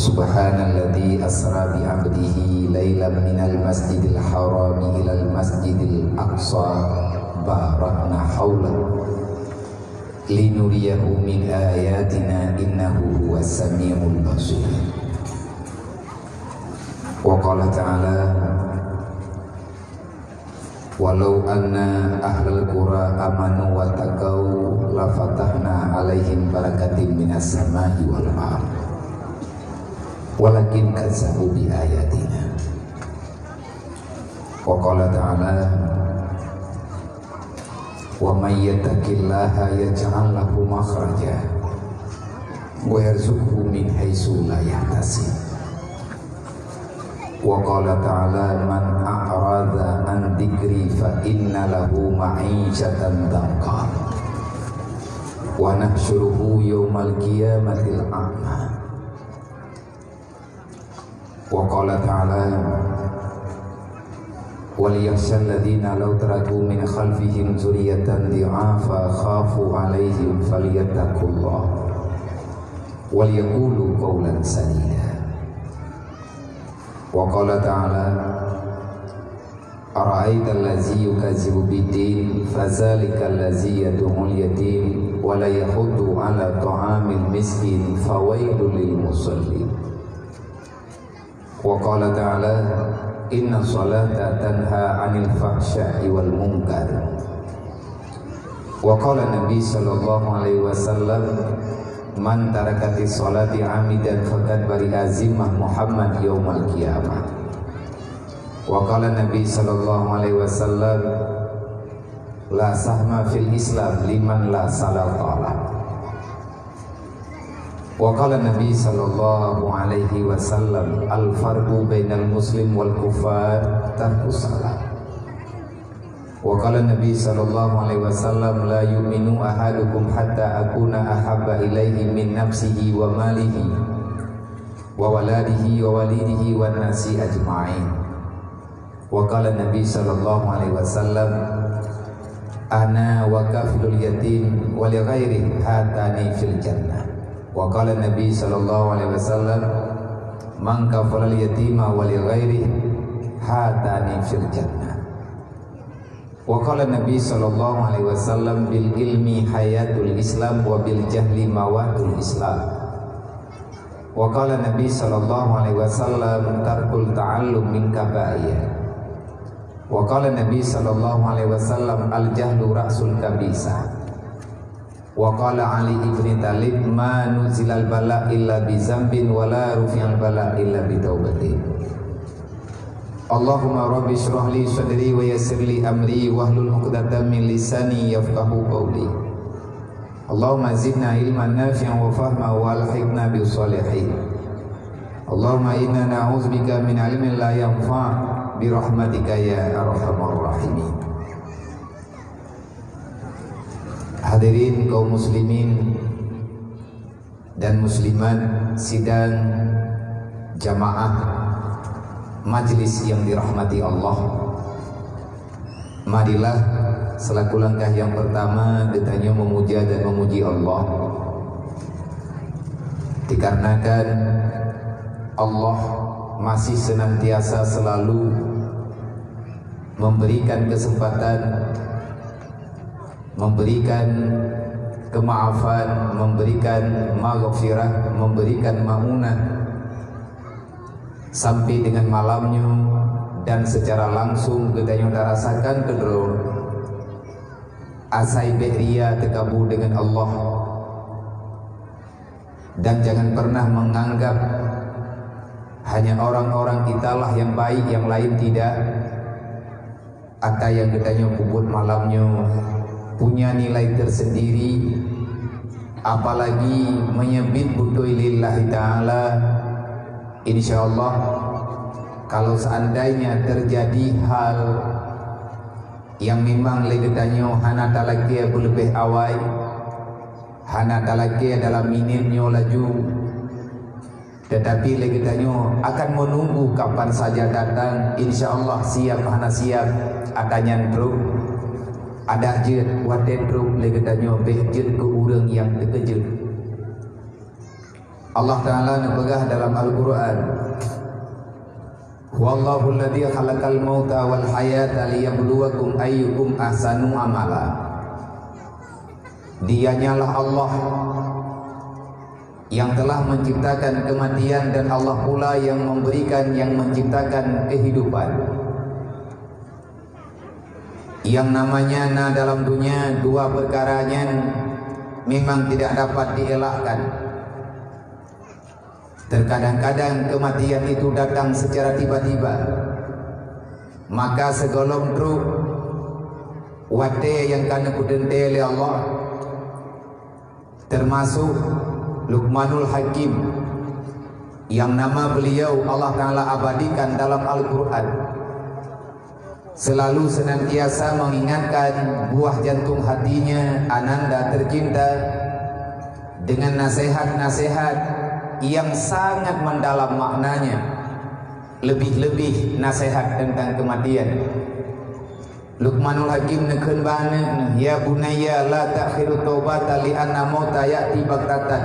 Subhanalladzi asra bi 'abdihi lailan minal masjidil harami ilal masjidil aqsa barakna haula linuriyahu min ayatina innahu huwas samiul basir. Wa qala ta'ala walau anna ahlal qura amanu wa taqaw la fatahna 'alaihim barakatin minas sama'i wal ardh walakin kazzabu bi ayatina. Wa qala ta'ala wa may yattaqillaha yaj'al lahu makhraja wa yarzuqhu min haitsu la yahtasib. Wa qala ta'ala man a'rada an dzikri fa inna lahu ma'isyatan dhanqa wa nahsyuruhu yaumal qiyamatil a'ma. Wa qala ta'ala waliyakhshal ladzina law taraku min khalfihim dzurriyyatan dhi'afa khafu 'alaihim falyattaqullah wal yaqulu qawlan sadida. Wa qala ta'ala ara'aita allazi yukazzibu bid-din fadzalika allazi yad'ul yatim wa la yahuddu 'ala ta'amil miskin fawailul lil musallin. Wa qala ta'ala inna salata tanha 'anil fahsya'i wal munkar. Wa qala Nabi sallallahu alaihi wasallam man tarakati salati 'amidan faqad bari'a zimmah Muhammad yaumal qiyamah. Wa qala Nabi sallallahu alaihi wasallam la sahma fil Islam liman la salata lahu. Wa qala Nabi sallallahu alaihi wasallam al-farqu bainal muslim wal kufar tarkus salat. Wa qala Nabi sallallahu alaihi wasallam la yu'minu ahadukum hatta akuna ahabba ilaihi min nafsihi wa malihi wa waladihi wa walidihi wan nasi ajma'in. Wa qala Nabi sallallahu alaihi wasallam ana wa kafilul yatim wa li ghairi hatani fil jannah. Wa qala Nabi sallallahu alaihi wasallam man kafala al-yatima wa li ghairi hatani fil jannah. Wa qala Nabi sallallahu alaihi wasallam bil ilmi hayatul Islam wa bil jahli mawatul Islam. Wa qala Nabi sallallahu alaihi wasallam tarkul ta'allum min kaba'ir. Wa qala Nabi sallallahu alaihi wasallam al jahlu ra'sul kabisa. Wa qala Ali ibn Talib ma nuzilal bala illa bi zambin wa la rufi'al bala illa bi taubatin. Allahumma rabbi shrah li sadri wa yassir li amri wahlul 'uqdatam min lisani yafqahu qawli. Allahumma zidna ilman nafi'an wa fahma wa alhiqna bis salihin. Allahumma inna na'udzubika min ilmin la yanfa' bi rahmatika ya arhamar rahimin. Hadirin kaum muslimin dan muslimat sidang jamaah majlis yang dirahmati Allah. Marilah selaku langkah yang pertama kita memuja dan memuji Allah, dikarenakan Allah masih senantiasa selalu memberikan kesempatan, memberikan kemaafan, memberikan maghfirah, memberikan ma'unah sampai dengan malamnya, dan secara langsung kita rasakan kedua asai beria tekabu dengan Allah. Dan jangan pernah menganggap hanya orang-orang kitalah yang baik, yang lain tidak. Ada yang kita kubut malamnya punya nilai tersendiri, apalagi menyebut budoi lillahi ta'ala. Insyaallah kalau seandainya terjadi hal yang memang legetanya hana talaki lebih awal, hana talaki dalam minitnya laju, tetapi legetanya akan menunggu kapan saja datang. Insyaallah siap, hana siap, adanya truk ada je waten truk legetanya behjet ke urang yang terkejut. Allah Ta'ala nebegah dalam Al-Quran, Wallahu alladhi khalaqal mauta wal hayata liyabluwakum ayyukum ahsanu amala. Dianyalah Allah yang telah menciptakan kematian, dan Allah pula yang memberikan, yang menciptakan kehidupan. Yang namanya na dalam dunia, dua perkaranya memang tidak dapat dielakkan. Terkadang-kadang kematian itu datang secara tiba-tiba, maka segolong truk wate yang kana kudente oleh Allah, termasuk Luqmanul Hakim yang nama beliau Allah Ta'ala abadikan dalam Al-Quran, selalu senantiasa mengingatkan buah jantung hatinya Ananda tercinta dengan nasihat-nasihat yang sangat mendalam maknanya, lebih-lebih nasihat tentang kematian. Luqmanul Hakim nekeun bana, ya bunayya la ta'khiru taubata li anna mauta ya'ti baghtatan.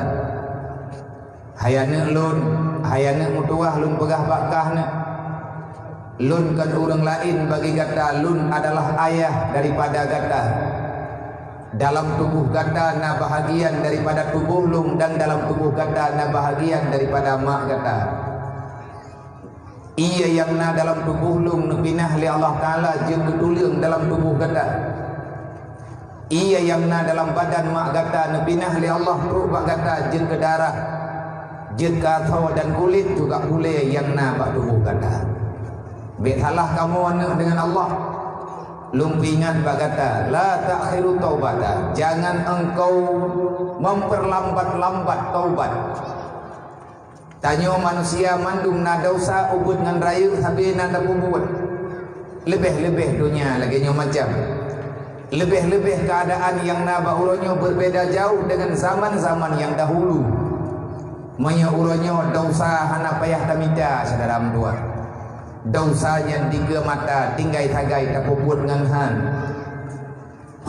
Hayana lun, hayana mutuah lun pegah bakahna. Lun kan urang lain bagi gata, lun adalah ayah daripada gata. Dalam tubuh gata na bahagian daripada tubuh lung, dan dalam tubuh gata na bahagian daripada mak gata. Ia yang na dalam tubuh lung nebinah li Allah Ta'ala jeung gedulung dalam tubuh gata. Ia yang na dalam badan mak gata nebinah li Allah perut bak gata jeung ke darah, jeung ke atau dan kulit juga boleh yang na bak tubuh gata. Betalah kamu anak dengan Allah. Lumpingan bagata, la ta'khiru taubata, jangan engkau memperlambat-lambat taubat. Tanyo manusia mandum na dosa ubud ngan rayu sabi na ubud. Lebih-lebih dunia lagi nyo macam. Lebih-lebih keadaan yang na bahulonyo berbeda jauh dengan zaman-zaman yang dahulu. Manya uronyo dosa hana payah tamida saudara mdua. Dosanya tiga mata tinggai tagai tak buat nganhan.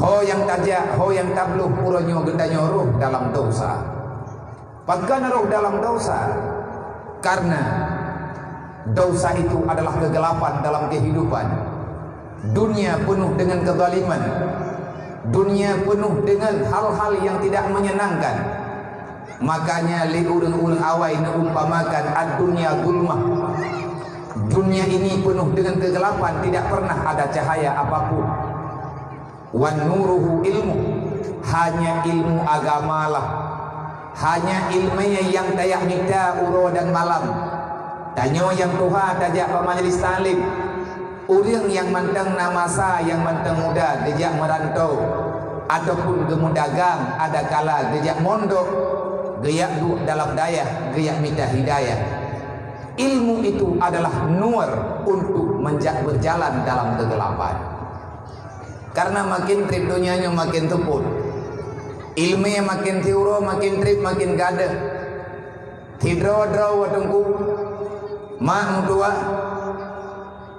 Ho yang tajak, ho yang tabluh puronyo gedanyo roh dalam dosa. Pagana roh dalam dosa, karena dosa itu adalah kegelapan dalam kehidupan. Dunia penuh dengan kezaliman, dunia penuh dengan hal-hal yang tidak menyenangkan. Makanya li urang-urang awai neumpamakan ad-dunya zulmah. Dunia ini penuh dengan kegelapan, tidak pernah ada cahaya apapun. Wan nuruhu ilmu, hanya ilmu agamalah, hanya ilmunya yang tayak nida uro dan malam. Tanyo yang Tuhan tajak ke majlis talim, urang yang manteng namasa, yang manteng muda dejak merantau ataupun gemudagang, ada kala dejak mondok, geyak du dalam daya, geyak minta hidayah. Ilmu itu adalah nur untuk berjalan dalam kegelapan. Karena makin trip dunianya makin teput, ilmunya makin tiuro, makin trip makin gada. Tidro-dro watungku mak mudua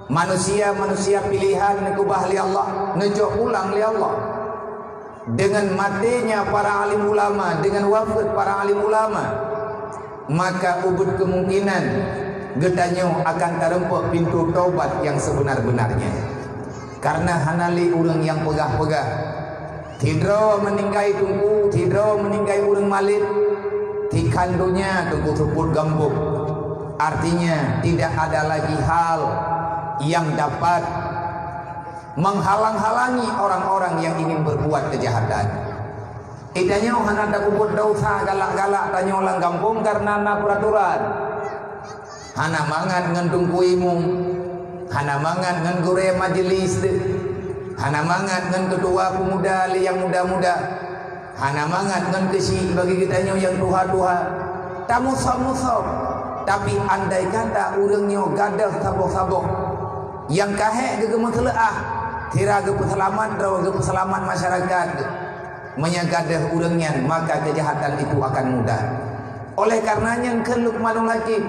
manusia pilihan nekubah li Allah, nejo ulang li Allah. Dengan matinya para alim ulama, dengan wafat para alim ulama, maka ubud kemungkinan getanyo akan terempuk pintu taubat yang sebenar-benarnya. Karena hanali urang yang pegah-pegah, tidro meninggai tunggu, tidro meninggai urang malit, tikandunya tunggu teput gambuk. Artinya tidak ada lagi hal yang dapat menghalang-halangi orang-orang yang ingin berbuat kejahatan. Idanya hana tak kubut dosa galak-galak tanyo lang kampung karena na peraturan. Hana mangan ngan tungkuimu, hana mangan ngan gure majelis, hana mangan ngan ketua pemuda yang muda-muda, hana mangan ngan kesi bagi kitanya yang tuha-tuha. Tamu musab. Tapi andai kata urangnya gadah sabok-sabok, yang kahek gegema teleah, tira ge peselamat rawa ge peselamat masyarakat, menyagadah urangnya, maka kejahatan itu akan mudah. Oleh karenanya ke Luqmanul Hakim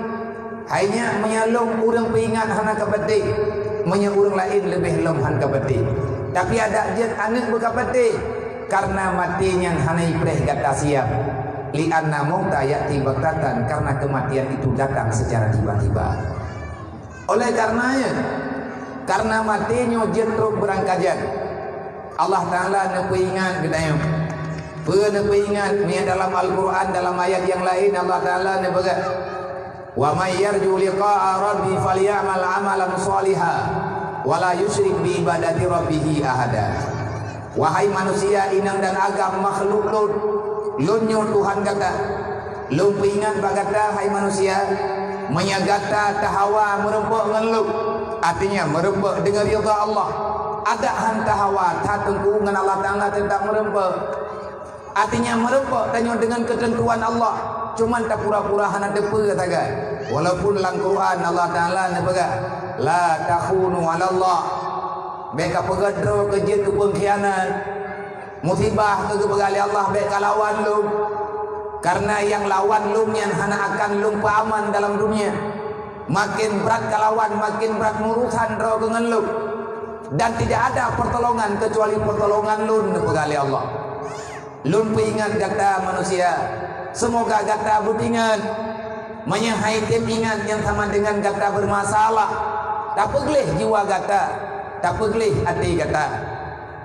hanya menyalong urang peingat hana kapati, menya urang lain lebih lom han kapati. Tapi ada jet anak berkapati karena matinya hana ipreh gata siap. li'anna mauta ya'ti baghtatan, karena kematian itu datang secara tiba-tiba. Oleh karenanya, karena matinya jentruk berangkajan, Allah Ta'ala nepeingat gedaya. Nepeingat ni dalam Al-Quran, dalam ayat yang lain Allah Ta'ala nebaga, wa may yarju liqa'a rabbi falyamal amalan shalihan wa la yusyrik bi ibadati rabbih ahada. Wahai manusia inang dan agam makhluk lun nyo Tuhan kata, lun peingat bagata hai manusia menyagata tahawa merempuk ngeluk, artinya merempuk dengan ridha Allah. Ada hanta hawa tatengku dengan Allah Ta'ala tentang merempuk, artinya merempuk tanya dengan ketentuan Allah, cuman tak pura-pura hana depa katakan. Walaupun dalam Quran Allah Ta'ala nebaga la takhunu 'ala Allah, beka pegadro kerja tu pengkhianat, musibah ke begali Allah beka lawan lu, karena yang lawan lu yang hana akan lu aman dalam dunia. Makin berat kalawan, makin berat urusan ro dengan lu, dan tidak ada pertolongan kecuali pertolongan lu begali Allah. Lu ingat kata manusia, semoga kata beringat menyahai tim ingat yang sama dengan kata bermasalah, tak pegelih jiwa kata, tak pegelih hati kata.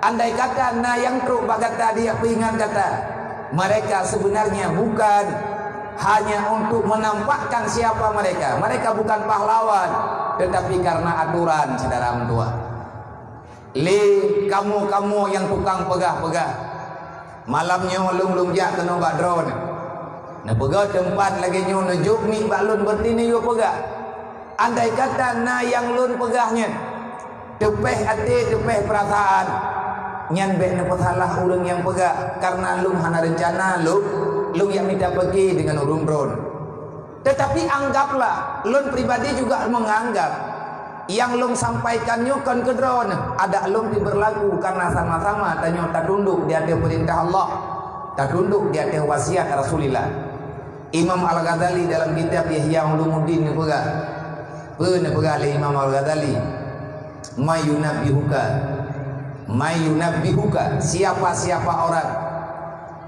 Andai kata na yang truk bagata dia peringat kata, mereka sebenarnya bukan hanya untuk menampakkan siapa mereka. Mereka bukan pahlawan, tetapi karena aturan saudara mentua. Kamu yang tukang pegah-pegah, malamnya lung jak kena bak drone. Na pegah tempat lagi nyo nujuk mi balun bertini yo pegah. Andai kata na yang lun pegahnya tepeh hati, tepeh perasaan, nyan bek na salah urang yang pegah, karena lung hana rencana lung yang minta pergi dengan urung drone. Tetapi anggaplah lun pribadi juga menganggap yang lung sampaikannya kan ke drone, ada lung diberlaku karena sama-sama tanya tak tunduk di atas perintah Allah, tak tunduk di atas wasiat Rasulullah. Imam Al-Ghazali dalam kitab Ihya Ulumuddin ni pegah Imam Al-Ghazali, mayunabbihuka, siapa-siapa orang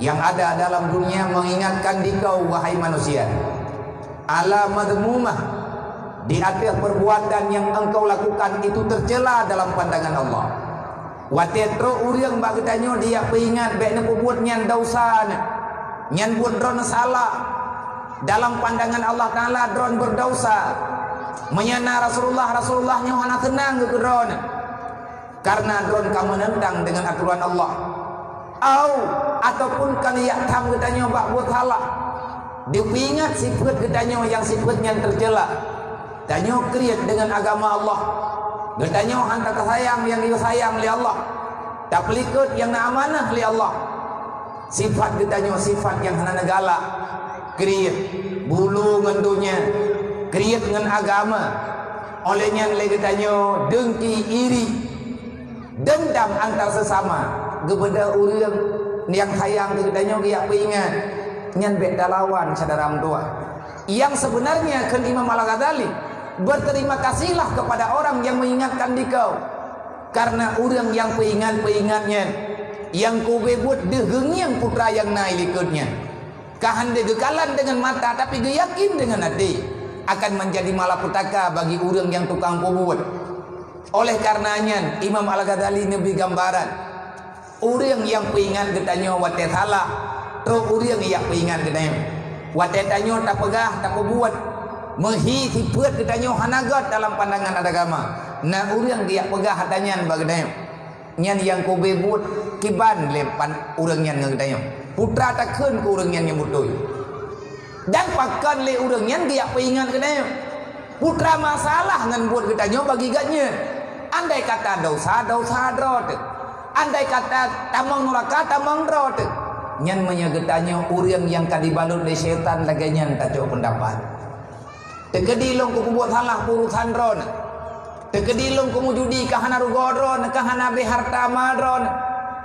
yang ada dalam dunia mengingatkan dikau wahai manusia, ala madmumah, di atas perbuatan yang engkau lakukan itu tercela dalam pandangan Allah. Wa tetro urang bagdanyo dia peingat bek ne buat nyan dosa, nyan buat drone salah. Dalam pandangan Allah Ta'ala drone berdosa. Menyana Rasulullah nyo hana tenang ke drone, karena drone kamu menentang dengan aturan Allah. Ataupun kan yak tam katanya buat salah, dipingat sifat katanya yang sifatnya tercela, tanya kriat dengan agama Allah, katanya hantar sayang yang dia sayang li Allah, tak pelikut yang amanah li Allah. Sifat katanya sifat yang hana negala, kriat bulu ngan dunia, kriat dengan agama. Olehnya le katanya dengki, iri, dendam antar sesama, gebeda urang yang sayang gedanya dia peingat nyan bek dalawan saudara mentua. Yang sebenarnya kan Imam Al-Ghazali berterima kasihlah kepada orang yang mengingatkan dikau, karena orang yang peingatnya yang kau bebut deheng yang putra yang naik ikutnya kahan de gekalan dengan mata tapi ge yakin dengan hati akan menjadi malapetaka bagi orang yang tukang pembuat. Oleh karenanya Imam Al-Ghazali nabi gambaran orang yang peingat katanya wate salah, terus orang yang peingat katanya wate tanya tak pegah tak buat mehi sifat katanya hanagat dalam pandangan agama. Nah orang dia pegah hatanya bagdanya nyan yang ko bebut kiban lepan orang yang katanya putra takkan ke orang yang betul, dan pakan le orang yang dia peingat katanya putra masalah ngan buat katanya bagi gatnya. Andai kata dosa drot, andai kata tamang neraka tamang drot, nyan menyegetanya orang yang kadibalut oleh syaitan lagi nyan tak jauh pendapat. Tegedilong ku buat salah urusan drone, tegedilong ku judi kahana rugodron kahana be harta madron,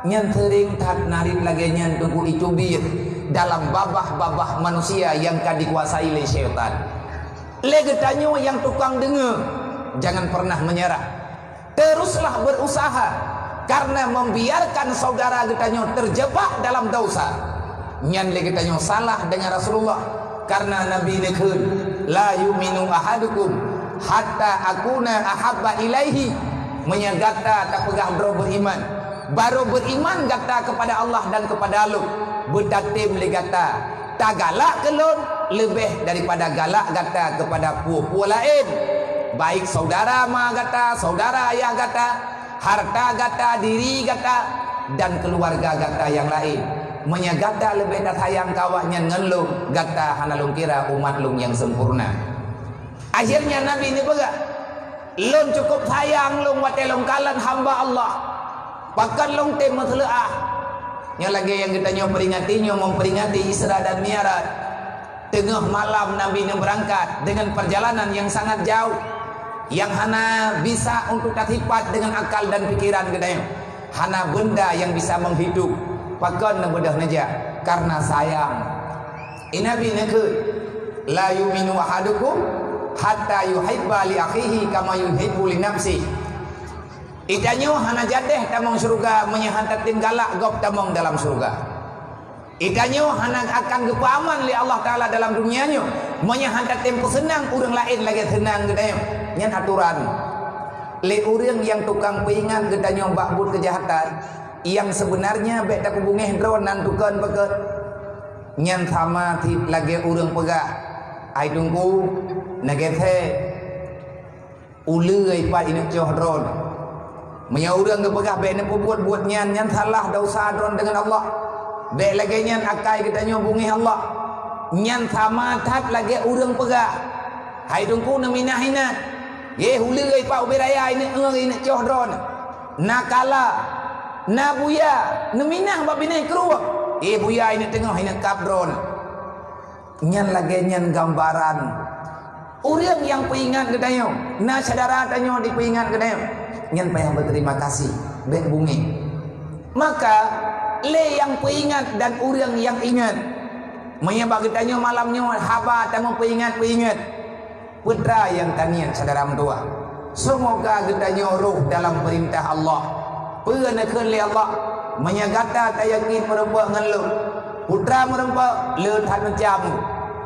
nyan sering tak narik lagi nyan tunggu icubir dalam babah-babah manusia yang kadikuasai oleh syaitan. Legetanya yang tukang dengar, jangan pernah menyerah. Teruslah berusaha, karena membiarkan saudara katanya terjebak dalam dosa, Nyan lagi tanya salah dengan Rasulullah. Karena Nabi nekun la yu'minu ahadukum hatta akuna ahabba ilaihi. Menyagata tak pegah bro beriman. Baru beriman gata kepada Allah dan kepada Allah. Bertatim le gata. Tak galak kelon lebih daripada galak gata kepada puak-puak lain. Baik saudara ma gata, saudara ayah gata, harta gata, diri gata, dan keluarga gata yang lain. Menyagata lebih dah sayang kawannya ngelung gata hanalung kira umat lung yang sempurna. Akhirnya Nabi ini begak lung cukup sayang lung wate lung kalan hamba Allah pakan lung tem matlaah nya lagi yang kita nyo peringati nyo memperingati Isra dan Mi'raj. Tengah malam Nabi ini berangkat dengan perjalanan yang sangat jauh yang hana bisa untuk terhipat dengan akal dan pikiran kita, hana benda yang bisa menghidup pakan mudah naja karena sayang. Nabi nekut la yu'minu ahadukum hatta yuhibba li akhihi kama yuhibbu li nafsi. Itanyo hana jadeh tamong surga menyahantatin galak gop tamong dalam surga. Itanyo hana akan gepaman li Allah Taala dalam dunianyo menyahantatin pesenang urang lain lagi senang gedayo. Nyan aturan li urang yang tukang peingat gedanyo bakbut kejahatan yang sebenarnya bek tak hubungih drone nantukan peket nyan sama ti lagi urang pegak ai tunggu nagethe uleuy pa inek joh drone menya urang gepegah bek ne buat nyan salah dosa drone dengan Allah bek lagi nyan akai kita nyo bungih Allah nyan sama tat lagi urang pegak hai tunggu naminahinat ye uleuy pa ubiraya inek joh drone nakala na buya neminah babineh keruak buya ini tengah ini kabron nyan lagi nyan gambaran urang yang peingat gedayo na saudara tanyo dipeingat gedayo nyan payah berterima kasih bek bungi maka le yang peingat dan urang yang ingat menyebab gedanyo malamnya haba tamu peingat putra yang tanian saudara mentua semoga gedanyo roh dalam perintah Allah penakeun li Allah menyagata tayakin merempak ngeluk putra merempak leuthan mencam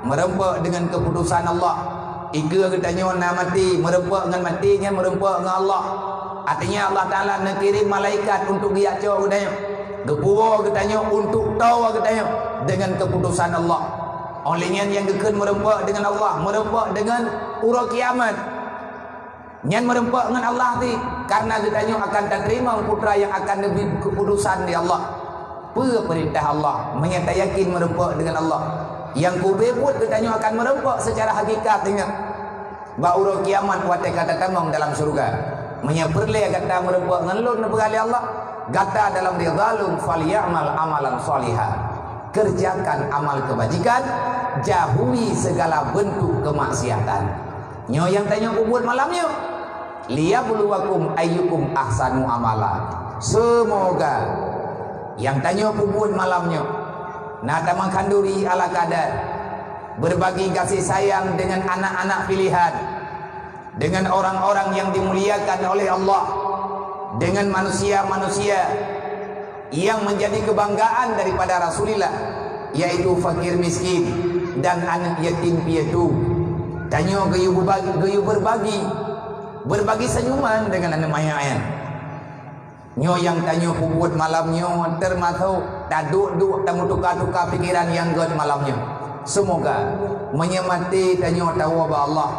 merempak dengan keputusan Allah iga getanyo na mati merempak dengan matinya merempak dengan Allah artinya Allah Taala nak kirim malaikat untuk giaco getanyo gepuwo getanyo untuk tawa getanyo dengan keputusan Allah olehnya yang gekeun merempak dengan Allah merempak dengan ura kiamat nyan merempak dengan Allah ti karena getanyo akan terima putra yang akan lebih keputusan di Allah perintah Allah menyata yakin merempak dengan Allah yang kubebut getanyo akan merempak secara hakikat ingat bauro kiamat wate kata tamong dalam surga menyaperle kata merempak ngelun nebegali Allah gata dalam dia zalum falyamal amalan salihah kerjakan amal kebajikan jauhi segala bentuk kemaksiatan nyo yang tanya kubut malamnya liyabluwakum ayyukum ahsanu amala semoga yang tanya kubut malamnya nada mengkanduri ala kadar berbagi kasih sayang dengan anak-anak pilihan dengan orang-orang yang dimuliakan oleh Allah dengan manusia-manusia yang menjadi kebanggaan daripada Rasulullah yaitu fakir miskin dan anak yatim piatu tanya gayu berbagi senyuman dengan anak mayan nyo yang tanya kubut malamnya termasuk taduk tamu tukar-tukar pikiran yang god malamnya semoga menyemati tanya tawa ba Allah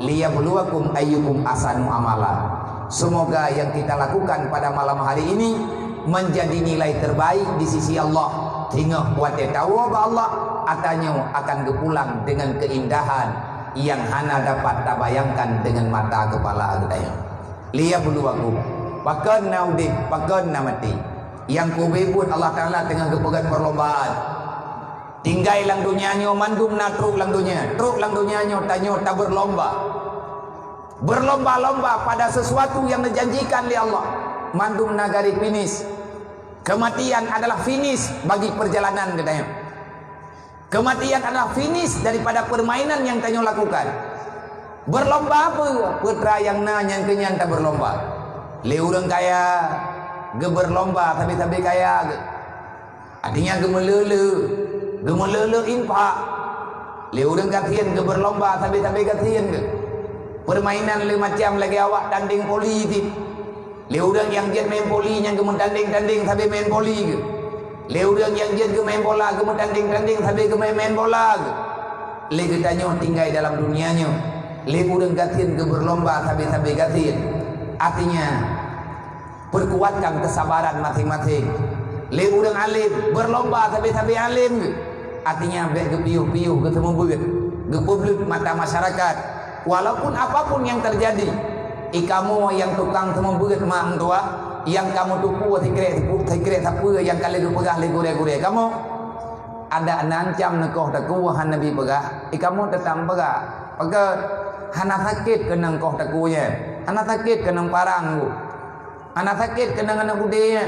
liyabluwakum ayyukum ahsanu amala semoga yang kita lakukan pada malam hari ini menjadi nilai terbaik di sisi Allah hingga buat tawa ba Allah atanya akan kepulang dengan keindahan yang hana dapat tabayangkan dengan mata kepala kita. Liyabluwakum pakan naudin pakan namati yang kubebut Allah Taala tengah kepegan perlombaan tinggal lang dunianyo mandum na truk lang dunianyo tanyo tak berlomba-lomba pada sesuatu yang dijanjikan oleh Allah mandum nagari finish kematian adalah finish bagi perjalanan katanya. Kematian adalah finish daripada permainan yang tanyo lakukan. Berlomba apa? Putra yang nanya kenyan tak berlomba. Le urang kaya ge berlomba tapi kaya. Artinya ge melele. gemelelein pak le urang katien ke berlomba tabe-tabe katien ke permainan le macam lagi awak tanding politik le urang yang jet main poli yang gemen tanding-tanding tabe main poli ke le urang yang jet ke main bola gemen tanding-tanding tabe ke main bola ke le getanyo tinggal dalam dunianya le urang katien ke berlomba tabe-tabe katien artinya perkuatkan kesabaran masing-masing. Le urang alim berlomba tabe-tabe alim artinya baik ke piuh-piuh ketemu beut ke publik mata masyarakat walaupun apapun yang terjadi kamu yang tukang temu beut mak tua yang kamu tupu tikre apa yang kali pegah le gure-gure kamu ada nancam nekoh taku han nabi pegah kamu tetap pegah pegah hana sakit kenang koh takunya hana sakit kenang parang hana sakit kenang anak budaya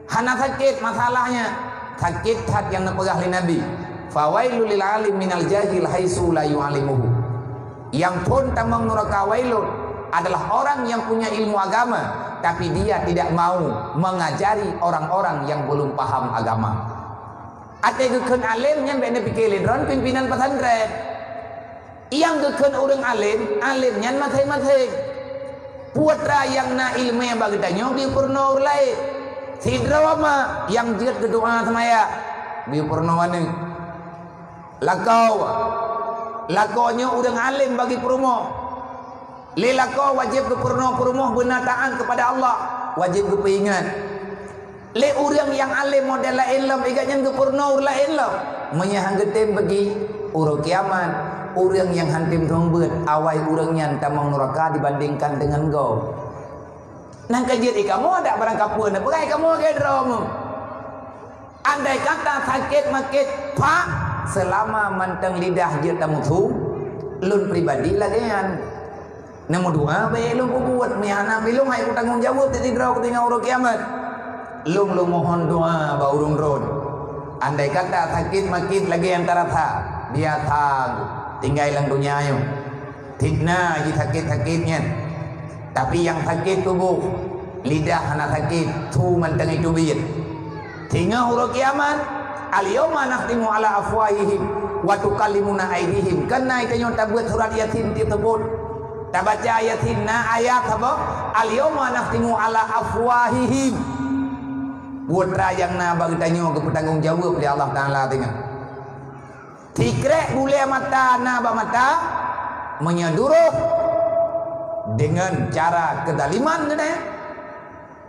hana sakit masalahnya sakit hat yang nepegah li Nabi fawailul lil alim minal jahil haitsu la yu'alimuhu yang pun tamang neraka wailun adalah orang yang punya ilmu agama tapi dia tidak mau mengajari orang-orang yang belum paham agama ate gekeun alim nyan bene pikilin ron pimpinan pesantren yang gekeun urang alim nyan mathe-mathe putra yang na ilmu yang bagitanya di purno lain si drama yang jiat berdoa sama ya di purno ane lakonya udang alim bagi purmo lelako wajib ke purno benataan kepada Allah wajib ke peingat le urang yang alim model la ilm iganya ke purno la ilm menyahang getem bagi uro kiamat urang yang hantim rombet awai urangnya tamang neraka dibandingkan dengan go nang kajian kamu ada barang kapur na pegai kamu ke drom andai kata sakit makit pak selama manteng lidah dia tamu tu lun pribadi lagian namu doa bae lu buat miana bilung hai ku tanggung jawab ti dro ketinggal uro kiamat lu mohon doa ba urung ron andai kata sakit makit lagi antara tha dia tang tinggal dalam dunia ayo tidna ji sakit-sakitnya tapi yang sakit tubuh lidah anak sakit tu manteng itu biit tinggal huruf kiamat al-yawma nakhtimu ala afwahihim wa tukallimuna aydihim karena itu yang buat surat yasin tersebut tak baca yasinna ayat apa al-yawma nakhtimu ala afwahihim buat rayang na bagi tanyo ke bertanggung jawab di Allah Taala tengah tikrek bule mata na ba mata menyaduruh dengan cara kedaliman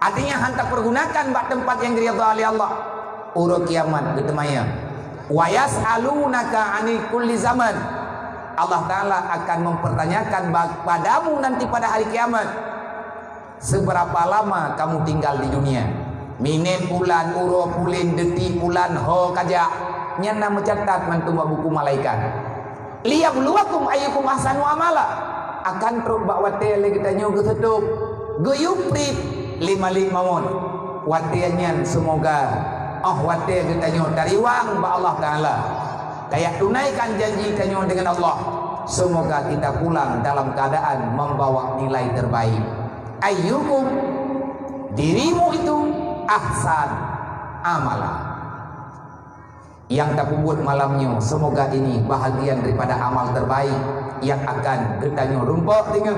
artinya hantar pergunakan bak tempat yang diridha oleh Allah urut kiamat getemaya wa yas'alunaka 'anil kulli zaman Allah Taala akan mempertanyakan padamu nanti pada hari kiamat seberapa lama kamu tinggal di dunia minen bulan uro pulin detik bulan ho kaja nyana mencatat mantu buku malaikat liyabluwakum ayyukum ahsanu amala akan truk bak wate le kita nyu gesetup geyuprit 55 mon watiannya semoga wate kita nyu tariwang ba Allah Taala kayak tunaikan janji kita nyu dengan Allah semoga kita pulang dalam keadaan membawa nilai terbaik ayyukum dirimu itu ahsan amala yang tak buat malamnya semoga ini bahagian daripada amal terbaik yang akan getanya rumput dengan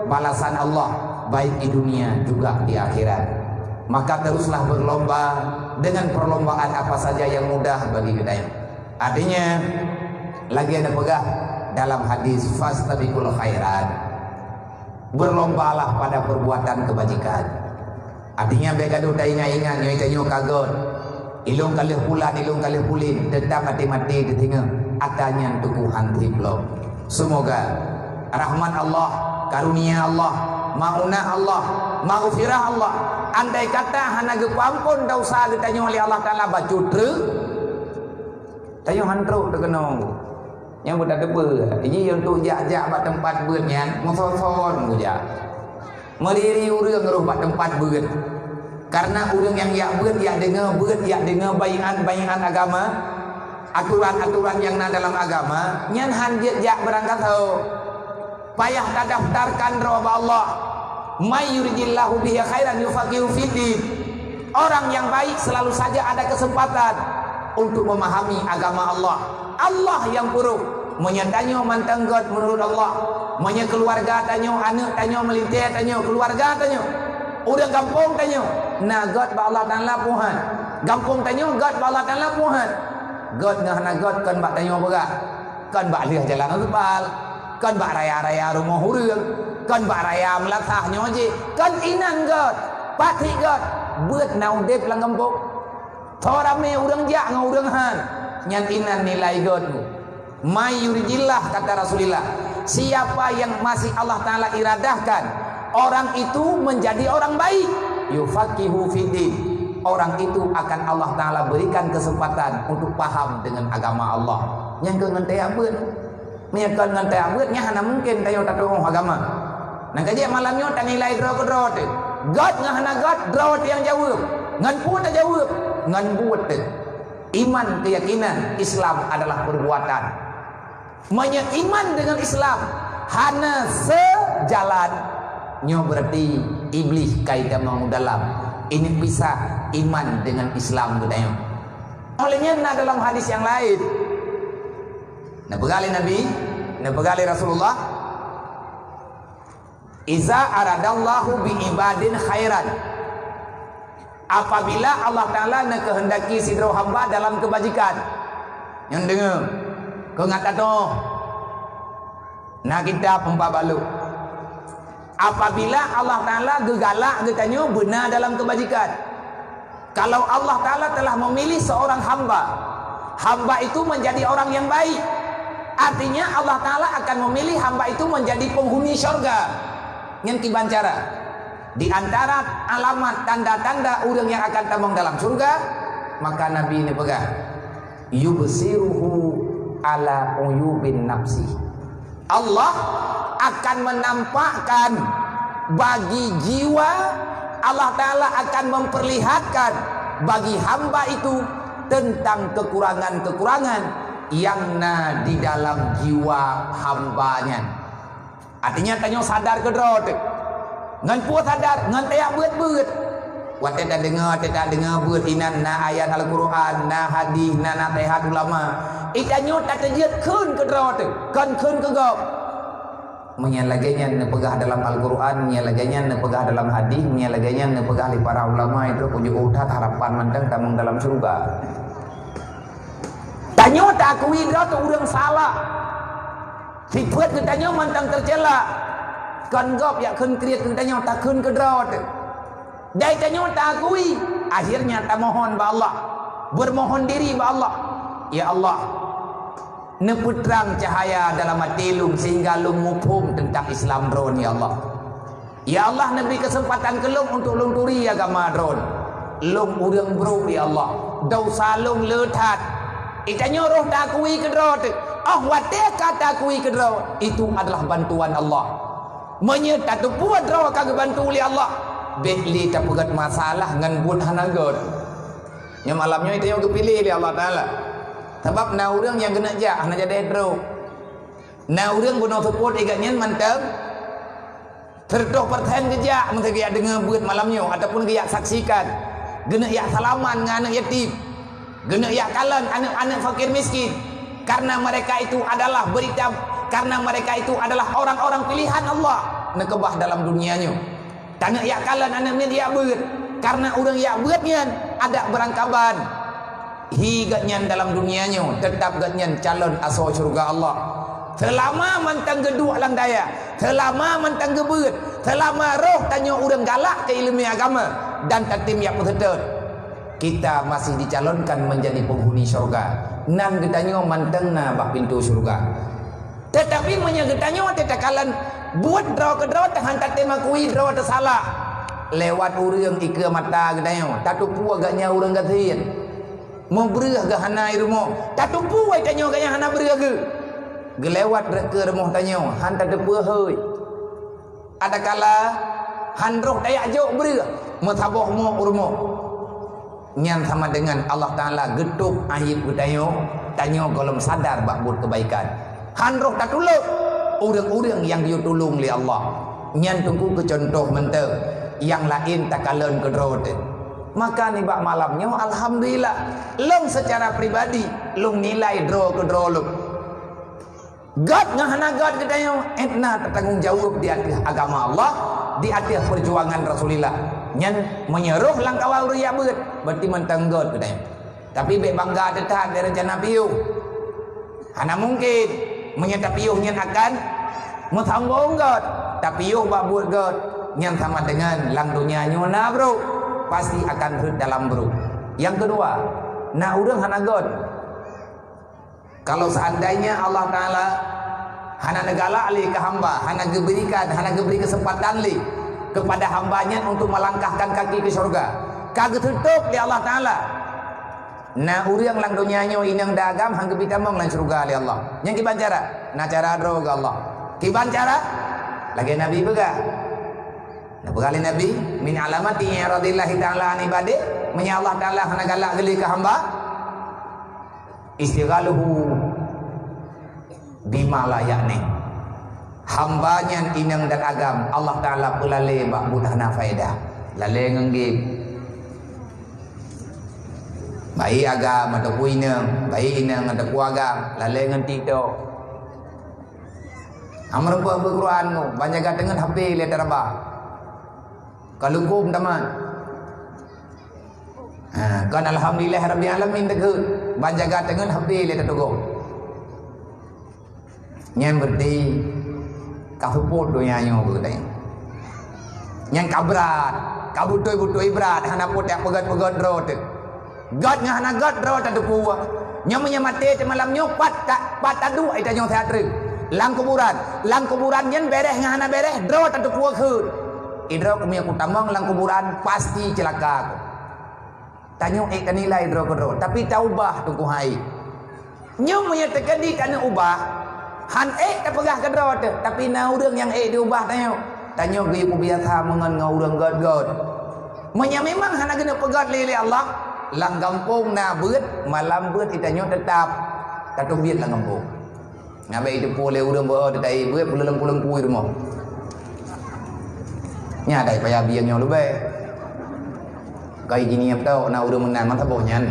balasan Allah baik di dunia juga di akhirat maka teruslah berlomba dengan perlombaan apa saja yang mudah bagi kita artinya lagi ada pegah dalam hadis fastabiqul khairat berlombalah pada perbuatan kebajikan artinya begadu tak ingat-ingat nyoy kagot ilung kalih pulan ilung kalih pulin tetap mati-mati ketinggal atanya tuku hantri belum semoga rahmat Allah karunia Allah maunah Allah maghfirah Allah andai kata hana gepampun dosa ditanya oleh Allah Taala bacutre tayo hantru terkenong yang budak debe ini untuk jak-jak bak tempat beunnya moson-son buja meliri urang ngeuruh bak tempat beun karena urang yang beut ya dengar bayan agama aturan-aturan yang na dalam agama nyan hanjet jak berangkat ho payah tadaftarkan roba Allah may yuridillahu bihi khairan yufaqihu fiddin orang yang baik selalu saja ada kesempatan untuk memahami agama Allah. Allah yang buruk menyatanyo mantang God menurut Allah. Menya keluarga tanyo, anak tanyo, melintir tanyo, keluarga tanyo. Urang kampung tanyo, nah God ba Allah Taala Tuhan. Kampung tanyo God ba Allah Taala Tuhan. God ngahna God kan bak tanyo berak. Kan bak liah jalan tebal. Kan bak raya-raya rumah hurang. Kan bak raya melatah nyoje. Kan inan God. Pati God. Buat naudep lang kampung. Thorame urang jak ngau urang han. Nyan inan nilai God. May yuridillah kata Rasulullah. Siapa yang masih Allah Ta'ala iradahkan, orang itu menjadi orang baik. Yufaqihu fiddin. Orang itu akan Allah Ta'ala berikan kesempatan untuk paham dengan agama Allah. Yang ke ngantai abad, menyekan ngantai abad, nya hana mungkin tayo tatong agama. Nang kaje malamnya tak nilai draw ke draw tu. God ngahana God draw yang jawab. Ngan pun tak jawab, ngan buat tu. Iman keyakinan Islam adalah perbuatan. Iman dengan Islam hana sejalan nyo berarti iblis kaitan mau dalam. Ini bisa iman dengan Islam gedanya. Olehnya dalam hadis yang lain, begali Nabi, begali Rasulullah, iza aradallahu bi ibadin khairan. Apabila Allah Ta'ala nak kehendaki sidro hamba dalam kebajikan, yang dengar kau ngata tu, nak kita pembabalu. Apabila Allah Ta'ala gegalak getanya benar dalam kebajikan. Kalau Allah Ta'ala telah memilih seorang hamba, hamba itu menjadi orang yang baik, artinya Allah Ta'ala akan memilih hamba itu menjadi penghuni syurga. Yang kibancara di antara alamat tanda-tanda orang yang akan tambang dalam surga, maka Nabi ini pegang yubsiruhu ala uyubin nafsi. Allah akan menampakkan bagi jiwa, Allah Ta'ala akan memperlihatkan bagi hamba itu tentang kekurangan-kekurangan yang di dalam jiwa hambanya. Artinya tanya sadar ke drot ngan puas sadar ngan tayak beut-beut wat tak dengar beut inan na ayat Al-Quran na hadis na nasihat ulama itanyo tak terjed keun ke drot kan keun ke gop menyalaganya nepegah dalam Al-Quran, menyalaganya nepegah dalam hadis, menyalaganya nepegah li para ulama itu punya utat harapan manteng tamung dalam surga. Tanyo tak akui drot urang salah. Sifat ketanya mantang tercela. Kan gop ya keun kriat ketanya tak keun ke drot. Dai tanyo tak akui, akhirnya tak mohon ba Allah. Bermohon diri ba Allah. Ya Allah, neputrang cahaya dalam hati lum sehingga lum mufhum tentang Islam drone ya Allah. Ya Allah, nabi kesempatan ke lum untuk lum turi agama drone. Lum urang bro ya Allah. Dosa lum letat. Itanyo roh tak akui ke drone. Ah wate kata akui ke drone. Itu adalah bantuan Allah. Menyerta tu buat drone kagak bantu oleh Allah. Betli tak pegat masalah ngan buat hanagot. Nya malamnya itu yang kepilih oleh Allah Taala. Sebab na urang yang kena jak hana jadi drone. Na urang guna support igatnya mantap. Terdoh pertahan kejak menteri dia dengar buat malamnya ataupun dia saksikan. Gena ya salaman dengan anak yatim. Gena ya kalan anak-anak fakir miskin. Karena mereka itu adalah berita, karena mereka itu adalah orang-orang pilihan Allah nekebah dalam dunianya. Tanah ya kalan anak dia beut, karena orang ya beutnya ada berangkaban higatnya dalam dunianya, tetap gatnya calon asal surga Allah. Selama mantang gedua lang daya, selama mantang gebeut, selama roh tanya orang galak ke ilmu agama dan tatim yang betul, kita masih dicalonkan menjadi penghuni surga. Nan getanya manteng na bak pintu surga. Tetapi menyegetanya tetakalan buat draw ke draw tahan tatim akui draw tersalah. Lewat urang ike mata getanya, tatupu agaknya urang gatiin. Memberah gak hana irmo, tatupu ai tanya agaknya hana berah ge. Gelewat ke rumah tanya, han tatupu heuy. Ada kala han roh dayak jauh berah, metaboh mo urmo. Nyan sama dengan Allah Ta'ala getuk ahib tanya golong sadar bak buat kebaikan. Han roh tak tulung urang-urang yang dia tolong oleh Allah. Nyan tunggu ke contoh mentah yang lain tak kalen ke drot. Maka ni bak malamnya alhamdulillah long secara pribadi long nilai draw ke draw long. God ngahana God katanya entna tertanggung jawab di atas agama Allah, di atas perjuangan Rasulullah. Nyan menyeruh langkah awal ya beut berarti mentang God katanya. Tapi be bangga tetap dari rencana piuh. Hana mungkin menyata piuh nyan akan mutambung God, tapi piuh bak buat God nyan sama dengan lang dunia nyona bro. Pasti akan hurt dalam bro. Yang kedua, nah urang hana God. Kalau seandainya Allah Ta'ala hana negala ali ke hamba, hana geberi kesempatan li kepada hambanya untuk melangkahkan kaki ke surga, kagak tutup di Allah Ta'ala. Nah urang lang dunia nyo inang dagam hangga bitamong lang surga li Allah. Yang kiban cara? Nah cara adro ke Allah. Kiban cara? Lagi Nabi bega. Nah, berkali Nabi min alamati radhiyallahu ta'ala an ibadi menya Allah Ta'ala hana galak geli ke hamba istighaluhu bima la yakni hambanya inang dan agam Allah Ta'ala pelale bak butahna faedah lale ngenggip bayi agam atau inang bayi inang atau agam lale ngenti to amrung Quran mu banyak dengan HP le teraba kalau kum teman, kan alhamdulillah rabbil alamin dekat banjaga dengan habis le tetugo. Nyan berdi kahuput donya nyo begitu. Nyan kabrat, kabutoi berat hana potek pegat rot. God ngahana God rot atu puwa. Nyo menyamate malam nyo pat adu ai tanyo teatri. Lang kuburan nyan bereh ngahana bereh rot atu puwa keut. Idro kami aku tamang lang kuburan pasti celaka aku. Tanyo kanila idro kodro tapi taubah tuku hai. Nyo menyatakan di kana ubah han pegah kedro tapi na urang yang diubah tanyo ge ku biasa mengan ngau urang god. Menya memang hana gena pegat lele Allah lang gampung na beut malam beut itanyo tetap tatubit lang gampung. Ngabe itu pole urang bo dai beut pulang kui rumah. Nya dai paya biang nyo lube kai gini am tau na udah menan man thabo nyan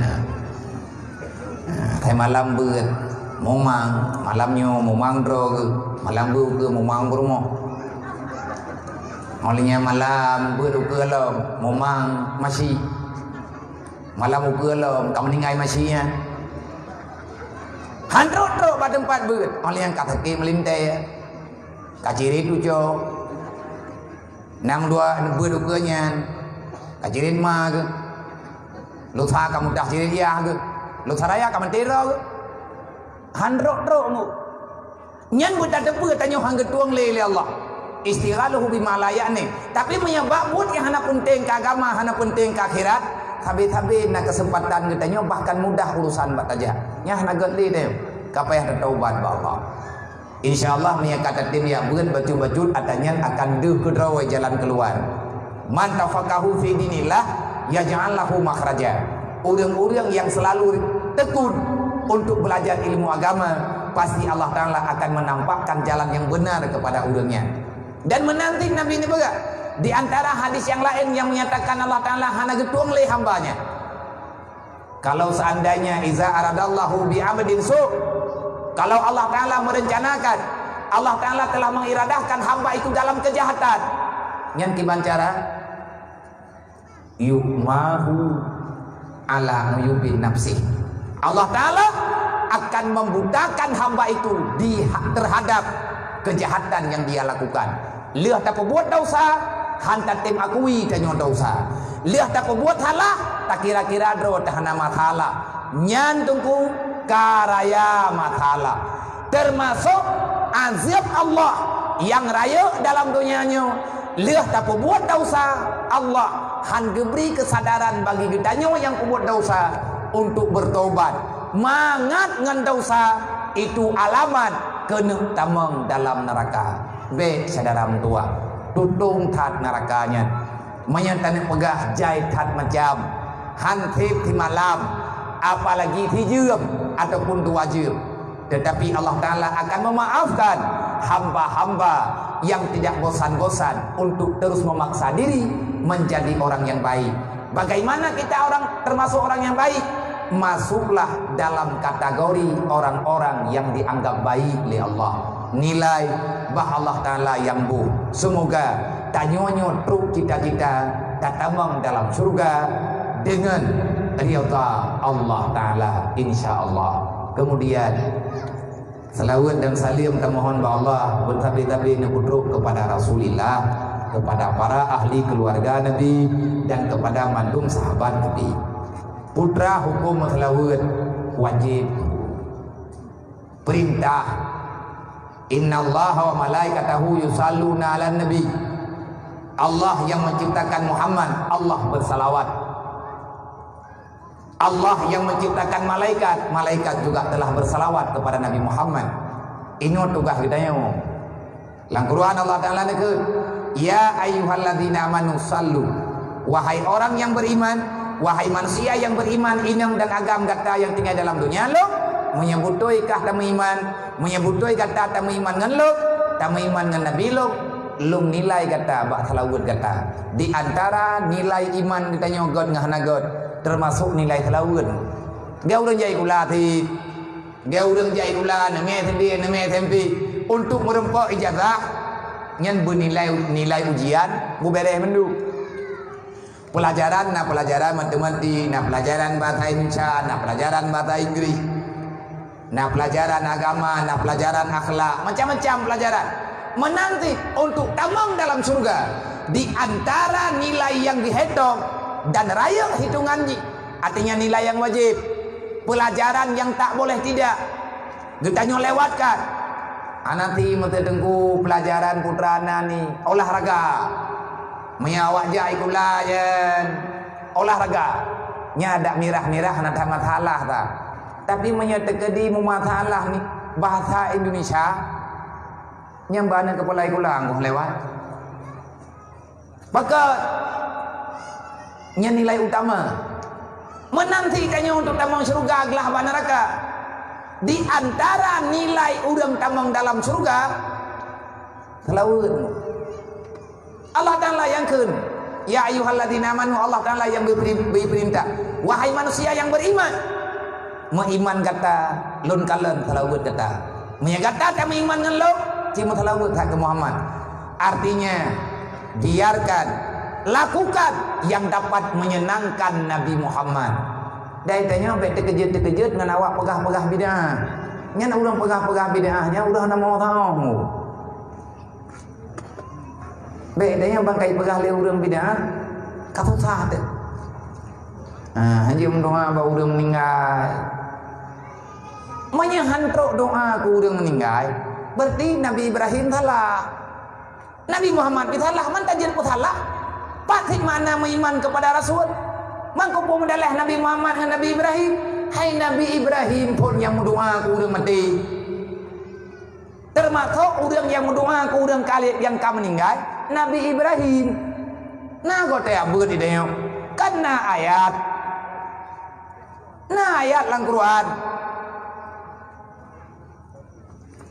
thai malam beut momang malamnyo momang dro malam bu ke momang brumo olinya malam beut ke lom momang masih malam ke lom kam ningai masihnya handro dro ba tempat beut oli yang kata ke melinte kaciri tu jo nang dua beut ke nyan kajirin mah ke lu tha kamu dah jirin ya ke lu saraya kamu tero ke handro dro mu nyan buta depu tanyo hang getuang le Allah istighaluhu bima la ya'ni tapi menyebab buat yang hana penting ke agama hana penting ke akhirat tabe na kesempatan getanyo bahkan mudah urusan bat aja nya hana getli deh kapayah taubat ba Allah insyaallah meya kata tim ya beun baju-baju atanya akan deuh kedrawe jalan keluar. Man tafaqahu fi dinillah yaj'al lahu makhraja. Orang-orang yang selalu tekun untuk belajar ilmu agama, pasti Allah Taala akan menampakkan jalan yang benar kepada orangnya. Dan menanti Nabi ini juga di antara hadis yang lain yang menyatakan Allah Taala hana getuang le hambanya. Kalau seandainya iza aradallahu bi 'abdin su', kalau Allah Ta'ala merencanakan, Allah Ta'ala telah mengiradahkan hamba itu dalam kejahatan. Yang kiban cara yu'mahu ala yubin nafsih. Allah Ta'ala akan membutakan hamba itu terhadap kejahatan yang dia lakukan. Lihat tak buat dosa, hantar tim akui tanyo dosa. Lihat tak buat halah, tak kira-kira dro tahana mathala. Nyan tungku karaya mathala termasuk azab Allah yang raya dalam dunianya. Lihat tak buat dosa Allah han diberi kesadaran bagi kitanya yang buat dosa untuk bertobat mangat ngan dosa itu alamat kena tamang dalam neraka be saudara tua tutung tat nerakanya menyatakan pegah jai tat macam han tip di malam apalagi hijab ataupun wajib. Tetapi Allah Ta'ala akan memaafkan hamba-hamba yang tidak bosan-bosan untuk terus memaksa diri menjadi orang yang baik. Bagaimana kita termasuk orang yang baik? Masuklah dalam kategori orang-orang yang dianggap baik oleh Allah. Nilai bah Allah Ta'ala yang bu. Semoga tanyonyo truk cita-cita tatamang dalam surga dengan ridha Allah Ta'ala, insya-Allah. Kemudian salawat dan salim termohon ba Allah bertabi-tabi nepudruk kepada Rasulullah, kepada para ahli keluarga Nabi, dan kepada mandum sahabat Nabi. Putra hukum salawat wajib perintah. Innallaha wa malaikatahu yusalluna 'alan nabi. Allah yang menciptakan Muhammad, Allah bersalawat. Allah yang menciptakan malaikat, malaikat juga telah bersalawat kepada Nabi Muhammad. Ini tugas kita nya. Lang Quran Allah Ta'ala neke, ya ayyuhalladzina amanu sallu. Wahai orang yang beriman, wahai manusia yang beriman, inang dan agam kata yang tinggal dalam dunia lo, menyebutoi kah tamu iman, menyebutoi kata tamu iman ngan lo, tamu iman ngan Nabi lo, lum nilai kata bak salawat kata. Di antara nilai iman ditanya God ngahna God, termasuk nilai salawat. Dia orang jai kula ti, dia orang jai kula name tempi untuk merempok ijazah ngan bernilai ujian bu bereh mendu. Pelajaran matematik, pelajaran bahasa Indonesia, pelajaran bahasa Inggris, pelajaran agama, pelajaran akhlak, macam-macam pelajaran. Menanti untuk tamang dalam surga. Di antara nilai yang dihitung dan raya hitungannya, artinya nilai yang wajib, pelajaran yang tak boleh tidak, ditanya lewatkan. Nanti mesti tengku pelajaran putra ni olahraga. Menyawak jai kula jen olahraga nya ada mirah-mirah nak masalah tak, tapi menyetekedi masalah ni bahasa Indonesia nyambana kepala kula angguh lewat maka nya nilai utama menantikannya untuk tamang surga gelah neraka. Di antara nilai urang tamang dalam surga selawat. Allah Ta'ala yang kun, ya ayyuhalladzina amanu, Allah Ta'ala yang beri perintah, wahai manusia yang beriman. Mengiman kata lun kalen salawat kata, menyagata kami iman ngan lo cima salawat ke Muhammad. Artinya biarkan, lakukan yang dapat menyenangkan Nabi Muhammad. Dari tanya sampai terkejut dengan awak pegah-pegah bid'ah. Nya urang pegah-pegah bid'ahnya udah nak mau tahu. Bedanya bangkai pegah le urang bid'ah kata sah teh. Haji mendoa ba urang meninggal. Menyahantro doa ku urang meninggal, berarti Nabi Ibrahim salah. Nabi Muhammad salah, man tajen ku salah. Pasti mana meiman kepada Rasul. Mangko pun mendalah Nabi Muhammad dengan Nabi Ibrahim. Hai Nabi Ibrahim pun yang mendoa ku urang mati. Termasuk urang yang mendoa ku urang kali yang ka meninggal Nabi Ibrahim. Nah kau teh abut di dayo. Karena ayat. Nah ayat lang Quran.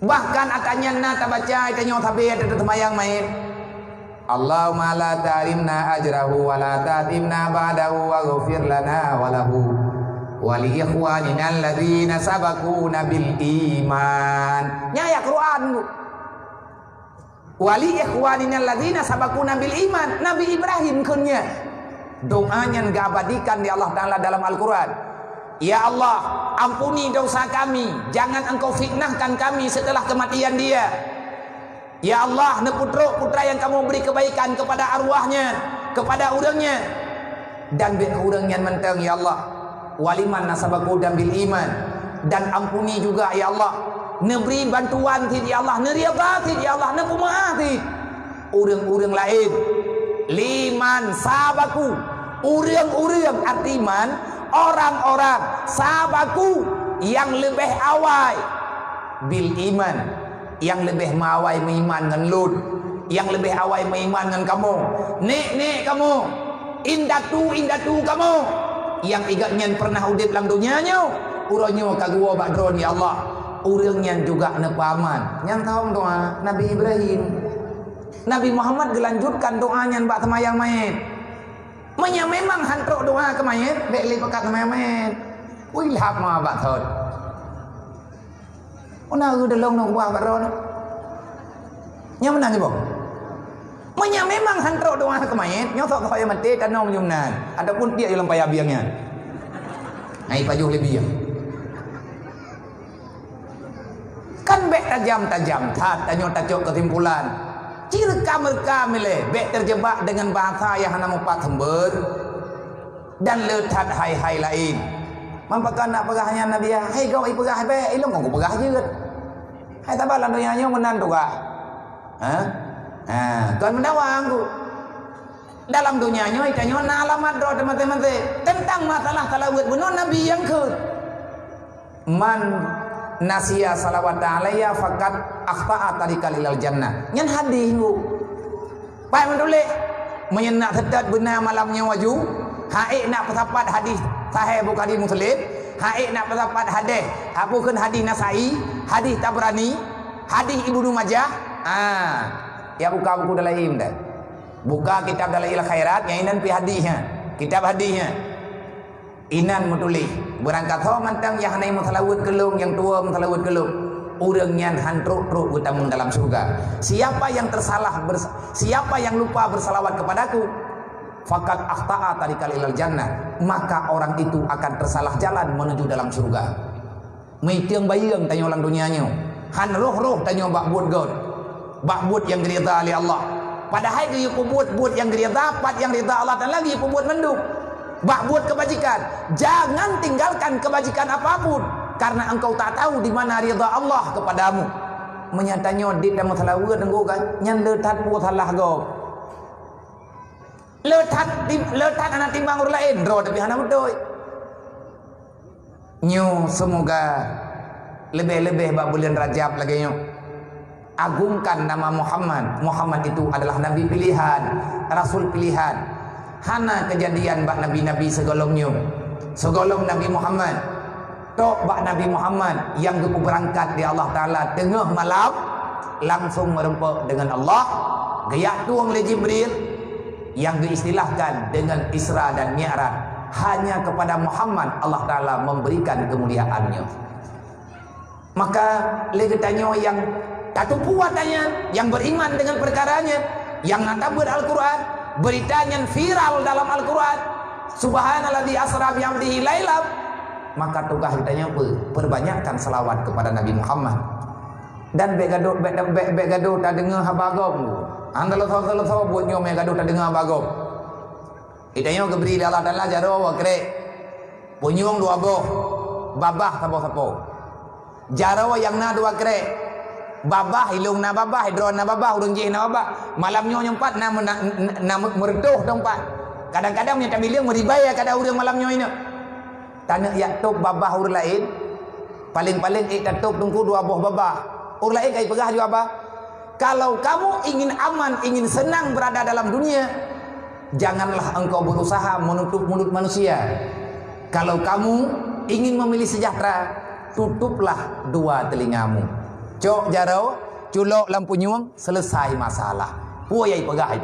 Bahkan atanya na tabaca itanya tabi ada temayang main. Allahumma la ta'rimna ajrahu wa la ta'timna ba'dahu wa ghfir lana wa lahu wa li ikhwanina alladzina sabaquna bil iman. Nya ayat Quran. Wali ikhwanina alladzina sabaquna bil iman. Nabi Ibrahim kunnya doanya ngabadikan di Allah Ta'ala dalam Al-Quran. Ya Allah, ampuni dosa kami, jangan engkau fitnahkan kami setelah kematian dia. Ya Allah, ne putra yang kamu beri kebaikan kepada arwahnya, kepada urangnya, dan bil urangnya menteng ya Allah. Waliman nasabaku dan bil iman, dan ampuni juga ya Allah, neberi bantuan ti ya Allah, neriaba ti ya Allah, nekumaah ti urang-urang lain. Liman sabaku, urang-urang artiman orang-orang sabaku yang lebih awal bil iman, yang lebih mawai meiman ngan lut, yang lebih awal meiman ngan kamu. Nek kamu, indatu kamu, yang igatnya pernah udip lang dunianya, uronyo kagua badron ya Allah. Urangnya juga nepaman. Yang tahu doa Nabi Ibrahim. Nabi Muhammad gelanjutkan doanya mbak temayang main. Menya memang hantruk doa ke mayat, bek li pekat mayat. Ui lap ma bak thot. Ona ru delong nak buah baro nak. Nya menang je bang. Menya memang hantruk doa ke mayat, nya sok kaya mati tanam jumnan. Adapun dia dalam payah biangnya. Ai pajuh lebih. Kan bek tajam-tajam, tat tanyo tajok kesimpulan. Cirka-merka milih bek terjebak dengan bahasa yang hana mempat hember dan letat hai-hai lain. Mampakan nak perahnya Nabi ya, hei kau perah bek, ilong kau perah je. Hai tabalan dunia menan tu kah? Kan mendawang tu. Dalam dunianya ikannya alamat doa teman-teman tentang masalah salawat benar Nabi yang ke man nasiya salawat alaiya faqad akhta'a tariqal ilal jannah. Nyan hadis tu. Pai mendulik menyenak sedat benar malamnya waju. Haik nak persapat hadis sahih Bukhari Muslim. Haik nak persapat hadis apukeun hadis Nasai, hadis Tabrani, hadis Ibnu Majah. Ya buka buku dalaim dah. Buka kitab Dalail Khairat yang inan pi hadisnya. Kitab hadisnya. Inan mutulih berangkat ho mantang yang hanai musalawat kelung yang tua musalawat kelung urang nyan hantruk-truk utamun dalam surga. Siapa yang siapa yang lupa bersalawat kepadaku faqad akhta'a tariqal ilal jannah, maka orang itu akan tersalah jalan menuju dalam surga. Meitiang bayang tanya orang dunianya. Han roh-roh tanya bak buat god. Bak buat yang dirida oleh Allah. Padahal dia buat yang dirida, pat yang dirida Allah dan lagi buat menduk. Bak buat kebajikan. Jangan tinggalkan kebajikan apapun karena engkau tak tahu di mana ridha Allah kepadamu. Menyatanya di dalam salawat engkau kan nyan letat pu salah go. Letat anak timbang orang lain ro tapi hana betul. Nyu semoga lebih-lebih bak bulan Rajab lagi nyu. Agungkan nama Muhammad. Muhammad itu adalah nabi pilihan, rasul pilihan. Hana kejadian bak nabi-nabi segolongnya. Segolong Nabi Muhammad. Tok bak Nabi Muhammad yang gepu berangkat di Allah Taala tengah malam langsung merempuk dengan Allah. Geyak tuang oleh Jibril yang diistilahkan dengan Isra dan Mi'raj. Hanya kepada Muhammad Allah Taala memberikan kemuliaannya. Maka legetanyo yang tak puatannya, yang beriman dengan perkaranya, yang ngadabur Al-Quran, beritanya viral dalam Al-Quran, subhanalladzi asra bi 'abdihi lailam, maka tugas kitanya perbanyakkan selawat kepada Nabi Muhammad. Dan begado tak dengar habagom. Andalo saw buat nyo megado tak dengar habagom. Itanya geberi Allah Taala jaro wa krek. Punyong dua boh, babah sapo-sapo. Jaro yang na dua krek. Babah ilung na babah hidron na babah urang je na babah malamnya nyempat na mertuh tempat kadang-kadang nya tabiling meribaya kada urang malamnya ini tanah yak tok babah urang lain paling-paling ik tok tungku dua buah babah urang lain kai pegah juga apa. Kalau kamu ingin aman, ingin senang berada dalam dunia, janganlah engkau berusaha menutup mulut manusia. Kalau kamu ingin memilih sejahtera, tutuplah dua telingamu. Cok jarau, culok lampu nyuang, selesai masalah. Puai pegah.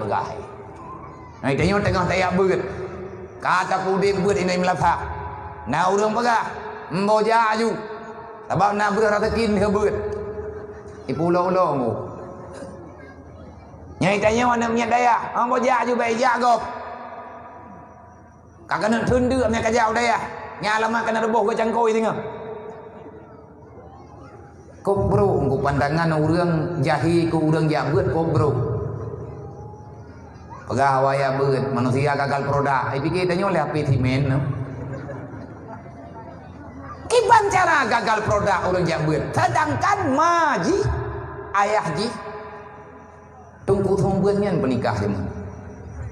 Nah, tanya tengah tayak beut. Kata pudin beut ini melapak. Nah, urang pegah, mboja aju. Sebab nak beratakin dia beut. Di pulau-pulau mu. Nyai tanya mana punya daya, mboja aju baik jagop. Kakak nak tundu punya kajau daya. Nyalama kena reboh ke cangkoi tengah. Kobro ku pandangan urang jahi ku urang jabut kobro. Pegah waya beut manusia gagal produk. Ai pikir tanya oleh api simen no. Kiban cara gagal produk urang jabut. Sedangkan maji ayah ji tunggu thombeun nyan penikah je mah.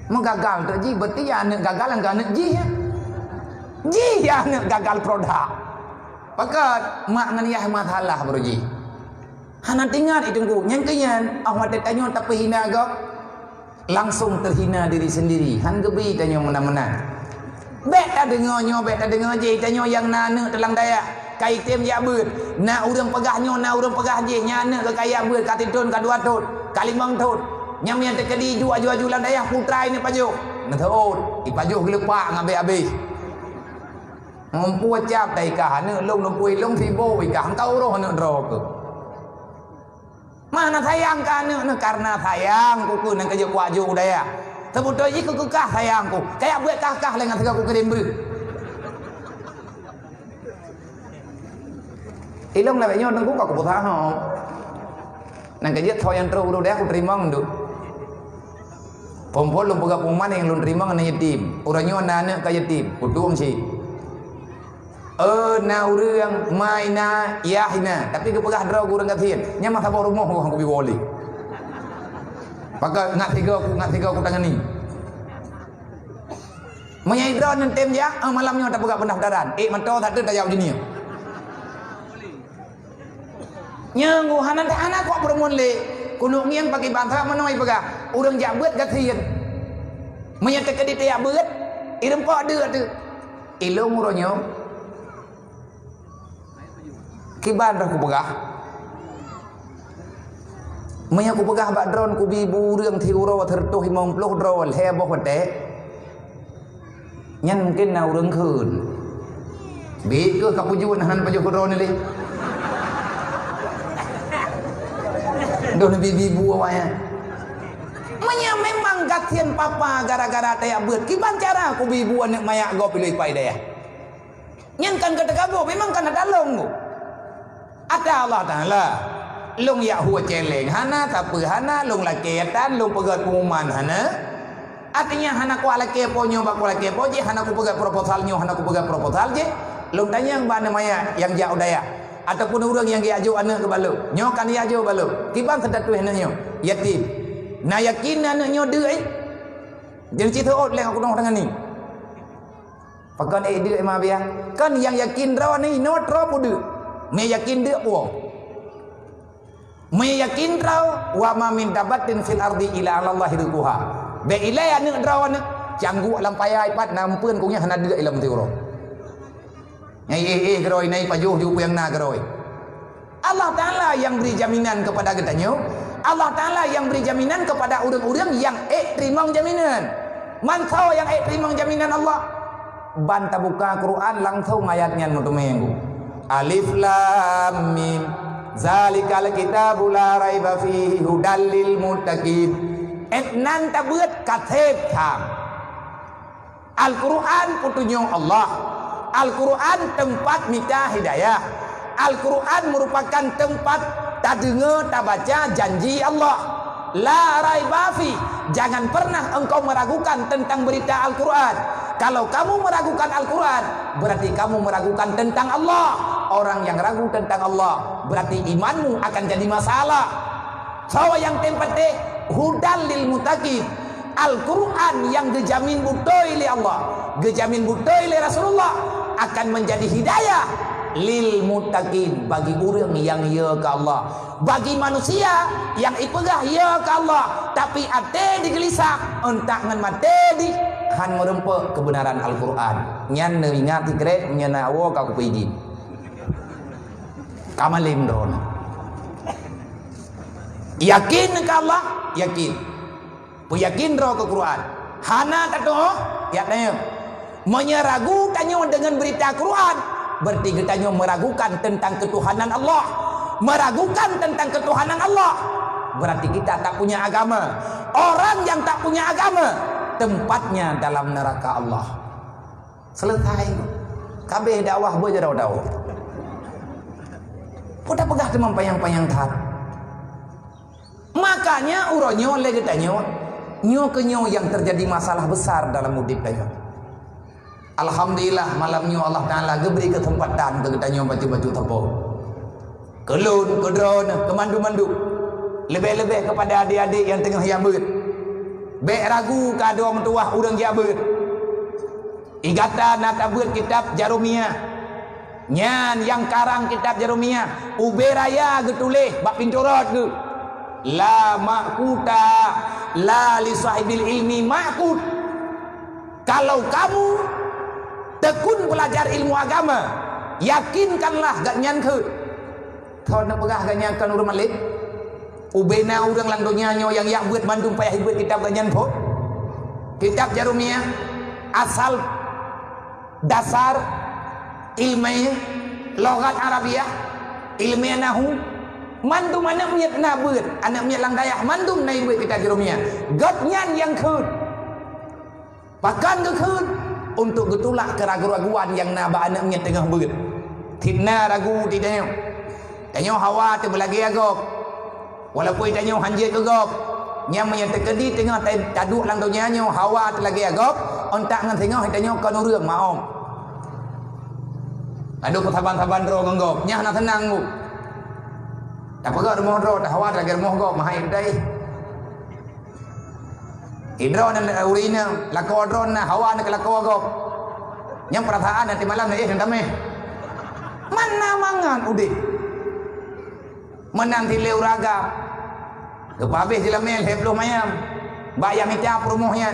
Menggagal tu ji berarti ya anak gagal angka anak ji ya. Ji ya anak gagal produk. Pakat mak ngan yah masalah beruji. Hana tinggal itu ku nyangkian awak tanya tapi hina agak langsung terhina diri sendiri. Han gebi tanya menang-menang. Bek tak dengar je tanya yang nana telang daya. Kai tem ya beut. Na urang pegahnya na urang pegah je nyana ke kaya beut katitun ka dua tut, kalimang tut. Nyam yang terkedi jual-jualan daya putra ini pajuk. ngeut ipajuh gelepak ngabe habis ngumpul cap tai kah hana long lumpui long tibo ikah engkau roh hana roh ke mana sayang ka hana karena sayang ku nang kerja kuaju daya sebutoi iku kah sayangku kayak buat kah lengan tiga ku kirim ber ilong là vậy nhau nang ku ka ku tha ho nang kerja thoi yang terus udah aku terima ndu pompol lu buka puman yang lu terima ngana yatim uranyo nana ka yatim udung si na urang maina yahina tapi kepegah draw urang katien nya mah sabor rumah aku biwoli maka ngat tiga aku tangan ni menyai draw nan tem ya malamnya tak buka pendaftaran manto tak ada jawab dunia nya nguhanan anak kok bermun le kuno ngiang pakai bantah menoi pegah urang jak beut katien menyata ke dia beut irem kok ada tu ilung uronyo kiban dah ku pegah maya ku pegah bak drone ku bibu reung thiuro thertuh 50 drone heboh wate nyan mungkin na urang keun bi ke ka pujun hanan paju drone ni don bibu awaya maya memang gatian papa gara-gara taya beut kiban cara ku bibu anak maya go pilih pai daya nyan kan kata kago memang kan ada long ada Allah Ta'ala lung ya huwa celeng hana tapi hana lung laketan lung pegat pengumuman hana artinya hana ku ala kepo nyoba ku ala kepo je hana ku pegat proposalnya hana ku pegat proposal je lung tanya yang mana maya yang jauh daya ataupun orang yang diaju anak ke balu nyokan diaju balu kiban sedatu henaknya yatim na yakin anaknya deui jadi cerita ot leng aku nong dengan ni pakan deui mah biar kan yang yakin raw ni not raw pudu me yakin dia uang me yakin raw wa ma min dabatin fil ardi ila Allah rizquha be ilai anu raw anu canggu alam payah ipat nampeun kunya hana deuk ilam tiuro nyai geroi nai pajuh ju yang na geroi Allah Taala yang beri jaminan kepada kita Allah Taala yang beri jaminan kepada orang-orang yang terima jaminan man tahu yang terima jaminan Allah banta buka Quran langsung ayatnya untuk minggu Alif Lam Mim Zalikal kitabul la raiba fihi hudal lil muttaqin nan ta beut katep thang Al-Quran petunjuk Allah Al-Quran tempat minta hidayah Al-Quran merupakan tempat tak dengar tak baca janji Allah la raiba fi jangan pernah engkau meragukan tentang berita Al-Quran kalau kamu meragukan Al-Quran berarti kamu meragukan tentang Allah orang yang ragu tentang Allah berarti imanmu akan jadi masalah so yang penting hudal lil muttaqin Al-Quran yang dijamin betul oleh Allah dijamin betul oleh Rasulullah akan menjadi hidayah lil muttaqin bagi orang yang ya ke Allah bagi manusia yang ipegah ya ke Allah tapi ate digelisak entak ngan mate di han merempe kebenaran Al-Quran nyan ingat tikret nyana awo ka ku piji kamalim don yakin ke Allah yakin yakin roh ke Quran hana kata ya tanya menyeragu tanyo dengan berita Quran berarti kita meragukan tentang ketuhanan Allah meragukan tentang ketuhanan Allah berarti kita tak punya agama orang yang tak punya agama tempatnya dalam neraka Allah selesai kabeh dakwah berjarau dakwah udah pegah teman payang-payang tar makanya uronyo lagi tanyo nyo kenyo yang terjadi masalah besar dalam mudik tanyo alhamdulillah malamnya Allah Ta'ala beri kesempatan ke kita nyo baju-baju tepuk kelun, kedron, kemandu-mandu lebih-lebih kepada adik-adik yang tengah yabut baik ragu ke ada orang tua orang yabut igata nak tabut kitab Jarumiyah nyan yang karang kitab Jarumiyah uberaya getulih bak pinturot ke la makuta la li sahibil ilmi makut kalau kamu tekun belajar ilmu agama yakinkanlah gak nyan ke kau nak pegah gak nyan kan urang malik ubena urang lang dunia nyo yang yak buat mandung payah buat kitab gak nyan po kitab Jarumiyah asal dasar ilmiah logat Arabiah ilmiah nahu mandum anak miat nabut anak miat lang dayah mandum naik buat kitab Jarumiyah gotnyan yang khun bahkan ke khun untuk getulak keraguan-raguan yang naba anak miat tengah ber tidna ragu tidaknya tanya hawa tu belagi agop walaupun tanya hanjit agop yang menyatakan tengah taduk lang dunia nyo hawa tu lagi agop ontak ngan tengah tanya kan urang maom aduh ketaban-taban ro ngop nyah nak tenang mu tak pegak rumah ro tak hawa lagi rumah gop mahai dai hidro nan urina lako dron na hawa nak lako agop yang perasaan nanti malam na tameh mana mangan udah menang tileu raga kepabeh jelamel hebloh mayam bayam ita promohnya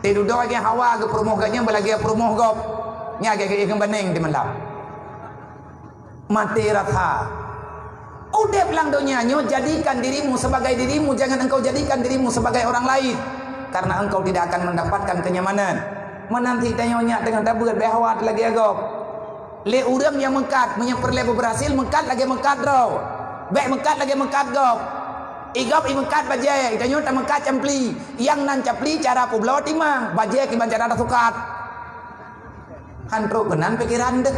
tidu do ge hawa ge promoh ganya belagi promoh gop nya ge ge beneng di malam mati rata udah pelang dunia nyo jadikan dirimu sebagai dirimu jangan engkau jadikan dirimu sebagai orang lain karena engkau tidak akan mendapatkan kenyamanan menanti tanyonya dengan tabur behawat lagi agop le urang yang mengkat menyeperle berhasil mengkat lagi mengkat raw baik mengkat lagi mengkat gop igop i mengkat bajai tanyo tak mengkat campli yang nan campli cara publo timang bajai ki cara sukat hantro benan pikiran dek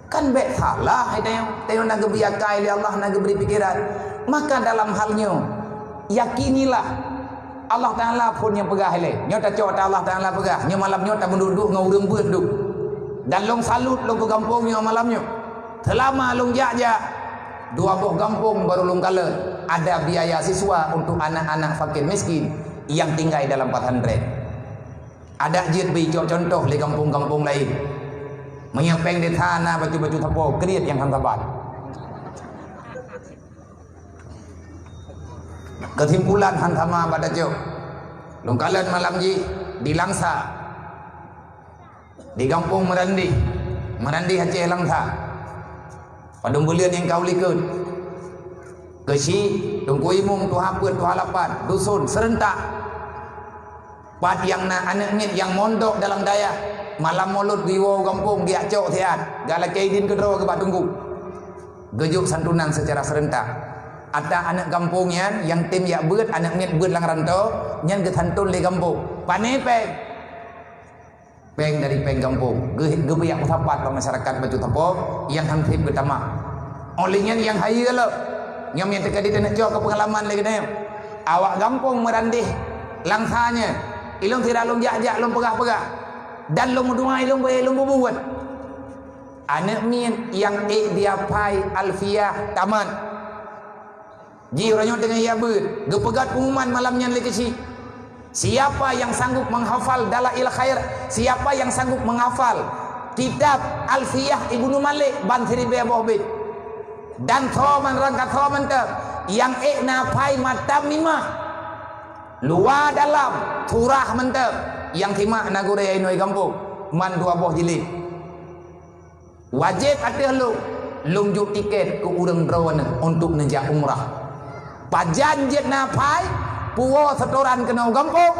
kan baik salah tanyo nak gebiakai li Allah nak beri pikiran maka dalam halnya yakinilah Allah Ta'ala pun yang pegah le nyo tak cok Allah Ta'ala pegah nyo malam nyo tak menduduk ngau urang beut duk dan long salut long ke kampung nyo malam nyo selama long jak-jak 2 buah kampung baru long kala ada biaya siswa untuk anak-anak fakir miskin yang tinggal dalam 400 ada jid bijok contoh di kampung-kampung lain menyepeng di tanah baju-baju tapo kriat yang hantabat kesimpulan hantama pada jok longkalan malam ji di Langsa di kampung Merandi Aceh Langsa padung bulian yang kau likut kesi tungku imung tuha pun tuha lapan dusun serentak pad yang na anak ngit yang mondok dalam daya malam mulut diwo kampung dia cok tian galak kaidin kedua ke batunggu gejuk santunan secara serentak ada anak kampung yang tim ya beut anak ngit beut lang rantau nyan getantun di kampung pane peng dari peng kampung gebiak sapat masyarakat batu tapo yang hantip pertama olehnya yang hayu lo nyom yang terkadi tenak jauh ke pengalaman lagi nih awak kampung Merandih langsanya ilung tidak long jak-jak long pegah-pegah dan long mudunga ilung bae long bubuat anak min yang diapai alfiah taman jiranyo dengan ia beut gepegat pengumuman malamnya lagi kecil siapa yang sanggup menghafal dalail khair siapa yang sanggup menghafal kitab alfiah Ibnu Malik bantiri beboh bit dan thoman rangka thoman ter yang napai matam mimah luar dalam turah mentep yang timak nagure inoi kampung man 2 buah jilid wajib ada lung juk tiket ke urang drawana untuk nejak umrah pajanjet napai puwo setoran kena kampung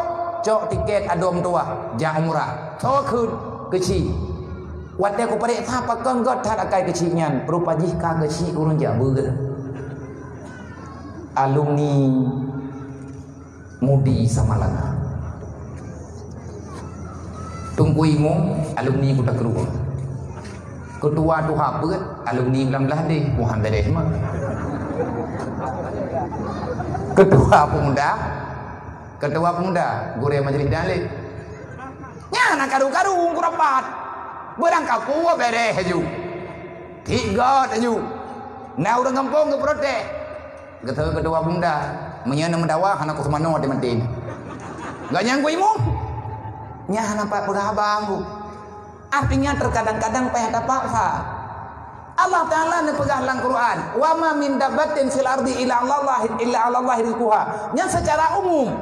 cok tiket adom tua jak umrah so kun kecil wadah ko pare tha pakang got tha akai kecil nyan rupa jika kecil urang jak beut alumni Mudi Samalanga tunggu imung alumni Kota Keruang ketua tuha beut alumni 19 deh Muhammad Ahmad ketua pemuda gure majelis dalil nya nak karu-karu kurapat berangkat kuwa bere haju 3 haju na urang kampung ke protes ketua pemuda menyana mendawa anak kusmano di mentin gak nyanggu imu nya nampak pegabang artinya terkadang-kadang payah paksa Allah Ta'ala nepegah dalam Quran wa ma min dabbatin fil ardi illa 'ala Allah rizquha nya secara umum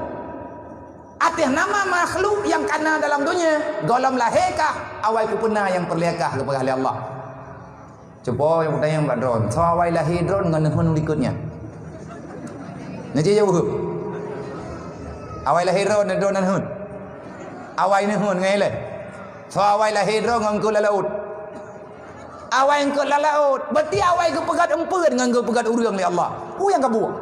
artinya nama makhluk yang kana dalam dunia golam lahekah awal kupuna yang perliakah kepegah oleh Allah coba yang bertanya Mbak Dron so awal lahir Dron dengan hun likutnya nanti jauh awal lahir Dron dan hun awai ni hun ngai le so awai lah hidro ngangku la laut awai ngku la laut berarti awai ke pegat empeun ngangku pegat urang li Allah yang kabuat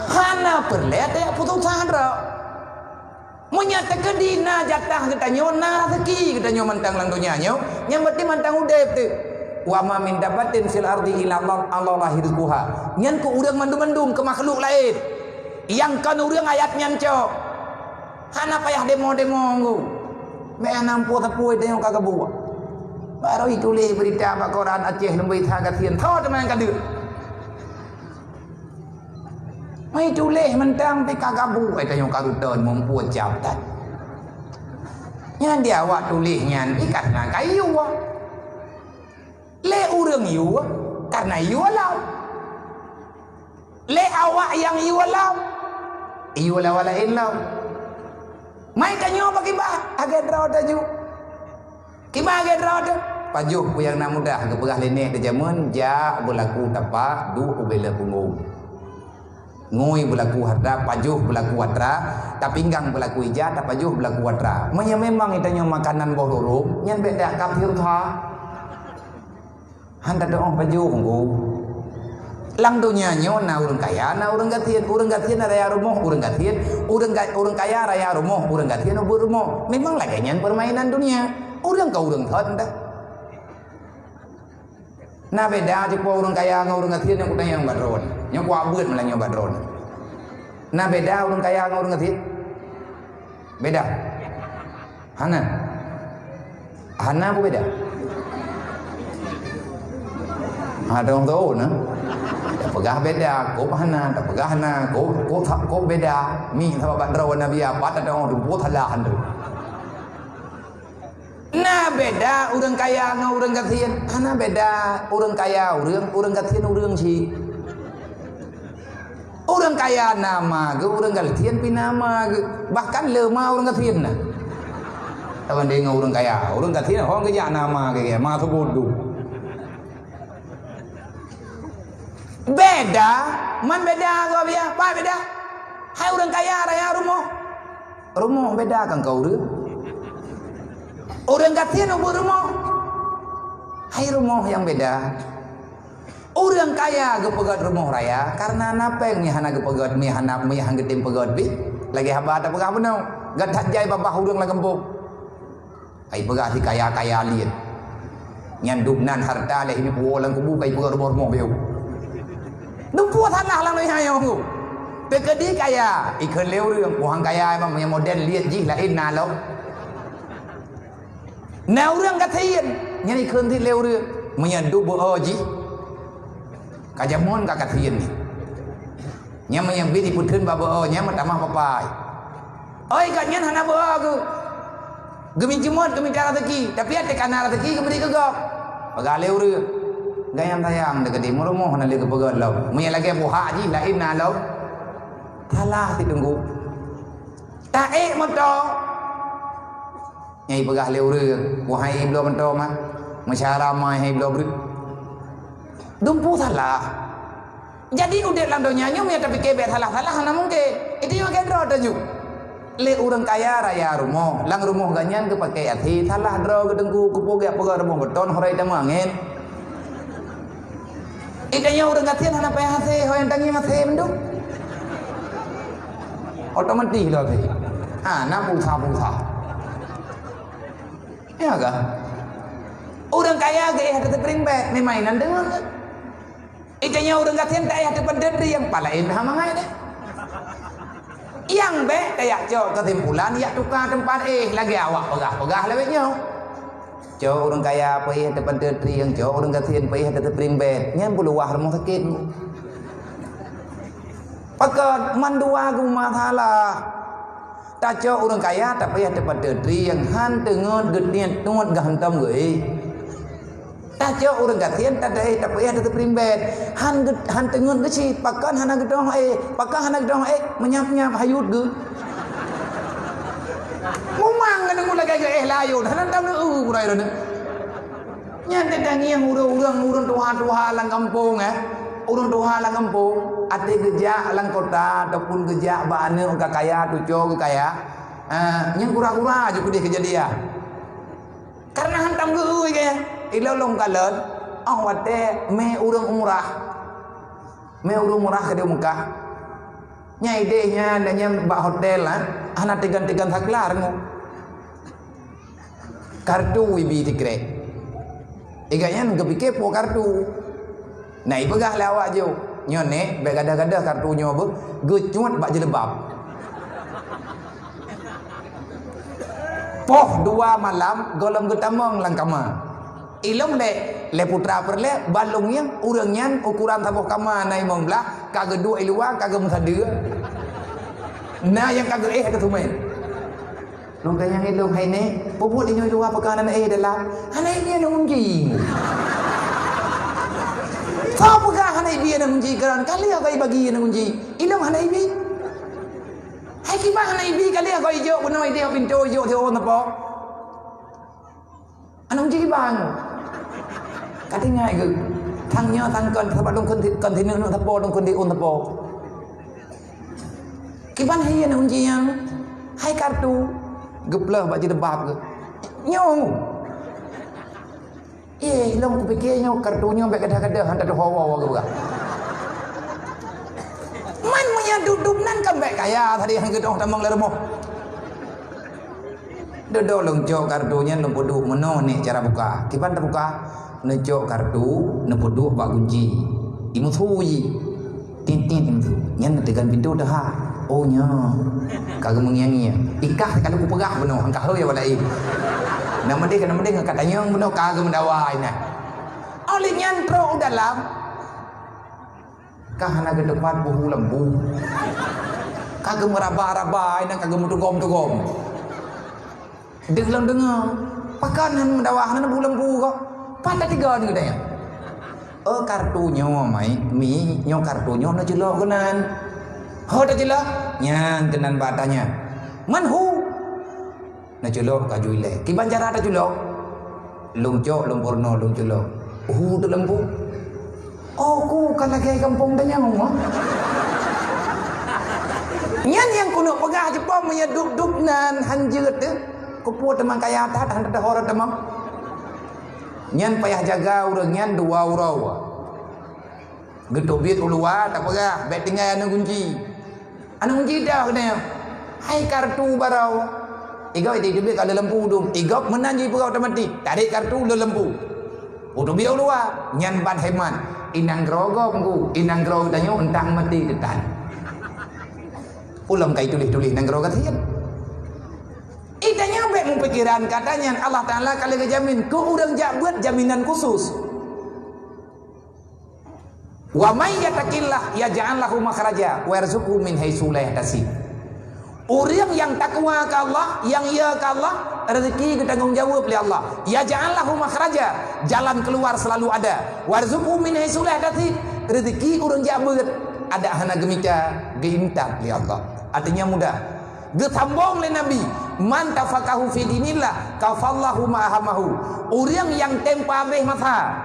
hana perlet ya putusan ra menyatakan dina jatah kita nyona rezeki kita nyo mantang lang dunia nyo yang berarti mantang udep tu wa ma min dabatin fil ardi illa Allah lahirquha nyan ku urang mandum-mandum ke makhluk lain yang kan urang ayat nyan co hana payah demo-demo nggu me nampu tapui tengok kagak buat baru tulis berita pak Quran Aceh lembai thaga thien tho teman kadeu mai tulis mentang pi kagak buat tengok kagak ton mempuat jabatan nyan dia awak tulis nyan ikat na kayu le urang yu karena yu lau le awak yang yu lau walain lau mai tanyo bagi bah agak draw taju kima agak draw tu pajuh ku yang nak mudah ke perah lenek de jamun ja berlaku tapak du ubela punggung ngoi berlaku hadra pajuh berlaku watra tapi pinggang berlaku ija tak pajuh berlaku watra memang itanyo makanan boh loro nyan beda kafir tha handa doong pajuh nggu lang dunia nyo na urang kaya na urang gatien raya rumah urang gatien urang kaya raya rumah urang gatien ubur rumah memang lagi nyan permainan dunia urang ka urang thon dah na beda je po urang kaya ngau urang gatien yang kutanya yang badron nyo ku abeut melanya badron na beda urang kaya ngau urang gatien beda hana ku beda ada orang tahu nah pegah beda ko hana tak pegah hana ko beda mi sama badro nabi apa ada orang dumpo thalahan tu na beda urang kaya ngau urang gatien hana beda urang kaya urang gatien urang si urang kaya nama ge urang gatien pi nama ge bahkan lema urang gatien nah tawan dia ngau urang kaya urang gatien hong ge ya nama ge ma sebut du beda man beda kau biar apa beda hai orang kaya raya rumah beda kan kau orang gatien ubur rumah hai rumah yang beda orang kaya gepegat rumah raya karena napeng ni hana gepegat mi hana mi hang getim pegat bi lagi haba tak pegah benau gat hajai babah urang la gempuk ai pegah si kaya liat nyan dubnan harta le ini puo lang kubu kai pegat rumah beu dumpu tanah lang noi hayo ngu pekedi kaya ikon leu rương kuang kaya mà model liệt ji lain na lo nau rương gatien nyen ikon thi leu rương menyan du bo ji kajamon ka gatien ni nya menyan bi di putreun ba bo nya matamah papai oi ka nyen hana bo ku gemi jemot gemi cara rezeki tapi ate kana rezeki gemi kegok paga leu rương gayam tayang dekat di murumoh na lagi pegat lau punya lagi buha ji lain na lau thalah ti tunggu tae moto nyai pegah leu rương buhai belum moto mah masyara mai hai belum ru dumpu thalah jadi udah lang donya nyo me tapi kebe thalah hana mungkin itu yo gendro taju le urang kaya raya rumah lang rumah ganyan ke pakai athi thalah dro gedengku kupoge pegat rumah beton horai tamangen itanya urang gatien hana payah hase hoyan tangi hase mendu otomatis lah tu na pulsa ya ga urang kaya ge hade tepring be me mainan dengan itanya urang gatien tak ada pendedri yang palain hamangai deh yang be kayak jo kesimpulan ya tukar tempat lagi awak pegah lewetnya jauh orang kaya pergi ada pendetri yang jauh orang gatien pergi ada terprimbet nyen peluah rumah sakit pakat mandua rumah salah tak jauh orang kaya tak pergi ada pendetri yang han tengot getian tengot gahantam gue tak jauh orang gatien tak pergi ada terprimbet han tengot geci pakan hana gedong menyap hayut ge mumang kan ngu lagi layu hanan tam nu kurai ron nyan tentang yang urang tuha lang kampung urang Tuhan lang kampung, ate gejak lang kota ataupun gejak bana orang kaya tujuh kaya, yang kura-kura aja dia kejadian. Karena hantam gue ke, ilau long kalan, wate me urang umrah ke dia Mekah. Nya idenya dan yang bak hotel anak tegan-tegan saklar ngo. Kartu ibi dikrek. Iganya ngepikir po kartu. Nah ibegah lawak jo. Nyone be gada-gada kartunya be gecut bak jelebab. Poh 2 malam golong getamong langkama. Ilong le putra perle balungnya urangnya ukuran tabuh kama nai mong belah kagak 2 iluang kagak musadeur. Nah yang kagak ketumen. Long kayang ilong hai ne popot inyo luar pekanan dalam. Hanai dia nang unji. Apakah hanai dia nang unji karan kali agai bagi nang unji. Ilong hanai bi. Hai kibah hanai bi kali agai jo bunoi dia pintu jo theo napo. Anong ji bang. Katinga ke thangnya thangkan sabat dong kontainer nang tapo dong kondi on tapo. Kiban hai nang unji yang hai kartu geplah bak jedebab ke. Nyong. Long kupikirnya kartunya baik kada-kada hantar tu hawa ke bukan. Man punya duduk nan kan baik kaya tadi yang gedong tamang lermo. Duduk long jok kartunya nempudu meno ni cara buka. Kiban tak buka? Nejok kartu nempudu bak kunci. Imu thuyi. Tin tu. Nyan tegan pintu dah. Oh nya. Kagak mengiangi. Ikah kalau ku pegah beno angkah heu ya walai. Nama dia katanya beno kagak mendawai nah. Oleh nyantro dalam kahana ke depan buhu lembu. Kagak meraba-raba nang kagak mendugom-dugom. Degelang dengar. Pakanan mendawah nang buhu lembu kok. Pada 3 ni katanya. Kartunya mai mi nyo kartunya na jelok kenan. Ho dah jelok. Nyang kenan batanya. Manhu. Na jelok kaju ile. Ki banjara dah jelok. Lungcok lumpurno lung jelok. Tu lembu. Ku kan lagi kampung dah nyang. Nyan yang kuno pegah Jepang punya duk nan hanjeut tu. Kupu teman kaya tat hantar dah orang teman. Nyan payah jaga urang nyan 2 urau. Gedobit ulua tak pegah, bet tinggal anu kunci. Anu kunci dah katanya. Hai kartu barau. Igau itu dibeli kalau lembu dum. Igau menanji pegau otomatik. Tarik kartu le lembu. Udah biar ulua nyan ban hemat. Inang grogong ku, inang grog tanya entang mati ketan. Ulam kai tulis-tulis nang grog katian. Itanya baik mempikiran katanya Allah Ta'ala kalau kejamin ku urang jak buat jaminan khusus. Wa may yattaqillah yaj'al lahu makhraja wa yarzuqhu min haitsu la yahtasib. Orang yang takwa ke Allah, yang ia ke Allah, rezeki bertanggungjawab oleh Allah. Yaj'al lahu makhraja, jalan keluar selalu ada. Warzuqhu min haitsu la yahtasib. Rezeki urang jak buat ada hana gemita geintak oleh Allah. Artinya mudah. Gesambung oleh Nabi, man tafaqahu fi dinillah kafallahu ma'ahamahu. Orang yang tempa habis masa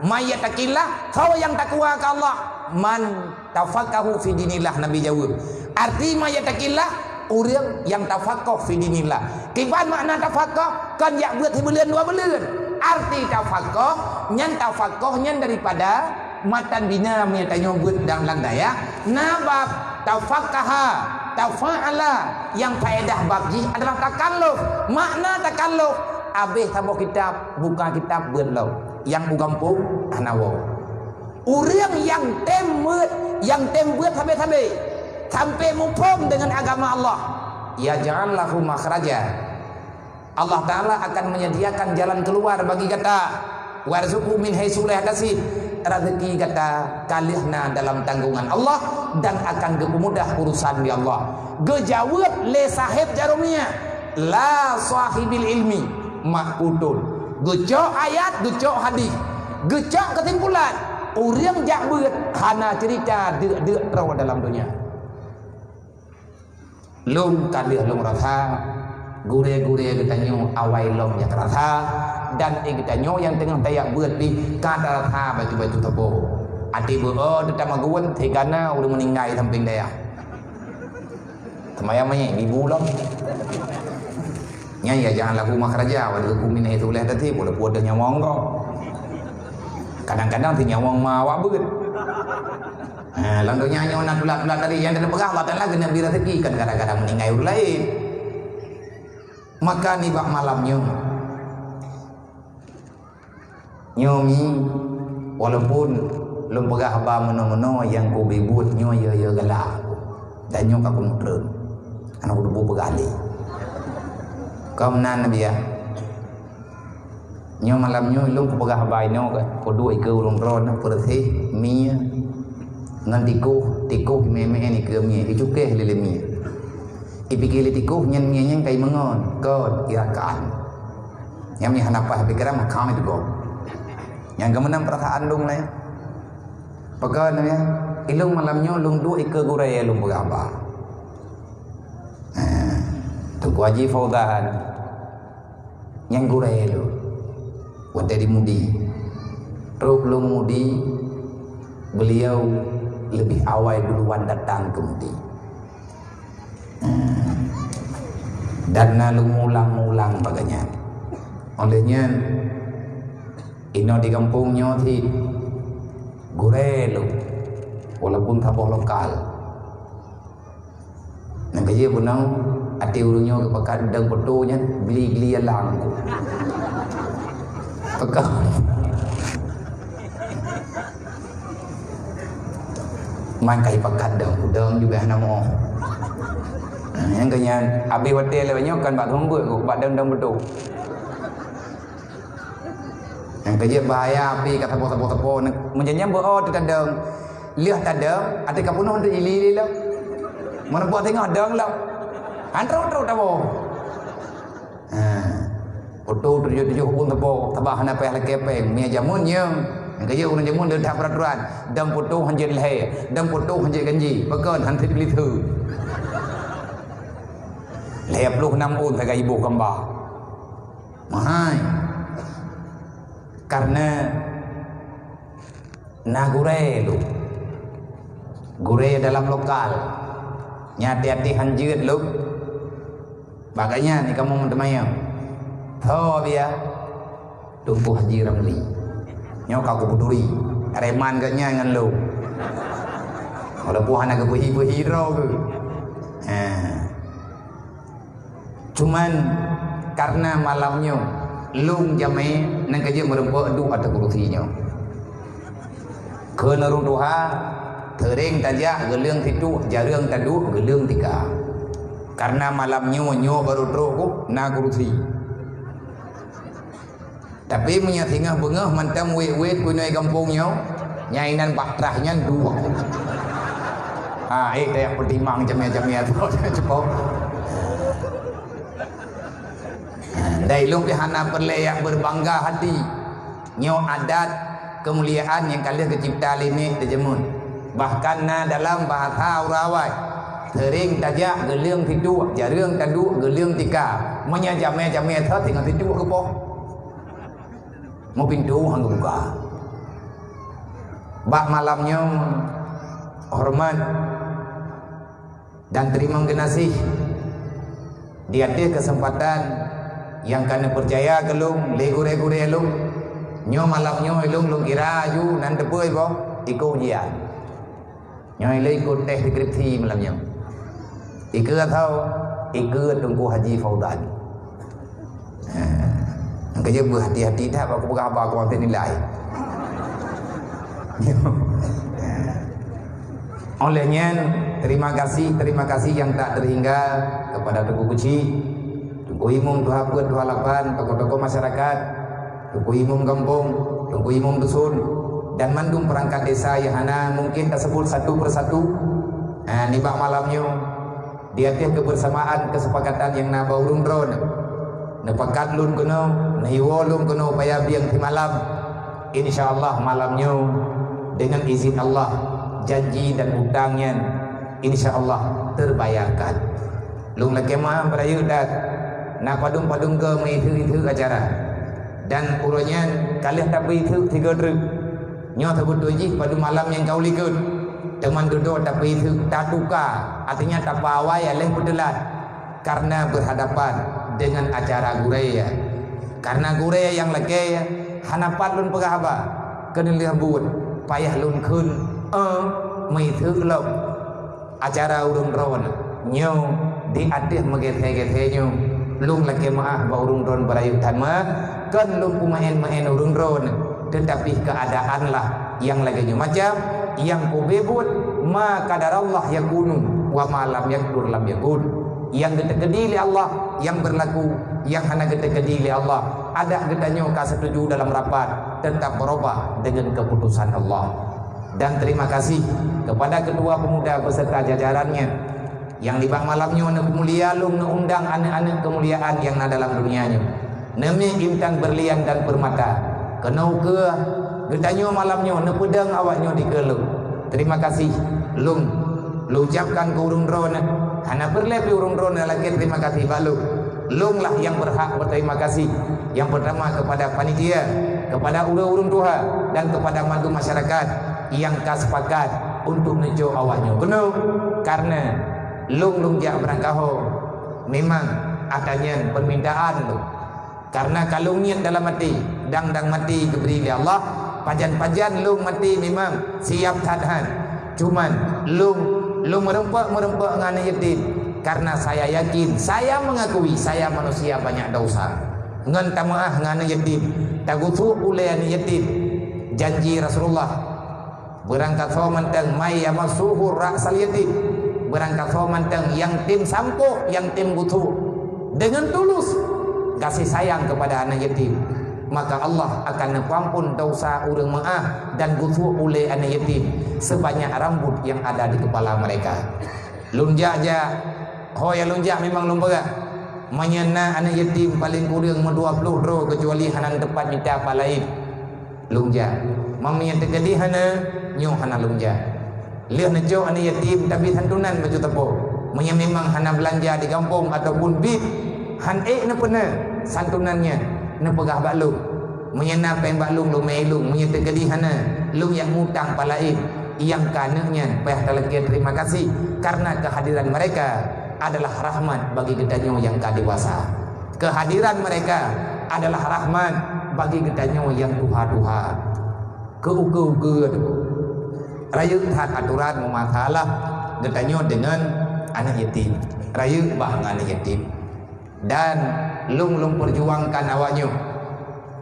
mayyatakillah, kau yang takwa ke Allah, man tafaqahu fi dinillah. Nabi jawab, arti mayyatakillah orang yang tafaqah fi dinillah. Kiban makna tafaqah kan yak buat sebulan 2 bulan. Arti tafaqah nyan tafaqah nyan daripada matan bina menyatanya buat dalam daya nabab tafaqaha tafa'ala yang faedah babji adalah takalluf. Makna takalluf abih tabuh kitab buka kitab berlau yang ugampung hanawo. Orang yang tembuat sampai mupom dengan agama Allah, ya janganlah makhraja. Allah Ta'ala akan menyediakan jalan keluar bagi kata warzuqhu min haitsu la yahtasib. Rezeki kata kalihna dalam tanggungan Allah dan akan gemudah urusan di Allah. Gejawab le sahib jarumnya la sahibil ilmi makutun. Gecok ayat, gecok hadis, gecok kesimpulan. Orang jak beut hana cerita deuk terus dalam dunia. Lung kalih lung rasa gure-gure getanyo awai long yang rasa dan getanyo yang tengah tayak beut di kada rasa batu-batu tebo. Ati beo tu tamaguan tegana udah meninggal samping dia. Temayamanya di bulan. Nya ya jangan laku makraja wala ku min itu leh tadi boleh puas dah nyawang kau. Kadang-kadang ti nyawang mawa beut. Lalu nyanyi nak tulat-tulat tadi yang dalam perawatan lagi nak rezeki kan kadang-kadang meninggal orang lain. Maka nibak malamnya nyomi walaupun lum pegah ba meno-meno yang ku bibut nyo ya gelak dan nyo ka ku mutrem anak ku debu pegali kau nan nabi ya nyo malam nyo lum ku pegah ba nyo ka ku dua ke ulung ron persi mia ngan tiku meme ni ke mia itu ke lele mia ipikili tiku nyen mia nyen kai mengon god irakan yang ni hanapa pikiran makam itu go yang kemenang perasaan dong lah ya. Pakai ya, ilung malamnya lung dua ike gurai lung berapa. Tu Haji Fauzan yang gurai lu, buat dari mudi. Terus lung mudi, beliau lebih awal duluan datang ke mudi. Dan lalu mulang-mulang bagainya. Olehnya ino di kampungnya ti gurelo walaupun taboh lokal nang kaya bunang ati urunyo kepakat dang petunya beli alang pekat man kai pakat dang juga namo yang kanya abi hotel banyak kan bak thombeut ko bak dang betul. Yang kerja bahaya api kata tepo menjanya beo tu tadang liah tadang ati kapuno untuk ili lah mana buat tengok dang lah antro tabo foto tujuh pun tepo tabah hana peh kepeng mia jamun yang kerja urang jamun dah tak peraturan dan foto hanjit leher dan foto hanjit ganji bekan hanti beli tu leher 26 un sebagai ibu kembar mahai karena nagure lu gure dalam lokal nyati-hati hanjit lu bagainya ni kamu mentemayang tho dia tunggu Haji Ramli nyok aku peduli reman katnya dengan lu kalau puan nak berhi hero ke cuman karena malamnya lung jame nang kerja merempak du atau kurusinya kena rung doha tering tajak gelang titu jarang tadu gelang tika karena malamnya nyo baru teruk na kurusi tapi punya tingah bengah mantam wet kunai kampungnya nyainan batrahnya dua yang pertimang jamia tu cukup dari lung pihana perlayak berbangga hati nyo adat kemuliaan yang kalian kecipta ini terjemun bahkan dalam bahasa urawai tering tajak gelang tidu jarang tadu gelang tika menya jamia tha tinggal tidu ke poh mau pintu hang buka bak malamnya hormat dan terima kasih di atas kesempatan yang kena percaya ke lung legure lung nyo malamnya lung kira ju nan tepoi bo iko jian nyo ile ikut teh skripsi malamnya ikut tahu ikut tunggu Haji Fauzan kerja berhati-hati dah aku berapa aku nanti nilai olehnya terima kasih yang tak terhingga kepada Tengku Kuci Tengku Imum Tuha Buat Tuha Lapan tokoh-tokoh masyarakat Tengku Imum Kampung Tengku Imum Dusun dan mandum perangkat desa yang hana mungkin tak sebut satu persatu nibak malamnya di atas kebersamaan kesepakatan yang na baurung drone nepakat lun kuno nahiwo lun kuno paya biang di malam insyaallah malamnya dengan izin Allah janji dan hutangnya insyaallah terbayarkan lung lakema berayu dat na padung ke itu acara dan urutnya kalian tapi itu 3 druk Nyo terbutuh ji pada malam yang kau likut. Teman duduk tapi tak tukar. Artinya tak pawai alih berdelat. Karena berhadapan dengan acara guraya. Karena guraya yang lagi hanapat lun pegah apa? Kena lihat buat payah lun kun. Mai thước lộc. Acara urung ron. Nyo di adih magethe-gethe nyo. Lung lagi maaf ba urung ron berayut tanma. Kan lung kumain-main urung ron. Tetapi keadaanlah yang lagi nyo macam yang kubebut ma qadarallah yakunu wa ma lam yakdur lam yakun. Yang kita kedili Allah yang berlaku, yang hana kita kedili Allah. Ada gedanya ka setuju dalam rapat tetap berubah dengan keputusan Allah. Dan terima kasih kepada ketua pemuda beserta jajarannya yang di bang malamnya nak mulia lung nak undang anak-anak kemuliaan yang ada dalam dunianya. Nemi intan berlian dan permata. Kenau ke gedanya malamnya nak pedang awaknya di kelung. Terima kasih lung lu ucapkan ke urung drone hana berlebi urung drone lagi terima kasih balu lung lah yang berhak berterima kasih yang pertama kepada panitia, kepada urung tua dan kepada mantu masyarakat yang kasepakat untuk nejo awaknya benar karena lung jak berangkaho memang adanya permintaan tu karena kalau niat dalam hati dang mati diberi oleh Allah pajan-pajan lung mati memang siap tahan cuman lung merempak dengan yatim karena saya yakin saya mengakui saya manusia banyak dosa ngan tamaah dengan yatim tagutu oleh yatim janji Rasulullah berangkat so manteng mai yamasuhu ra'sal yatim berangkat so manteng yang tim sampo yang tim gutu dengan tulus kasih sayang kepada anak yatim maka Allah akan mengampun dosa urang maaf dan gutu oleh anak yatim sebanyak rambut yang ada di kepala mereka. Lunjak ja, hoya lunjak memang lumba. Menyena anak yatim paling kurang 20 ro kecuali hanan tempat minta apa lain. Lunjak. Mamanya terjadi hana nyo hana lunjak. Lihat nejo anak yatim tapi santunan baju tepo. Menyang memang hana belanja di kampung ataupun bit han na pernah santunannya na pegah baklung menyena peng baklung lu melung menyeta gedi hana lu yang ngutang palain yang kananya payah talaki terima kasih karena kehadiran mereka adalah rahmat bagi gedanyo yang kadewasa kehadiran mereka adalah rahmat bagi gedanyo yang tuha-tuha keuge-uge raya hat aturan memasalah gedanyo dengan anak yatim raya bah anak yatim dan lung perjuangkan awaknya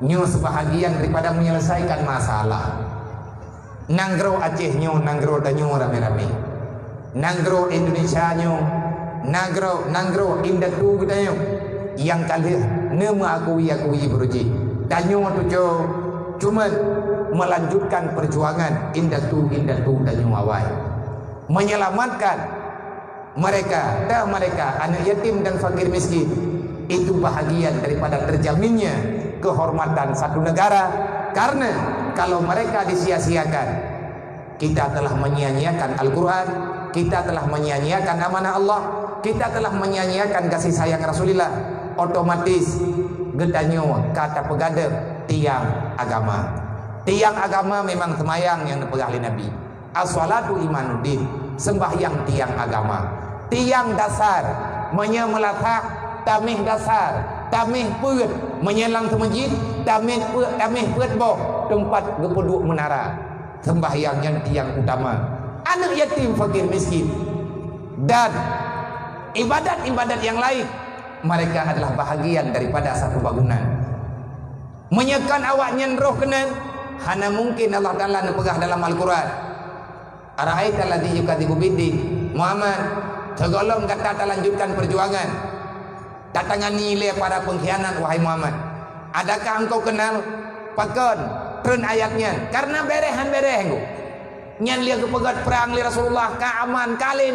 nyo sebahagian daripada menyelesaikan masalah nanggro Aceh nyo nanggro danyo rame-rame nanggro Indonesia nyo nanggro indatu kita nyo yang kali nema akui beruji danyo tu cuma melanjutkan perjuangan indatu danyo awal menyelamatkan mereka anak yatim dan fakir miskin itu bahagian daripada terjaminnya kehormatan satu negara karena kalau mereka disia-siakan kita telah menyia-nyiakan Al-Quran kita telah menyia-nyiakan amanah Allah kita telah menyia-nyiakan kasih sayang Rasulullah otomatis gedanyo kata pegadep tiang agama memang semayang yang dipegang oleh Nabi as-salatu imanuddin sembahyang tiang agama tiang dasar menyemelatak tamih dasar tamih put menyelang ke masjid tamih put boh tempat gepeduk menara sembahyang yang tiang utama anak yatim fakir miskin dan ibadat-ibadat yang lain mereka adalah bahagian daripada satu bangunan menyekan awaknya roh kena hana mungkin Allah Ta'ala nepegah dalam Al-Quran arahaita alladhi yukadzibu biddi Muhammad segolong kata lanjutkan perjuangan datangani le para pengkhianat wahai Muhammad adakah engkau kenal pakon tren ayatnya karena berehan nyan lihat kepegat perang li Rasulullah ka aman kali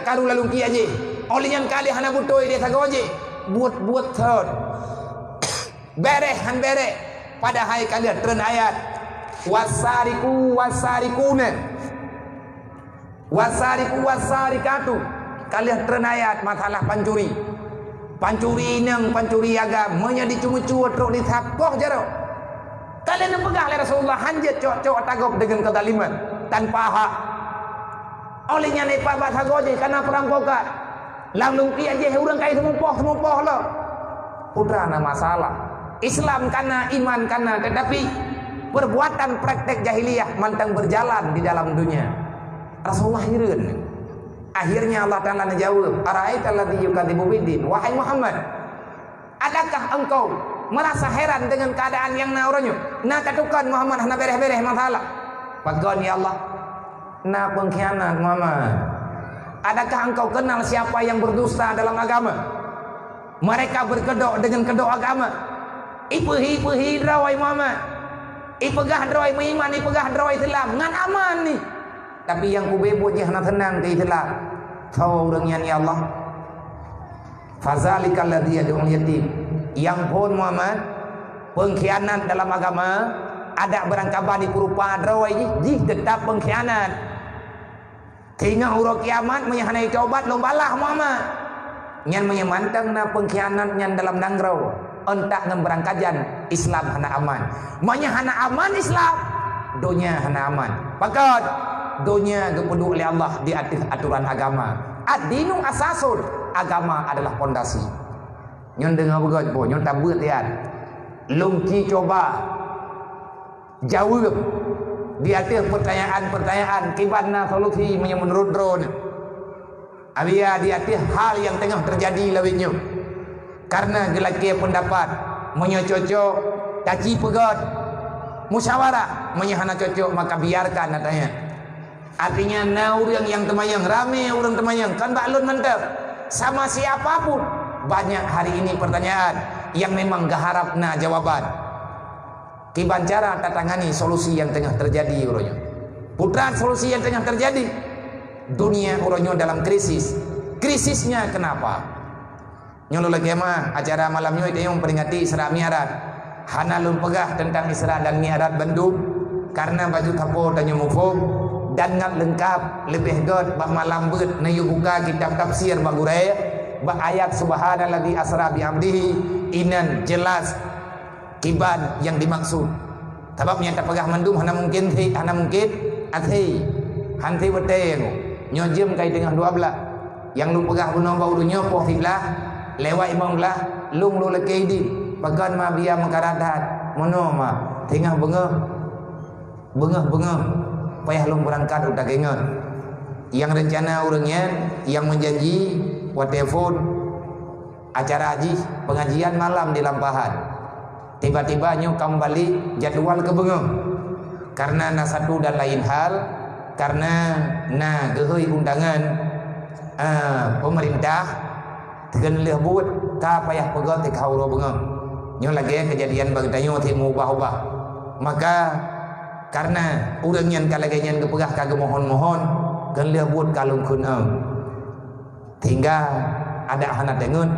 karu lalu ki aje oleh yang kali hana butoi dia sagoje buat third berehan pada hai kalian tren ayat wasarikatu kalian tren ayat masalah pancuri agam menjadi cuma-cuma truk ditapoh jaro Kalian pegang oleh Rasulullah hanjat cok-cok tagop dengan kezaliman tanpa hak. Olehnya nepa bahasa goje karena perampokan. Langsung kia je urang kai semumpoh lo. Putra na masalah. Islam karena iman karena tetapi perbuatan praktek jahiliyah mantang berjalan di dalam dunia. Rasulullah hireun. Akhirnya Allah Ta'ala menjawab, "Ara'aital ladzi yukadzibu biddin?" Wahai Muhammad, adakah engkau merasa heran dengan keadaan yang nauranya? Na katukan Muhammad hana beres-beres masalah. Pagon ya Allah. Na pengkhianat Muhammad. Adakah engkau kenal siapa yang berdusta dalam agama? Mereka berkedok dengan kedok agama. Ipehi drawai Muhammad. Ipegah drawai beriman, ipegah drawai Islam. Ngan aman nih. Tapi yang kubebut je hana tenang ke Islam. Tahu orangnya ni Allah. Fazalikal ladzi yad'ul yatim. Yang pun Muhammad pengkhianat dalam agama ada berangkaban di perupa drawai ji tetap pengkhianat. Tinggal huruf kiamat menyahanai cobat lombalah Muhammad. Nyan menyemantang na pengkhianat nyan dalam nangrau. Entak ngan berangkajan Islam hana aman. Menyahana aman Islam, dunia hana aman. Pakat dunia kepedu oleh Allah di atas aturan agama. Ad-dinu asasun, agama adalah pondasi. Nyon dengar begot po, nyon tak beut lihat. Lungki coba jawab di atas pertanyaan-pertanyaan kibanna solusi menurut drone. Abia di atas hal yang tengah terjadi lawitnya. Karena gelaki pendapat menyococok caci pegot musyawarah menyahana cocok maka biarkan katanya. Artinya na orang yang temayang rame orang temayang kan baklun mantap sama siapapun. Banyak hari ini pertanyaan yang memang gaharap na jawaban. Kiban cara tatangani solusi yang tengah terjadi uronyo. Putra solusi yang tengah terjadi. Dunia uronyo dalam krisis. Krisisnya kenapa? Nyolo lagi mah acara malamnya itu yang memperingati Isra Mi'raj. Hana lum pegah tentang Isra dan Mi'raj Bandung karena baju tapo tanya mufum dan ngat lengkap lebih god bak malam beut na buka kitab tafsir bagurai bak ayat subhanalladzi asra bi abdihi inan jelas kiban yang dimaksud. Sebabnya tak pegah mandum hana mungkin athi hanti beteng nyojem kai dengan 12 yang lu pegah bunuh bau dunya poh filah lewat imam lah lung lu leke di bagan ma biya mengkaradat mono ma tengah bengah payah lung berangkat udah gengen yang rencana orangnya yang menjanji buat telepon acara haji pengajian malam di Lampahan tiba-tiba nyo kembali jadwal ke bengah karena na satu dan lain hal karena na gehui undangan pemerintah dengan lehbut tak payah pegot di kauro bengong nyo lagi kejadian bagdanyo ti mubah-ubah maka karena urang nyan kalagayan kepegah kagak mohon-mohon kan lehbut kalung kunam hingga ada hana dengun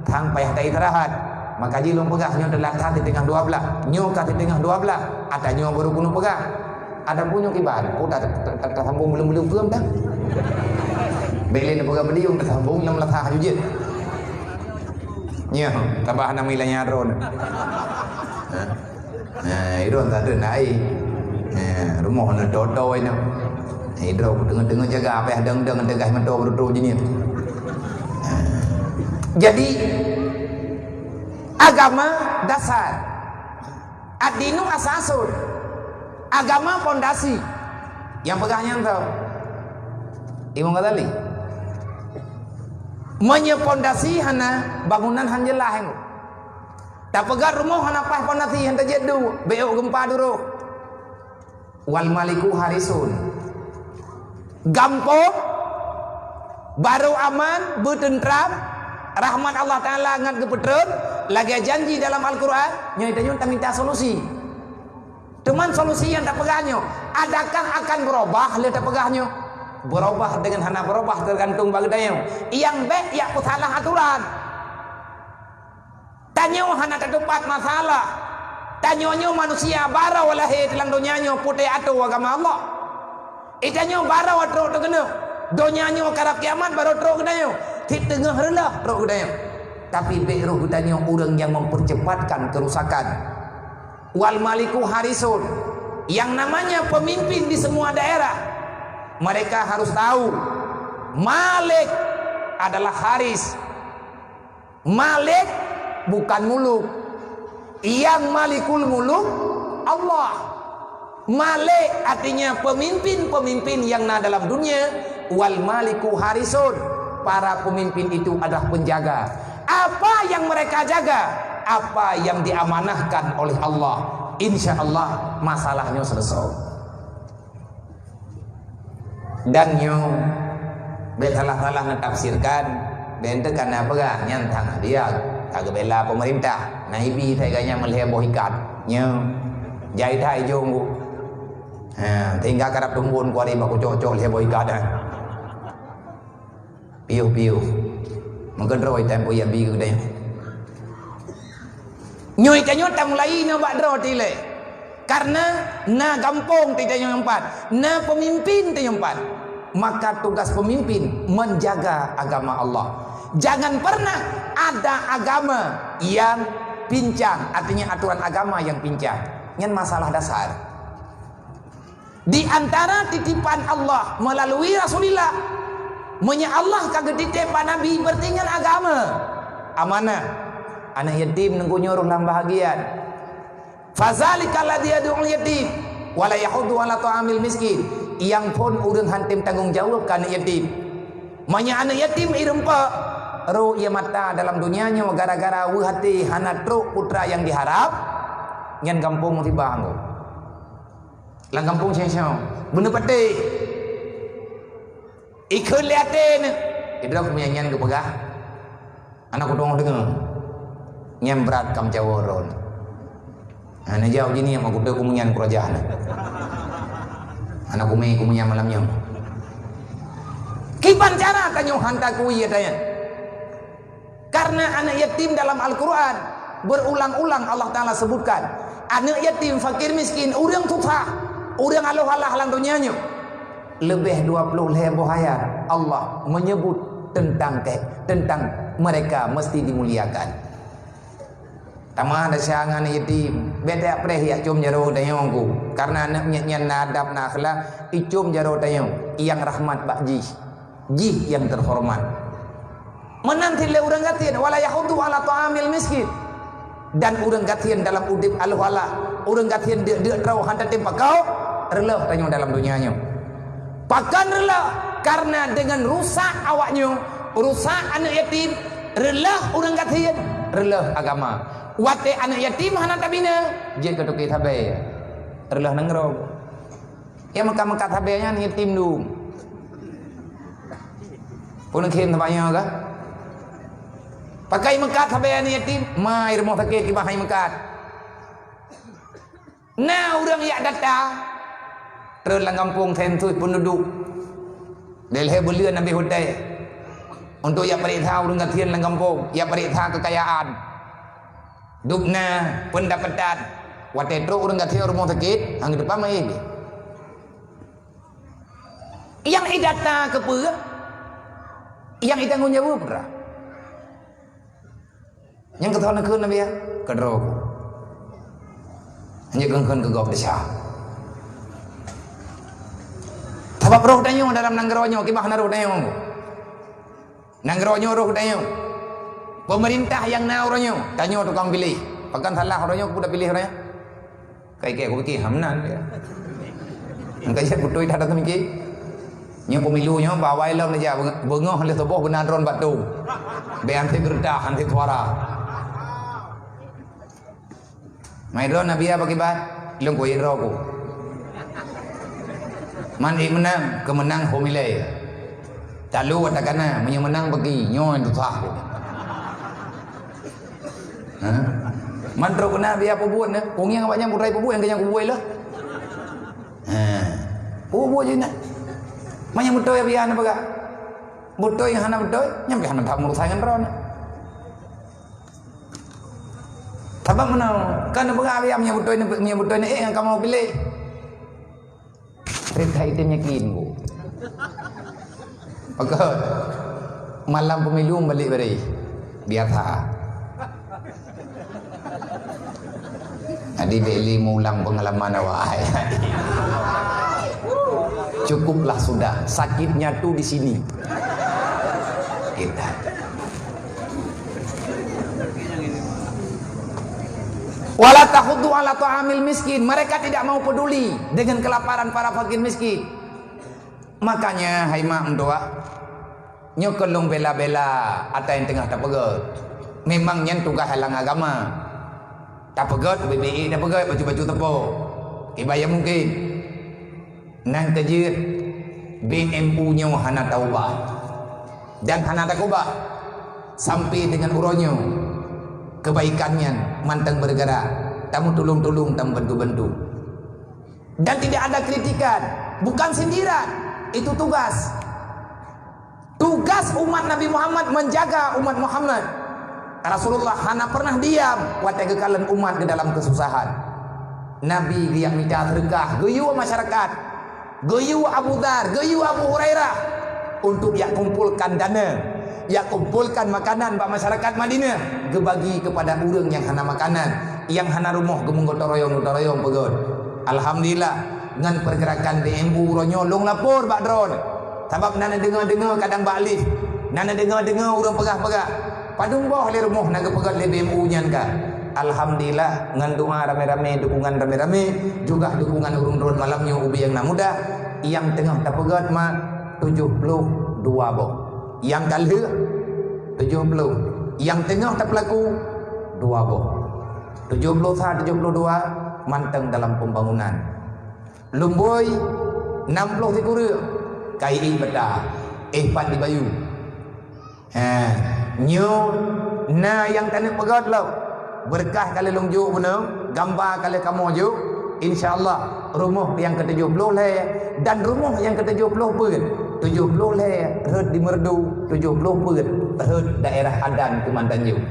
tang payah tak istirahat maka jilung pegah nyo telah kati tengah 12 nyo kati tengah 12 ada nyo baru kuno pegah ada punyo kiban udah tersambung belum keum dah belin pegah beliung tersambung yang melatah jujit nya tambah nama ilahnya ron iron tak ada naik rumah nak dodo ini hidro dengan jaga apa yang dengan degah mendoh berdua jenis. Jadi agama dasar ad-dinu asasun agama pondasi yang pegahnya tahu Imam Ghazali menyepondasi hana bangunan hanjelah yang tak pegat rumah hana pah pondasi yang terjadu beok gempa dulu wal maliku harisun gampang baru aman bertentram rahmat Allah Ta'ala ngat kepetreun lagi janji dalam Al-Quran nyo itu tak minta solusi cuman solusi yang tak pegahnya adakah akan berubah lihat tak pegahnya berubah dengan hana berubah tergantung bagdayong yang baik ya salah aturan tanyo hana ketupat masalah tanyonyo manusia bara walahi telang donyanya putih atau agama Allah itanyo bara watro tu kena donyanya karap kiamat baru tro kedayo di tengah rendah tro kedayo tapi beruh tanyo orang yang mempercepatkan kerusakan wal maliku harisun. Yang namanya pemimpin di semua daerah, mereka harus tahu Malik adalah haris. Malik bukan muluk. Yang malikul muluk Allah. Malik artinya pemimpin-pemimpin yang ada dalam dunia. Wal maliku harisun, para pemimpin itu adalah penjaga. Apa yang mereka jaga? Apa yang diamanahkan oleh Allah, insya Allah masalahnya selesai. Dan nyo salah-salah mentafsirkan bente karena apa gak nyantang dia kagak bela pemerintah. Nah ibi teganya melheboh ikat nyo jai thai jonggu. Tinggal karap tumbun kuari baku cocok lheboh ikat. Piu-piu mungkin roy tempo yang bi gede. Nyoi kanyo tam mulai na bakdro tile. Karena na gampong tidak yang empat, na pemimpin tidak yang empat. Maka tugas pemimpin menjaga agama Allah. Jangan pernah ada agama yang pincang, artinya aturan agama yang pincang. Ini masalah dasar. Di antara titipan Allah melalui Rasulullah, menya Allah kagak titipan Nabi bertinggal agama, amanah. Anak yatim nunggu nyuruh dalam bahagian. Fazalika alladzi yad'ul yatim wala yahuddu ala ta'amil miskin. Yang pun urang hantim tanggung jawab kan yatim. Manya anak yatim irempa ro ia mata dalam dunianya gara-gara hati hana truk putra yang diharap ngan kampung riba anggo. Lang kampung syau. Bener pate. Ikut liatin. Idrak menyanyian ke pegah. Anak kudong dengar. Nyembrat kam caworon. Ana jauh gini yang aku tahu kumunyan kerajaan. Anak kumunyan malamnya. Kipan cara kanyo hantar kui ya tanya. Karena anak yatim dalam Al-Quran berulang-ulang Allah Ta'ala sebutkan anak yatim, fakir, miskin, urang tutah, urang aloh-alah halang dunianya. Lebih 20 heboh ayat Allah menyebut tentang mereka mesti dimuliakan. Tamah ada siangan yatim, beda preh ya cum jaro dayongku. Karena anaknya nadab nakhlak, icum jaro dayong, yang rahmat bakji, ji yang terhormat. Menanti le urang gatian, wala yahudu ala ta'amil miskin. Dan urang gatian dalam udip aluhala, urang gatian dia rau hantar tempat kau, relah dayong dalam dunianya. Pakan relah karena dengan rusak awaknya, rusak anak yatim, relah urang gatian, relah agama. Wate anak yatim hana tabina je ketuk tabe relah nengrog ya maka tabenya ni yatim du pun khem tabanya ka pakai mekat tabenya ni yatim mai rumah sakit di bahai mekat na urang ya data relah kampung tentu penduduk delhe belian nabi hudai untuk ya perintah urang gatian lang kampung ya perintah kekayaan dukna pendapatan watetro urang gatian rumah sakit ang depan mai yang idata ke pe yang itanggung jawab ra yang ketahuan keun nabi ya kedro hanya keun ke gop desa tabak roh danyo dalam nanggeronyo kibah naruh danyo nanggeronyo roh danyo. Pemerintah yang nauronyo, tanyo tukang pilih. Pakan salah oronyo kuda pilih orangnya. Kayak aku pikir hamnan dia. Engkau saya putui tak datang mikir. Nyo pemilunya bawai lam aja bengoh le toboh benadron batu. Bean te gerda hanti suara. Maidron nabi apa kibat? Lung ko idro ko. Man menang kemenang homile. Talu watakana menang bagi nyo itu sah. Mantro kena biar pubuan ne. Wong yang awaknya purai pubuan yang kenyang pubuai lah. Pubuan je nak. Manya mutoi biar apa gak? Mutoi yang hana mutoi, nyampe hana tak murut sayangan ron. Tabak mana? Kan apa biar manya mutoi ne yang kamu mau pilih. Cerita itu nyakin bu. Maka malam pemilu balik beri biasa. Jadi beli ulang pengalaman awak. Cukuplah sudah, sakitnya tuh di sini. Kita. Wala tahuddu ala ta'amil miskin. Mereka tidak mau peduli dengan kelaparan para fakir miskin. Makanya hai mak mendoa nyokelung bela-bela atau yang tengah tak pegat. Memangnya tugas halang agama. Tak pegat BBI, tak pegat baju-baju tepuk. Ibayah mungkin. Nang kejir BMU nya hana taubah. Dan hana takubah sampai dengan uronyo kebaikannya mantang bergerak. Tamu tolong-tolong, tamu bantu-bantu. Dan tidak ada kritikan, bukan sindiran. Itu tugas. Tugas umat Nabi Muhammad menjaga umat Muhammad. Rasulullah hana pernah diam waktu kekalian umat ke dalam kesusahan. Nabi yang minta sedekah, geyu masyarakat, geyu Abu Dar, geyu Abu Hurairah untuk yang kumpulkan dana, yang kumpulkan makanan bagi masyarakat Madinah, gebagi kepada orang yang hana makanan, yang hana rumah gemung gotoroyong pegot. Alhamdulillah dengan pergerakan BMU ronyolong lapor bak drone. Sebab nana dengar kadang balik, nana dengar orang pegah-pegah. Padung boh le rumah naga pegat le BMU nyan ka. Alhamdulillah ngan doa rame-rame, dukungan rame-rame, juga dukungan urung drone malamnya ubi yang muda, yang tengah tak pegat mah 72 boh. Yang kalhe 70, yang tengah tak pelaku 2 boh. 71 72 manteng dalam pembangunan. Lumboi 60 tikura KI beda Ehpat di Bayu. Nyo na yang tanah pegat lau berkah kali longjuk benar, gambar kali kamu juk, insyaallah rumah yang ke-70 le dan rumah yang ke-70 pun 70 le red di Merdu, 70 pun red daerah Adan Kemantan Juk.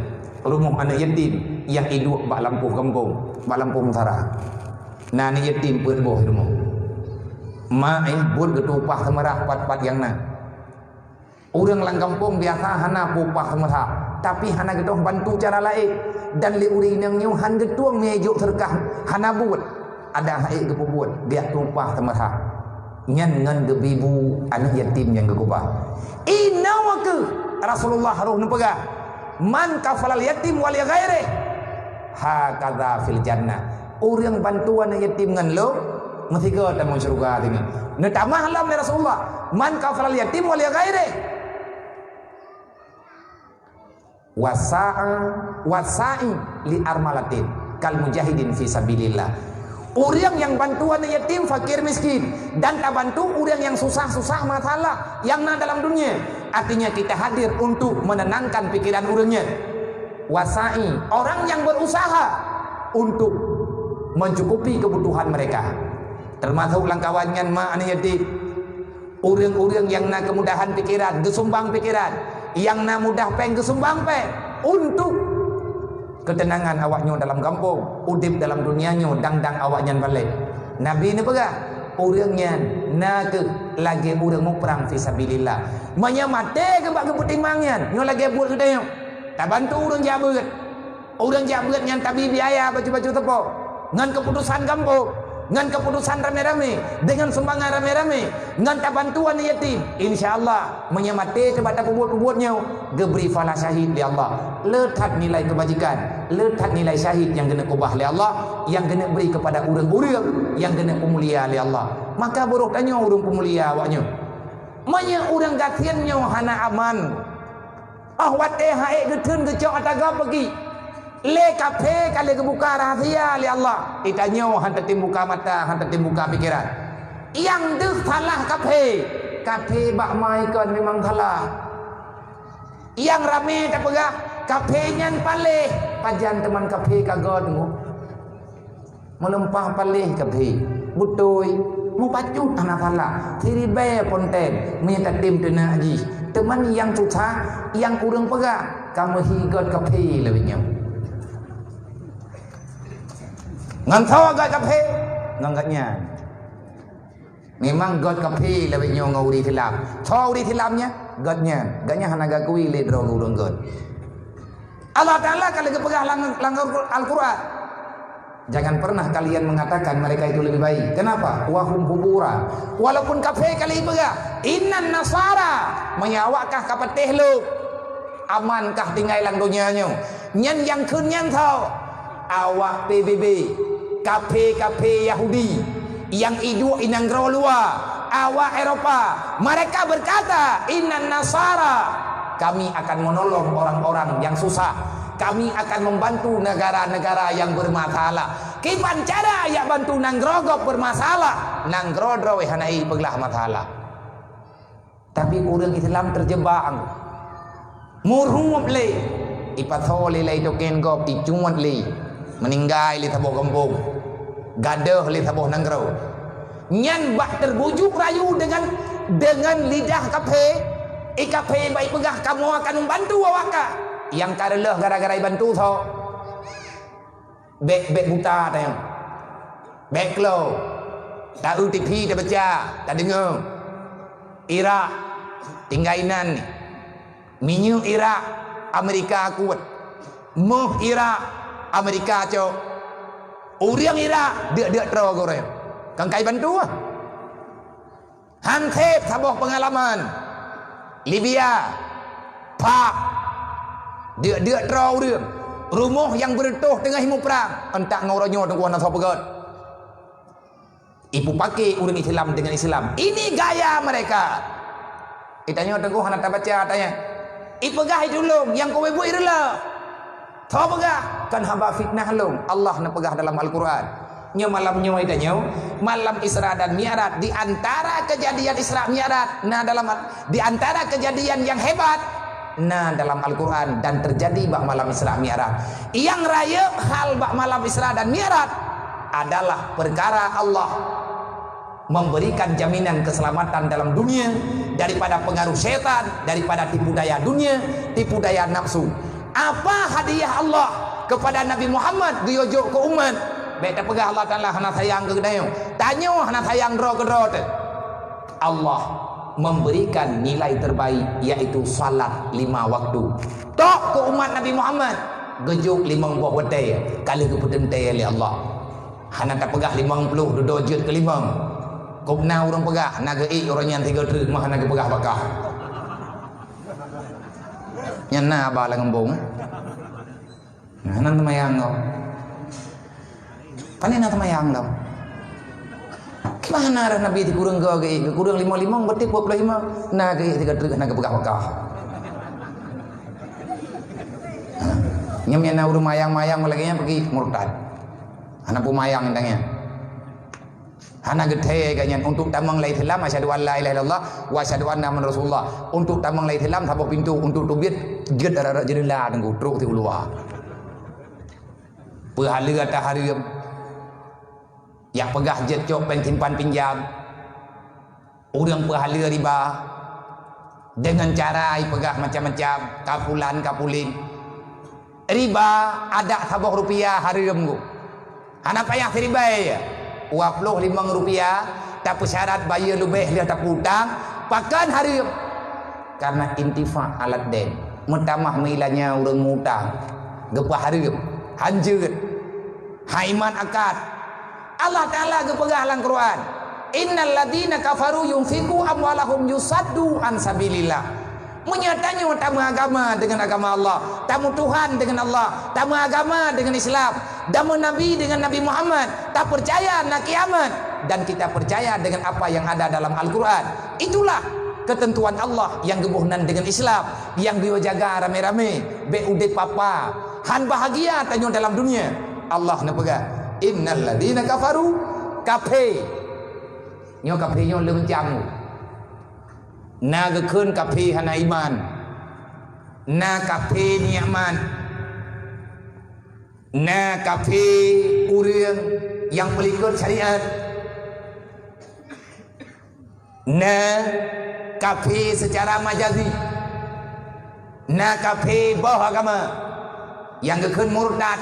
Rumah anak yatim yang hidup bak lampu kampung, bak lampu utara. Nah anak yatim pun boh rumah. Mak buat ketupah semerah pat-pat yang na. Orang lang kampung biasa hana pupah semerah, tapi hana getuang bantu cara lain. Dan li uri nang nyu han getuang mejuk serkah hana buat. Ada haik ke buat dia tupah semerah. Nyan ngan gebibu anak yatim yang gekubah. Inawake Rasulullah haruh nepegah. Man kafalal yatim wal ghairi hakadha fil jannah. Orang bantuan anak yatim ngan lo mesti ke dalam syurga ini. Netamah lam ya Rasulullah. Man kafalal yatim wal ghairi wasa'i li armalatin kal mujahidin fi sabilillah. Orang yang bantuan yatim, fakir, miskin dan tak bantu orang yang susah-susah masalah yang na dalam dunia. Artinya kita hadir untuk menenangkan pikiran orangnya. Wasa'i, orang yang berusaha untuk mencukupi kebutuhan mereka. Termasuk langkawannya mak anak yatim. Orang-orang yang na kemudahan pikiran, gesumbang pikiran, yang na mudah peng gesumbang peng untuk ketenangan awaknya dalam kampung, udip dalam dunianya, dang-dang awaknya balik. Nabi ni pegah orangnya na ke lagi orang mau perang fisabilillah. Menyamate ke bak keputimangnya, nyo lagi buat kedai. Tak bantu orang jabat. Orang jabat yang tabi biaya baju-baju tepuk. Ngan keputusan kampung, ngan keputusan rame-rame, dengan sumbangan rame-rame, ngan tak bantuan yatim. Insyaallah menyamate kepada pembuat-pembuatnya, geberi fala syahid li Allah. Letak nilai kebajikan, letak nilai syahid yang kena kubah li Allah, yang kena beri kepada orang-orang yang kena pemulia li Allah. Maka buruk tanya orang pemulia awaknya. Manya orang gatiannya hana aman. Wate hae getun gecok ataga pergi. Le kafe kali kebuka rahasia li Allah. Itanya hantar tim buka mata, hantar tim buka pikiran. Yang deh salah kafe. Kafe bak mai kan memang salah. Yang rame tak pegah, kafenya paleh. Pajan teman kafe kagak tengok. Melempah paleh kafe. Butoi, mau pacut anak salah. Tiri be konten, minta tim tena haji. Teman yang susah, yang kurang pegah, kamu higot kafe lebihnya. Ngan tahu agak kafe, ngangatnya. Memang god kafe lebih nyong uri tilam. Tahu uri tilamnya, godnya hanaga kui le drong urang god. Allah Taala kalau kepegah langgar Al-Quran. Jangan pernah kalian mengatakan mereka itu lebih baik. Kenapa? Wahum hubura. Walaupun kafir kali pega. Innan nasara. Menyawakkah kapatih lu? Amankah tinggal lang dunianya? Nyan yang kun nyan tau. Awak PBB. Kafir Yahudi. Yang idu inang luar. Awak Eropa. Mereka berkata. Innan nasara. Kami akan menolong orang-orang yang susah. Kami akan membantu negara-negara yang bermasalah. Kipan cara ya bantu nang grogok bermasalah, nang grodro hanai peglah masalah. Tapi orang Islam terjebak. Murhum le, ipatole le itu kengkop icumat le, meninggal le taboh kampung, gadah le taboh nang gro. Nyan bak terbujuk rayu dengan lidah kafe, kafe baik pegah kamu akan membantu awak. Yang karelah gara-gara bantu tho bek buta tayang bek klo tak TV tak baca tak dengar Iraq tinggainan minyak Iraq Amerika kuat moh Iraq Amerika cok orang Iraq dia tro goreng kang kai bantu hantep saboh pengalaman Libya Pak dia terau dia rumah yang bertuh tengah himu perang entak ngoronyo tengkuan asal pegat ibu pakai orang Islam dengan Islam ini gaya mereka itanya tengkuan tak baca tanya ipegah dulu yang kowe buat iralah tahu pegah kan hamba fitnah long Allah nak pegah dalam Al-Quran nya malamnya itanya malam Isra dan Mi'raj di antara kejadian Isra Mi'raj di antara kejadian yang hebat dalam Al-Quran dan terjadi bak malam Isra Mi'raj. Yang raya hal bak malam Isra dan Mi'raj adalah perkara Allah memberikan jaminan keselamatan dalam dunia daripada pengaruh setan, daripada tipu daya dunia, tipu daya nafsu. Apa hadiah Allah kepada Nabi Muhammad diujuk ke umat? Beta pegah Allah Ta'ala hana sayang ke kedayo. Tanya hana sayang dro ke dro. Allah memberikan nilai terbaik yaitu salat 5 waktu. Tok ke umat Nabi Muhammad gejuk 5 buah watai kali ke petentai oleh Allah. Hana tak pegah 50 duduk jut ke 5. Kubna orang pegah naga orang yang 3 truk mah naga pegah bakah. Nyana ba la ngembung. Hanan tamayang kau. Panina tamayang kau. Mana arah Nabi dikurang kau ke kurang 55 berarti 25 naga 3 truk naga pegah bakah. Nyamnya na urang mayang-mayang malaginya pergi murtad. Anak pumayang entangnya. Hana gede kayaknya untuk tamang la Islam asyhadu an la ilaha illallah wa asyhadu anna muhammadar rasulullah. Untuk tamang la Islam sabo pintu untuk tubit ged arah jendela tengku truk ti luar. Pahala ta hari yang pegah jet cok pensimpan pinjam. Orang pahala riba dengan cara pegah macam-macam kapulan kapulin. Riba ada sabah rupiah hari remgu. Hana payah riba ya. 25 rupiah tak syarat bayar lebih dia tak hutang pakan hari karena intifa alat den mentamah milanya orang mutang gepah hari hancur haiman akad Allah Ta'ala gepegah lang Quran innal ladina kafaru yunfiqu amwalahum yusaddu an sabilillah menyatanya tamu agama dengan agama Allah, tamu Tuhan dengan Allah, tamu agama dengan Islam, tamu Nabi dengan Nabi Muhammad, tak percaya nak kiamat dan kita percaya dengan apa yang ada dalam Al-Quran. Itulah ketentuan Allah yang gebuhnan dengan Islam, yang dia jaga rame-rame, BUD papa, han bahagia tanya dalam dunia. Allah nak pegang innal ladina kafaru kafe, nyo kafe nyo lebih jamu. Naga kun kafe hana iman, na kafe niaman, na kafe urang yang melikut syariat, na kafe secara majazi, na kafe bawah agama yang gekun murtad,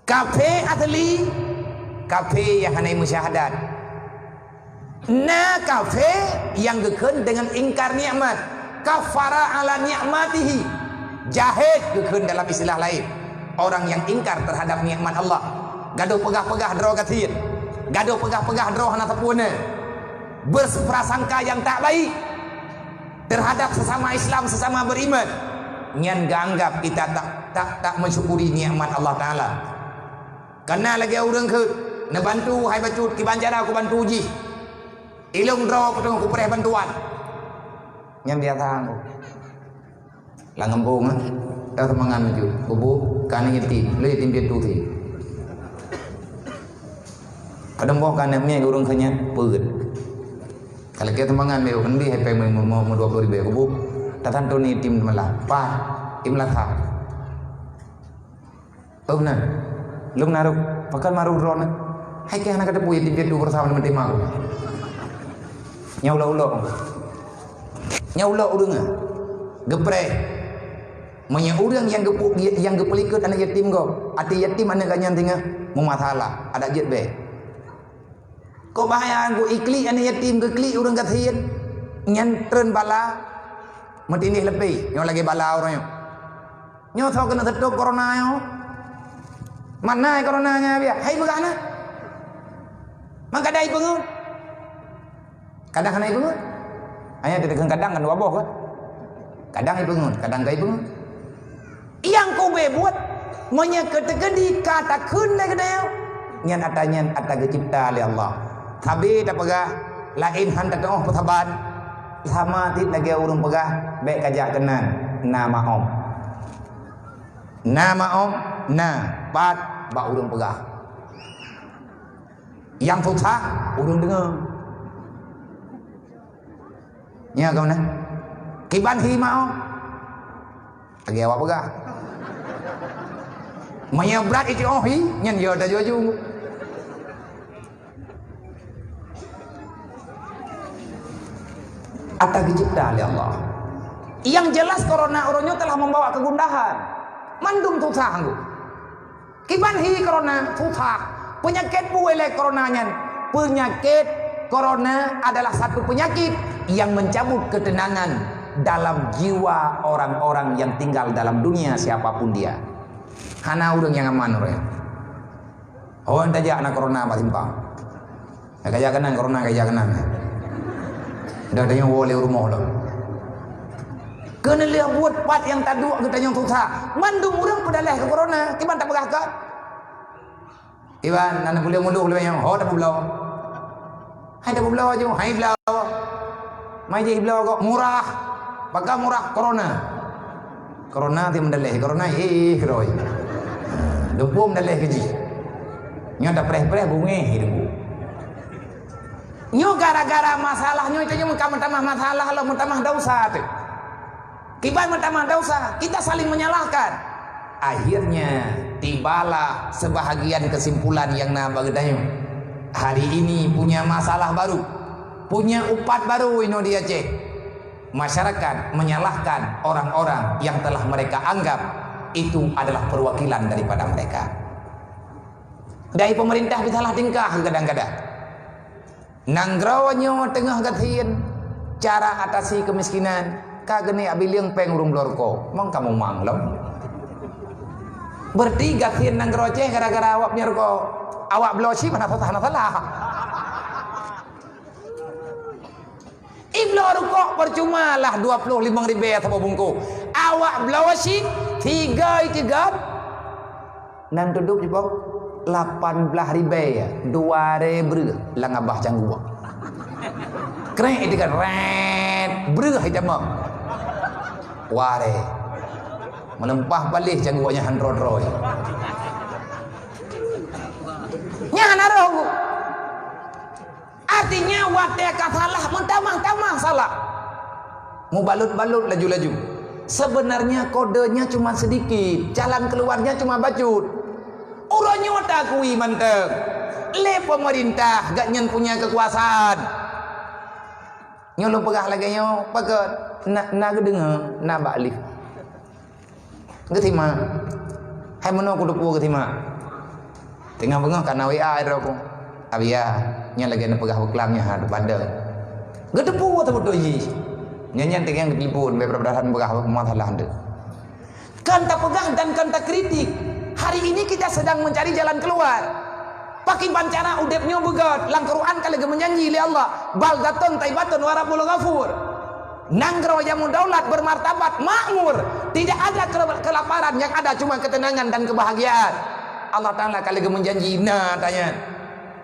kafe asli, kafe yang hana musyahadat. Na kafe yang gekun dengan ingkar nikmat, kafara ala nikmatihi, jahid gekun dalam istilah lain. orang yang ingkar terhadap nikmat Allah. Gaduh pegah-pegah dro katin. Gaduh pegah-pegah dro hana tapuna. Berprasangka yang tak baik terhadap sesama Islam, sesama beriman. Nyan ganggap kita tak mensyukuri nikmat Allah Taala. Karena lagi orang ke na bantu hai bacut ki banjara aku bantu ji. Ilung dro patung aku pereh bantuan. Nyan dia thang. Là ngembung á. Tao temangan maju. Bubu kan yatim, le yatim dia tu thi. Kadang bawa kan mie urang khanya peut. Kalau kita temangan meu kan bi hai pe mau 20.000 bubu. Tatan tu ni tim malah. Pa, tim lah tha. Nah. Lum naruh, pakal maruh ron. Hai ke anak ada punya tim dia tu bersama dengan tim aku. Nyaulah-ulah. Nyaulah urang. Geprek. Manya orang yang gepelikut anak yatim kau. Ati yatim anak ganyan tinggal memasalah. Ada jet be. Kau bahaya aku ikli anak yatim gekli orang kathian. Nyan tren bala. Matinih lebih. Nyo lagi bala orang yo. Nyo tahu kena tetuk corona yo. Mana coronanya biar? Hai begana. Maka dai pengun. Kadang kana pengun. Hanya tidak kadang kan wabah kan. Kadang pengun, kadang gai pengun. Yang kau buat menyeketedi kata kun lagi dah. Nyan ata cipta oleh Allah. Tapi tak pegah lain hantar tengah pertaban. Sama tit lagi urung pegah baik kajak kenan nama om. Nama om bat ba urung pegah. Yang susah urung dengar. Nya kau nah. Kiban hi mau. Lagi awak pegah. Maya berat itu hi nyan yo dah jujung. Ata dicipta oleh Allah. Yang jelas corona orangnya telah membawa kegundahan. Mandum susah anggu. Kiban hi corona susah. Penyakit buile coronanya. Penyakit corona adalah satu penyakit yang mencabut ketenangan dalam jiwa orang-orang yang tinggal dalam dunia siapapun dia. Hana urang yang aman urang. Oh anda aja anak corona apa simpang. Kaya kanan corona kaya kanan. Dah ada yang boleh rumah lah. Kena lihat buat pat yang tadu kita yang susah. Mandum urang pedaleh ke corona. Kiban tak pegah kan? Kiban anak boleh mundur boleh yang oh tak belau. Hai tak belau aja, hai belau. Mai je belau kok murah. Pakai murah corona. Corona ti mendeleh, corona roy. Dupum mendeleh keji. Nyo dak preh-preh bunge hidungku. Nyo gara-gara masalahnya itu nyo mentambah masalah lo mentambah dosa tu. Kiban mentambah dosa, kita saling menyalahkan. Akhirnya tibalah sebahagian kesimpulan yang nabagdayo. Hari ini punya masalah baru. Punya upat baru ini dia cek. Masyarakat menyalahkan orang-orang yang telah mereka anggap itu adalah perwakilan daripada mereka. Dari pemerintah bisalah tingkah kadang-kadang. Nanggrawanyo tengah gathin cara atasi kemiskinan. Kageni abiling peng urung lorko. Mang kamu manglem. Berarti gathin nanggroceh gara-gara awak nyerko. Awak blosi mana salah. Iblo rukuk percuma lah 25.000 atau bungku. Awak blosi 3 nan duduk di bawah 18.000 ya. 2.000 lang abah cangguak. Keren itu kan red breh hitam. Ware melempah balik cangguaknya handrodroy. Nya narogu. Artinya waktu salah mentamah salah. Mau balut-balut laju-laju. Sebenarnya kodenya cuma sedikit, jalan keluarnya cuma bacut. Urangnya takui mantep. Le pemerintah gak nyen punya kekuasaan. Nyo lo pegah lagi nyo pakai na gedenga na balik. Getima. Hai meno ku depu getima. Tengah bengah kana WA ira ku. Abia nya lagi na pegah beklamnya had pada. Gedepu atau doyi. Nyanyian tinggal di telepon beberapa pegah masalah ande. Kan tak pegah dan kan tak kritik. Hari ini kita sedang mencari jalan keluar. Pakai bancana udepnya begat. Lang Quran kalau menjanji oleh Allah, baldatun taibatun warabul ghafur. Nanggro yang mudaulat bermartabat makmur, tidak ada kelaparan, yang ada cuma ketenangan dan kebahagiaan. Allah Taala kalau menjanji, nah tanya,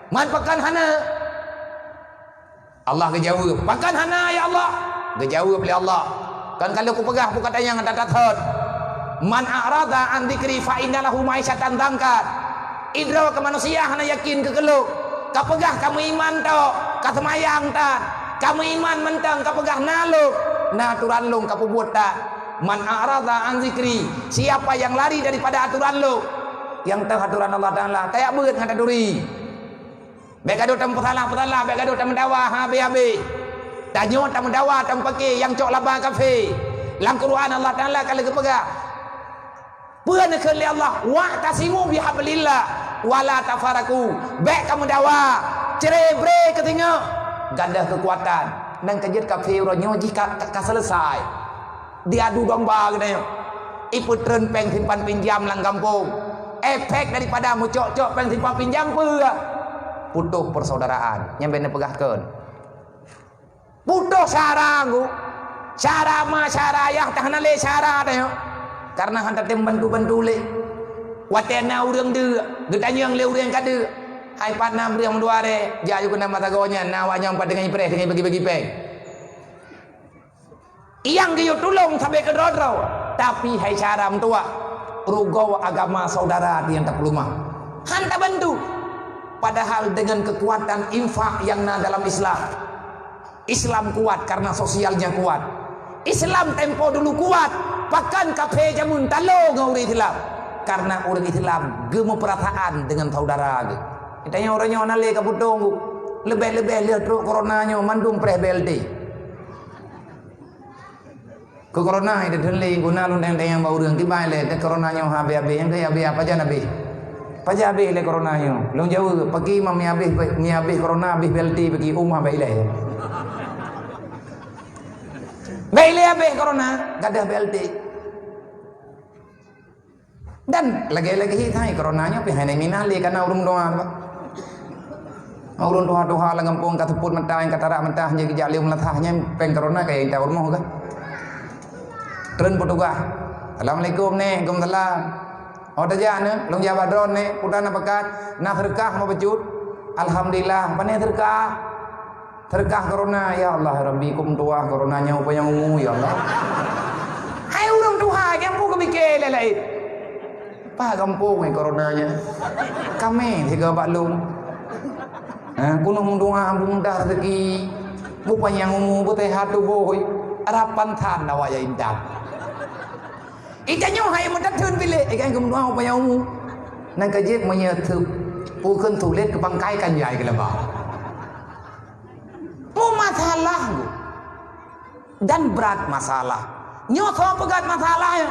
man pakan hana? Allah kejawab, pakan hana ya Allah. Kejawab oleh Allah. Kan kalau aku pegah aku kata yang ada hot. Man a'rada an dzikri fa innalahu ma'isyatan dangkat. Idra ke manusia hana yakin ke keluk. Ka pegah kamu iman to, ka semayang ta. Kamu iman mentang ka pegah naluk. Nah aturan lu ka buat ta. Man a'rada an dzikri, siapa yang lari daripada aturan lu, yang tahu aturan Allah Taala, kayak beut ngada duri. Begado tam putalah, begado tam dawa habe. Tanyo tam dawa tam pakai yang cok laba kafe. Lang Quran Allah Taala kalau kepegah. Puan ke Allah wa tasimu bihablillah wala tafaraku. Baik kamu dawa, cerebre ketinggal ganda kekuatan nang kejut kafe ronyo jika selesai. Diadu domba gede. Iputren peng simpan pinjam lang kampung. Efek daripada mu cok peng simpan pinjam pula. Putuh persaudaraan yang bener pegahkeun. Putuh sarangku. Syara ma syara yang tahan le syara teh. Karena hantar tem bantu le. Watena urang deuk, gedanyang le urang kade. Hai patna urang duare, jaju kena mata gonya nawanya empat dengan ipre dengan bagi-bagi peng. Iyang dia tulung sampai ke dodro. Tapi hai syara tua, rugo agama saudara yang tak pelumah. Hantar bantu. Padahal dengan kekuatan infak yang dalam Islam kuat karena sosialnya kuat. Islam tempo dulu kuat, bahkan kafe jamun talo ngauri Islam. Karena orang Islam gemu perasaan dengan saudara. Kitanya orangnya onale kabutong, lebih lihat coronanya mandung preh BLT. Ke corona itu dulu guna lundeng yang bau yang tiba le, ke coronanya HB yang kayak apa aja nabi. Paja habis le coronanya. Long jauh pergi mami habis corona habis BLT pergi umah baik le. Baile habis corona, gadah BLT. Dan lagi-lagi hitai coronanya pi hane minali kana urung doa. Urung doa la ngampung katuput mentah yang katara mentah jadi jalium latahnya peng corona kayak kita urmoh kan. Tren Portugal. Assalamualaikum nih, Waalaikumsalam. Oda jana long Jawa dron nih, putana pekat na terkah mau becut. Alhamdulillah, pane terkah. Terkah corona ya Allah rabbikum tuah coronanya upaya ungu ya Allah. Hai urang tuha gampu kebike lelai. Pa kampung coronanya. Kami tiga baklum. Gunung doa bunda rezeki. Upaya ungu putih hatu boy. Harapan than nawaya indah. Ikannya hai mudah thun bile. Ikan gunung doa upaya ungu. Nang kajek menyethup pu keun tulet ke bangkai kan yai ke lebah. Masalah dan berat masalah. Nyoto pegat masalahnya.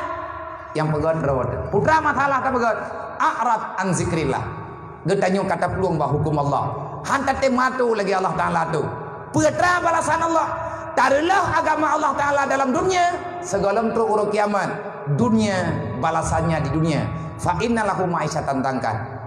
Yang pegat rawat. Putra masalah tak pegat. A'rad an zikrillah. Getanyo kata peluang bah hukum Allah. Hantar tematu lagi Allah Taala tu. Putra balasan Allah. Taruhlah agama Allah Taala dalam dunia. Segalam tu urut kiamat. Dunia balasannya di dunia. Fa innalahu ma'isyatan tangkan.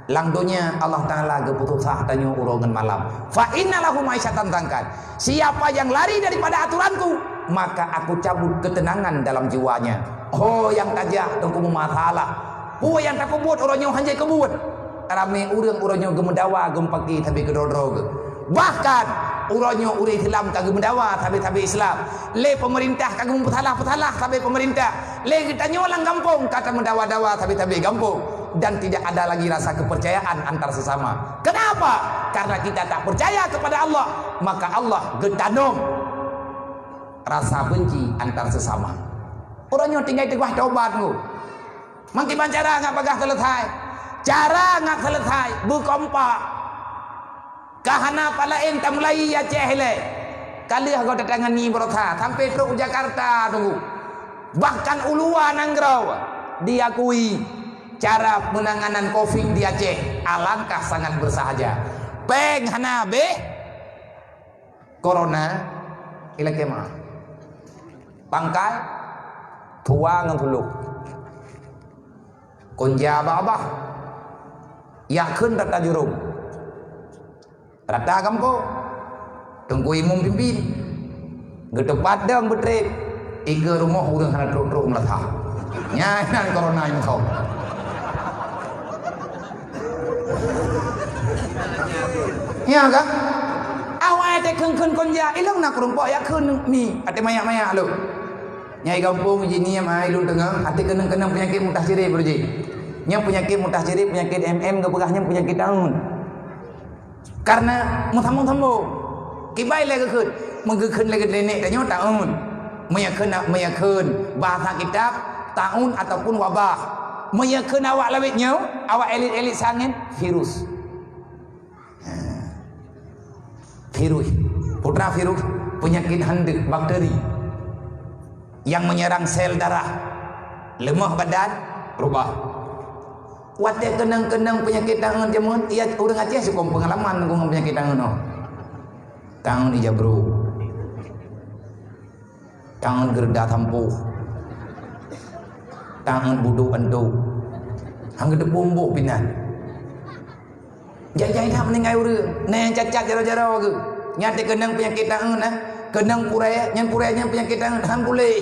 Lang dunia Allah Ta'ala keputusah tanya urongan malam. Fa innalahu ma'isyatan tangkan. Siapa yang lari daripada aturanku, maka aku cabut ketenangan dalam jiwanya. Oh yang tajah tunggu masalah. Oh yang tak kebut orangnya hanjai kebut. Rame urang-urangnya gemedawa gempaki tapi kedodrog. Bahkan urangnya uri Islam kagem mendawa tapi Islam. Le pemerintah kagem putalah tapi pemerintah. Le kita nyolang kampung kata mendawa-dawa tapi kampung. Dan tidak ada lagi rasa kepercayaan antar sesama. Kenapa? Karena kita tak percaya kepada Allah, maka Allah getanum rasa benci antar sesama. Orangnya tinggal tegah tobatmu. Mangki cara ngak pagah selesai. Cara ngak selesai berkompak. Kahana palain tamlai ya cehle. Kali aku datangan ni berota sampai truk Jakarta tunggu. Bahkan uluan Nangrau diakui cara penanganan COVID di Aceh alangkah sangat bersahaja. Peng hana be corona ilake mah. Bangkai tua ngan tuluk. Konja abah yakin rata jurum rata kampo tunggu imum pimpin gede padang betrep iga rumah urang hana truk-truk melatah nyanan corona yang kau ya kan awal te keun konja ilang nak rumpok yakin mi ate mayak-mayak lu nyai kampung jini mai lu tengah ate kenang-kenang penyakit mutah ciri berji yang penyakit mutah ciri penyakit MM kepegahnya penyakit tahun karena muthamu kibai lagi keun menggekeun lagi nenek tanya tahun meyakeun bahasa kitab tahun ataupun wabah meyakeun awak lawitnya awak elit-elit sangin virus putra virus penyakit handuk bakteri yang menyerang sel darah lemah badan rubah wate kenang-kenang penyakit tangan jamun ia urang aceh sukom pengalaman ngomong penyakit tangan no tangan ijabru tangan gerda tampu tangan budu endo hang gede bombo pinan jai-jai dah meninggal urang nang cacat jaro-jaro ke nyate kenang penyakit tangan nah kenang purai nya penyakit tangan hang boleh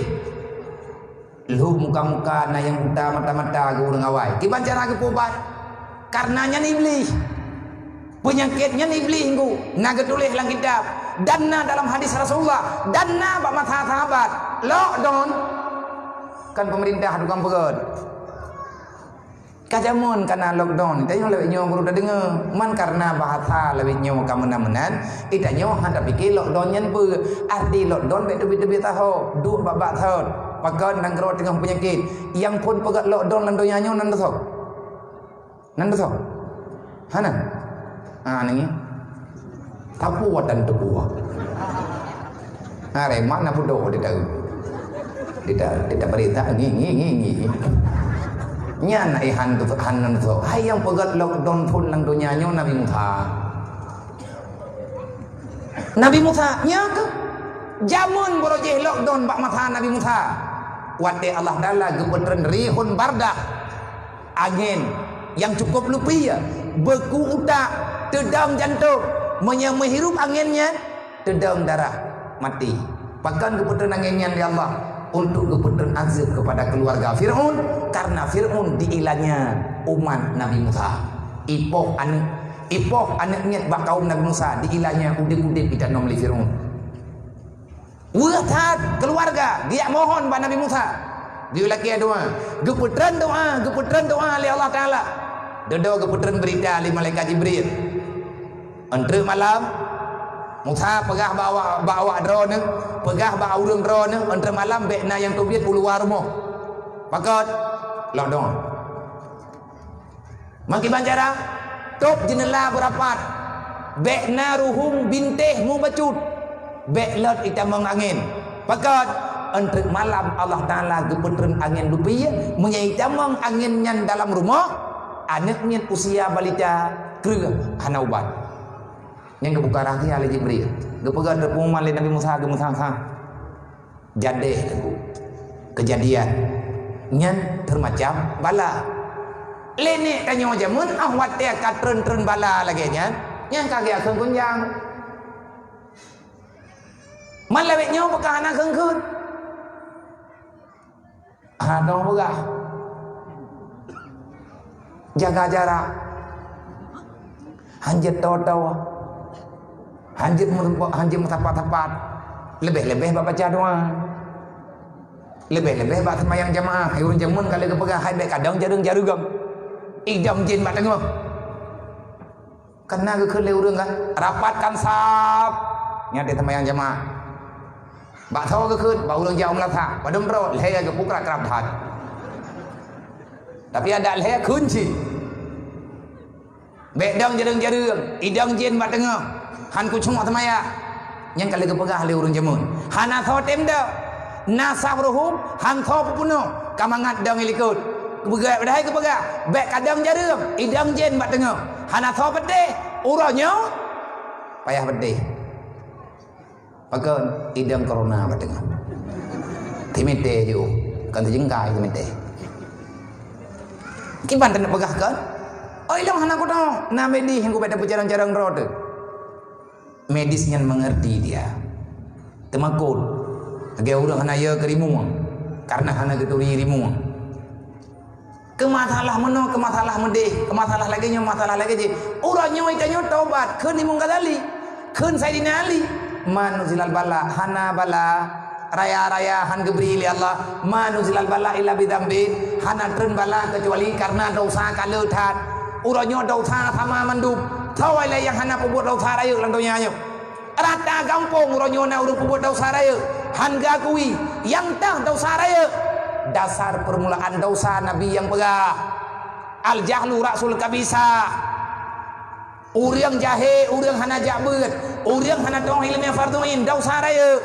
lu muka-muka na yang buta mata-mata ke urang awai kiban cara ke pobat karenanya iblis penyakitnya iblis ku naga tulis dalam kitab danna dalam hadis Rasulullah danna ba mata sahabat lockdown kan pemerintah tukang pegot kajamun karena lockdown tanya lewat nyo baru dah dengar man karena bahasa lewat nyo kamenan-menan ita nyo handa fikir lockdown nyen pu arti lockdown bet tebi-tebi tahu duk babak tahu pagan nang gero tengah penyakit yang pun pegat lockdown lan donya nyo nan tahu hana ni tapu dan tebu are mana bodoh tidak berita ngi nya nai han tu hayang pegat lockdown pun lang dunia nyo Nabi Musa nya ke jamun borojeh lockdown bak mata Nabi Musa wate Allah Taala gepetren rihun bardah angin yang cukup lupi ya beku utak tedam jantung menghirup anginnya tedam darah mati bahkan gepetren anginnya di Allah untuk gepetren azab kepada keluarga Fir'aun karena Fir'aun diilahnya umat Nabi Musa ipoh anaknya bak kaum Nabi Musa diilahnya udip-udip tidak nomli Fir'aun wurhat keluarga dia mohon pada Nabi Musa dia laki doa gepetren doa oleh Allah Ta'ala doa gepetren berita oleh malaikat Jibril entre malam Musa pegah bawa drone pegah bawa urang drone entre malam bekna yang tubiat uluar rumah pakat lockdown maki bancara top jenela berapat bekna ruhum bintih mu bacut beklot itamang angin pakat entre malam Allah Ta'ala gepetren angin lupi menyaitamang angin nyan dalam rumah anaknya usia balita kerja hana ubat yang kebuka rahasia oleh Jibril kepegang terpumuman oleh Nabi Musa jadi kejadian nyan termacam bala lene tanya jamun awat dia katren bala lagi nyan yang kagak akan kunjang malawetnya apakah anak kengkun dong pegah jaga jarak hanjit tawa hanjit tapat lebih baca doa lebih bak semayang jamaah hayun jamun kali kepegah hai baik kadang jarugam idam jin bak tengok kena ke kele urang kan rapatkan sap nyate semayang jamaah bak tahu ke keun bak urang jauh melata padam ro leher ke pukrak kerap hat tapi ada leher kunci bedang jarung idam jin bak tengok han kucung atmaya yang kali kepegah le urang jamun hana thotem dah nasabruhum han tho puno kamangat dang ilikut kepegah badai kepegah bek kadang jarum idang jen bak tengok hana tho pedeh uranyo payah pedeh pakai idang corona bak tengok timete ju kan terjengkai timete Kiban tak nak pegah kan? Oh ilang hana ko dah. Na medis yang ko beta berjarang-jarang roda. Medisnya mengerti dia. Temakut. Agi orang hana ya kerimu. Karena hana keturi rimu. Kemasalah meno, kemasalah medih, kemasalah lagi nya masalah lagi je. Urang nyoy tanyo taubat, keun imong kadali. Keun Sayyidina Ali. Manuzilal bala, hana bala. Raya-raya han gebri li Allah. Manuzilal bala illa bidambi. Hana tren bala kecuali karena dosa kalau tat. Urang nyo dosa sama mandub. Thawai lai yang hana pembuat dosa raya lang dunia nyo. Rata kampung urang nyo na urang pembuat dosa raya. Han gakui yang tah dosa raya. Dasar permulaan dosa Nabi yang pegah. Al jahlu rasul kabisa. Urang jahe, urang hana jabut, urang hana tong ilmu farduin dosa raya.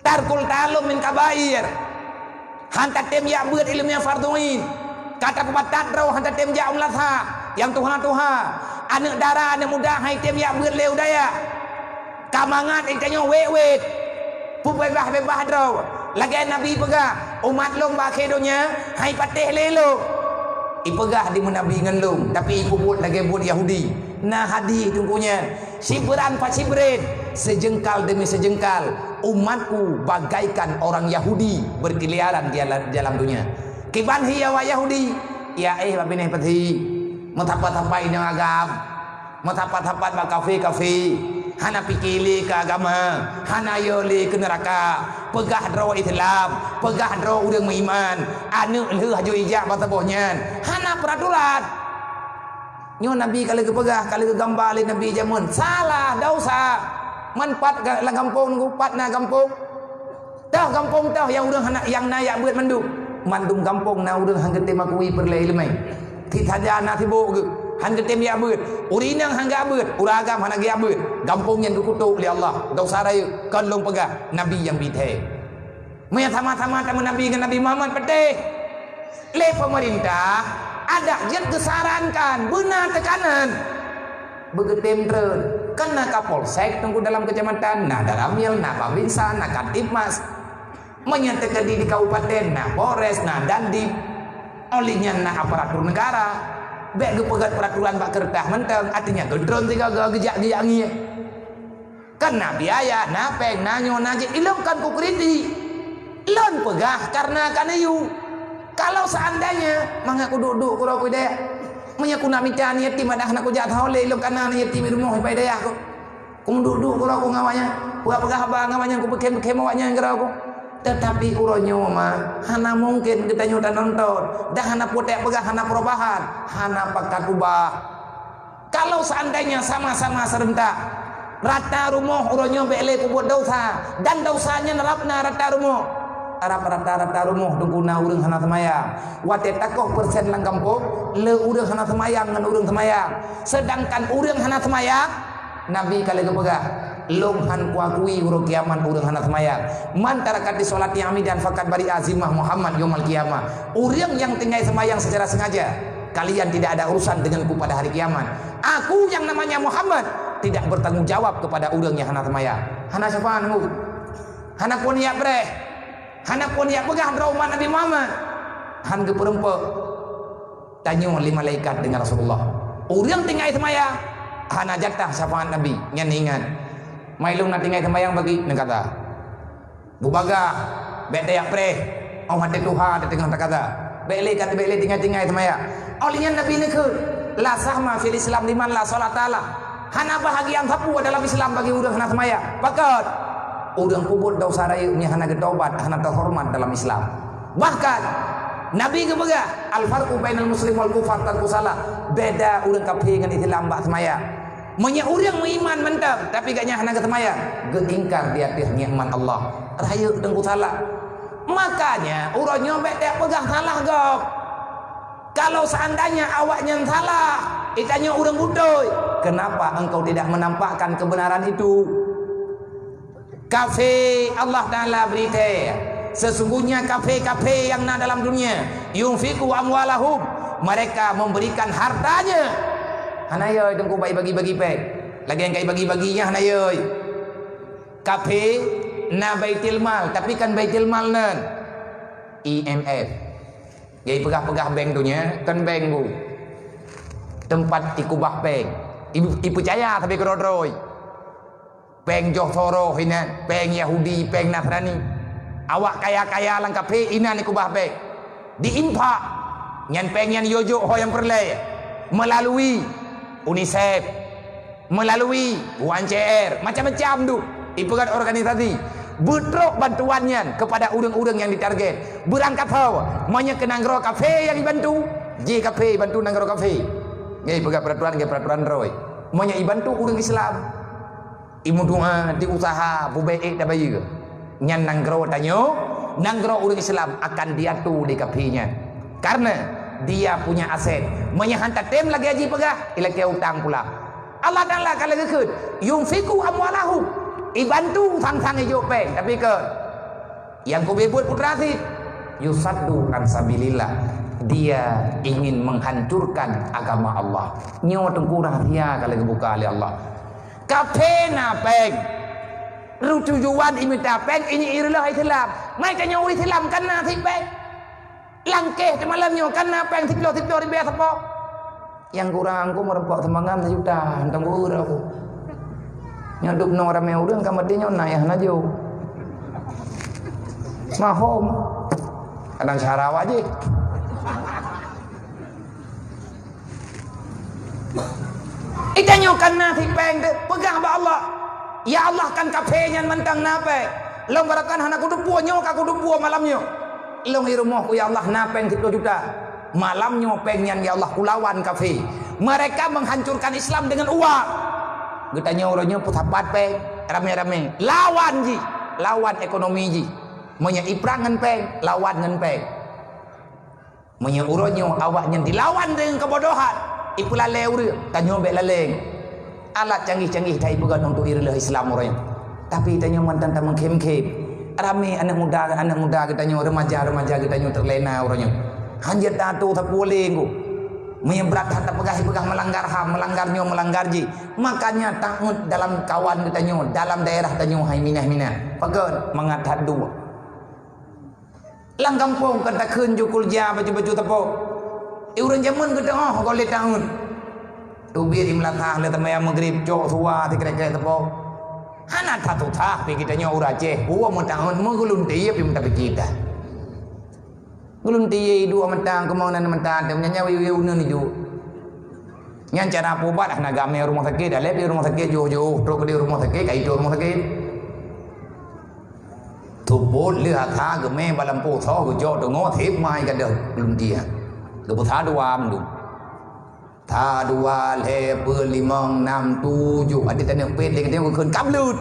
Tarkul ta'allum min kabair. Hanta tem ya beut ilmu farduin. Kata kubatat rau hanta tem ya umlatha. Yang Tuhan anak darah anak muda hai tem ya beut leu daya. Kamangan ikanyo wewet. Bebah rau. Lagi Nabi pegah umat long bakedonya hai patih lelo. Ipegah di Nabi ngelung tapi ibu buat lagi buat Yahudi. Nah hadis tunggunya sibran pa sibrin, sejengkal demi sejengkal umatku bagaikan orang Yahudi berkeliaran di dalam dunia. Kiban hiya wa Yahudi ya babine pati matapat-tapai nang agam matapat-tapat ba kafe hana pikili ke agama, hana yoli ke neraka, pegah draw Islam, pegah draw urang beriman, anu leuh haju ijak batabohnya, hana peraturan. Nyo Nabi kalau ke pegah, kalau ke gambar le Nabi jamun, salah dosa. Manpat la kampung ku pat na kampung. Tah kampung tah yang urang hana yang nayak beut mandum. Mandum kampung na urang hang gete makui perle ilmai. Ti tajana ti bo ge. Han ketem ya beut urinang hangga beut uragam hana ya beut gampungnya kukutuk li Allah dosa raya kan long pegah Nabi yang bithe maya sama-sama tamu Nabi dengan Nabi Muhammad peteh le pemerintah ada jet kesarankan benar tekanan begetem tren kena kapolsek tunggu dalam kecamatan nah daramil nah babinsa nah katipmas menyatakan di kabupaten nah polres nah dandip olehnya nah aparatur negara bek gepegat peraturan bak kertas menteng artinya gedron tiga gejak-gejak ngiye kena biaya napeng nanyo najik ilangkan ku kriti lon pegah karena kanayu kalau seandainya mengaku duduk kurang pede menyaku nak minta yatim ada anak ku jat haule ilong kana yatim rumah pede aku ku duduk kurang ku ngawanya pegah abang ngawanya ku bekem-bekem awaknya ngerau ku tetapi uronyo mah hana mungkin kita nyudah nonton dah hana potek pegah hana perubahan hana pakakubah kalau seandainya sama-sama serentak rata rumah uronyo bele kubut dosa dan dosanya nerapna rata rumah rata rumah dungkuna urang hana semayang wate takoh persen lang kampung le urang hana semayang ngan urang semayang sedangkan urang hana semayang Nabi kali kepegah longhan kuakui huruf kiamat urang hana semayang mantara kati solat yami dan fakat bari azimah Muhammad yaumul kiamah urang yang tinggal semayang secara sengaja kalian tidak ada urusan denganku pada hari kiamat aku yang namanya Muhammad tidak bertanggung jawab kepada urang yang hana semayang hana siapa nunggu hana pun ya bre hana pun ya pegah drauman Nabi Muhammad han ke perempuan tanya lima malaikat dengan Rasulullah urang tinggal semayang hana jatah syafaat Nabi nyan mailung na tinggal sembayang bagi negara bubaga bete yak pre oh hati Tuhan tengah kata bele kata bele tinggal sembayang olinya Nabi ni ke la sahma fil Islam liman la salat taala hana bahagian sapu dalam Islam bagi urang hana sembayang bakat urang kubur dosa raya nya hana getaubat hana terhormat dalam Islam bahkan Nabi kebega al farqu bainal muslim wal kufar tarku salah beda urang kafir dengan Islam bak sembayang Manya orang beriman mantap tapi gaknya hana ketemaya geingkar di atas nikmat Allah raya dengku salah makanya urang nyobek tak pegah salah gop kalau seandainya awaknya salah itanya urang budoy kenapa engkau tidak menampakkan kebenaran itu kafe Allah Ta'ala berita sesungguhnya kafe-kafe yang ada dalam dunia yunfiku amwalahum mereka memberikan hartanya hanayoy dengku bayi bagi-bagi pek lagi yang kayak bagi-baginya hanayoy kafe na baitil mal tapi kan baitil mal nan IMF Jadi pegah-pegah bank tu nya, kan bank tu. Tempat ikubah bank. Ibu percaya tapi kerodroi. Bank Johsoro ina, bank Yahudi, bank Nasrani. Awak kaya-kaya lang kape ina ikubah bank. Diimpak nyan bank yang yojo ho yang perle melalui UNICEF, melalui UNCR, macam-macam tu. Ibarat organisasi betrok bantuannya kepada orang-orang yang ditarget. Berangkat tahu maunya ke Nanggro Cafe yang dibantu, JKP bantu Nanggro Cafe. Ngai pegang peraturan roy. Maunya dibantu orang Islam. Imu doa di usaha bubaik dah bayi ke. Nyan Nanggro tanyo, Nanggro orang Islam akan diatu di cafe-nya. Karena dia punya aset. Maunya hantar tem lagi haji pegah, ilake utang pula. Allah Taala kalau gekut, yunfiku amwalahum. Ibantu sang-sang hijau peng. Tapi ke yang kau buat putra sih yusaddu an sabilillah. Dia ingin menghancurkan agama Allah. Nyawa tengkurang dia kalau dibuka oleh Allah. Kapena peng. Rutujuan imita peng ini irilah Islam. Mereka nyawa Islam kena si peng. Langkeh malamnya kena peng tiplo-tiplo di biasa po. Yang kurang aku merempok semangat sejuta. Tentang guru aku. Nyaduk no ramai orang kamar dia nyon nayah najo. Mahom. Kadang syarawa aja. Itanya kena tipeng tu pegang ba Allah. Ya Allah kan kafenya mentang nape. Long barakan hana kudu puo nyo ka kudu puo malamnya. Long i rumahku ya Allah napeng 10 juta. Malamnya pengen ya Allah kulawan kafe. Mereka menghancurkan Islam dengan uang. Getanya orangnya putapat peng rame-rame lawan ji, lawan ekonomi ji. Maunya iprangan peng lawan ngan peng. Maunya urangnya awaknya dilawan dengan kebodohan. Ipula lewre tanyo be laleng. Alat canggih-canggih tai pegan untuk irilah Islam orangnya. Tapi tanya mantan tak mengkem-kem. Rame anak muda getanya remaja getanya terlena orangnya. Hanjat tatu tak boleh ku. Menyebrat tak pegah melanggar HAM, melanggar ji. Makanya takut dalam kawan kita dalam daerah tanyo hai minah-minah. Pagon mengatat dua. Lang kampung kata keun jukul ja baju-baju tepo. Urang zaman kita golek tahun. Tu biar imlatah le tamaya maghrib jok tua tikre-kre tepo. Hana tatu tah pi kita nya urace. Huwa mo tahun mo gulunti pi mta kita. Belum tiye dua mentang kemauan mentang dan nyawa wiu ni ju. Nyan cara pubat nak game rumah sakit dah di rumah sakit jauh-jauh terus di rumah sakit kai tu rumah sakit. Tu bol le tha game balam pu tho ku jo tu ngo thep mai ka deu belum dia. Lu tha dua mdu. Tha dua le pu 5 6 7 ada tanya pet le dia ku keun kam lut.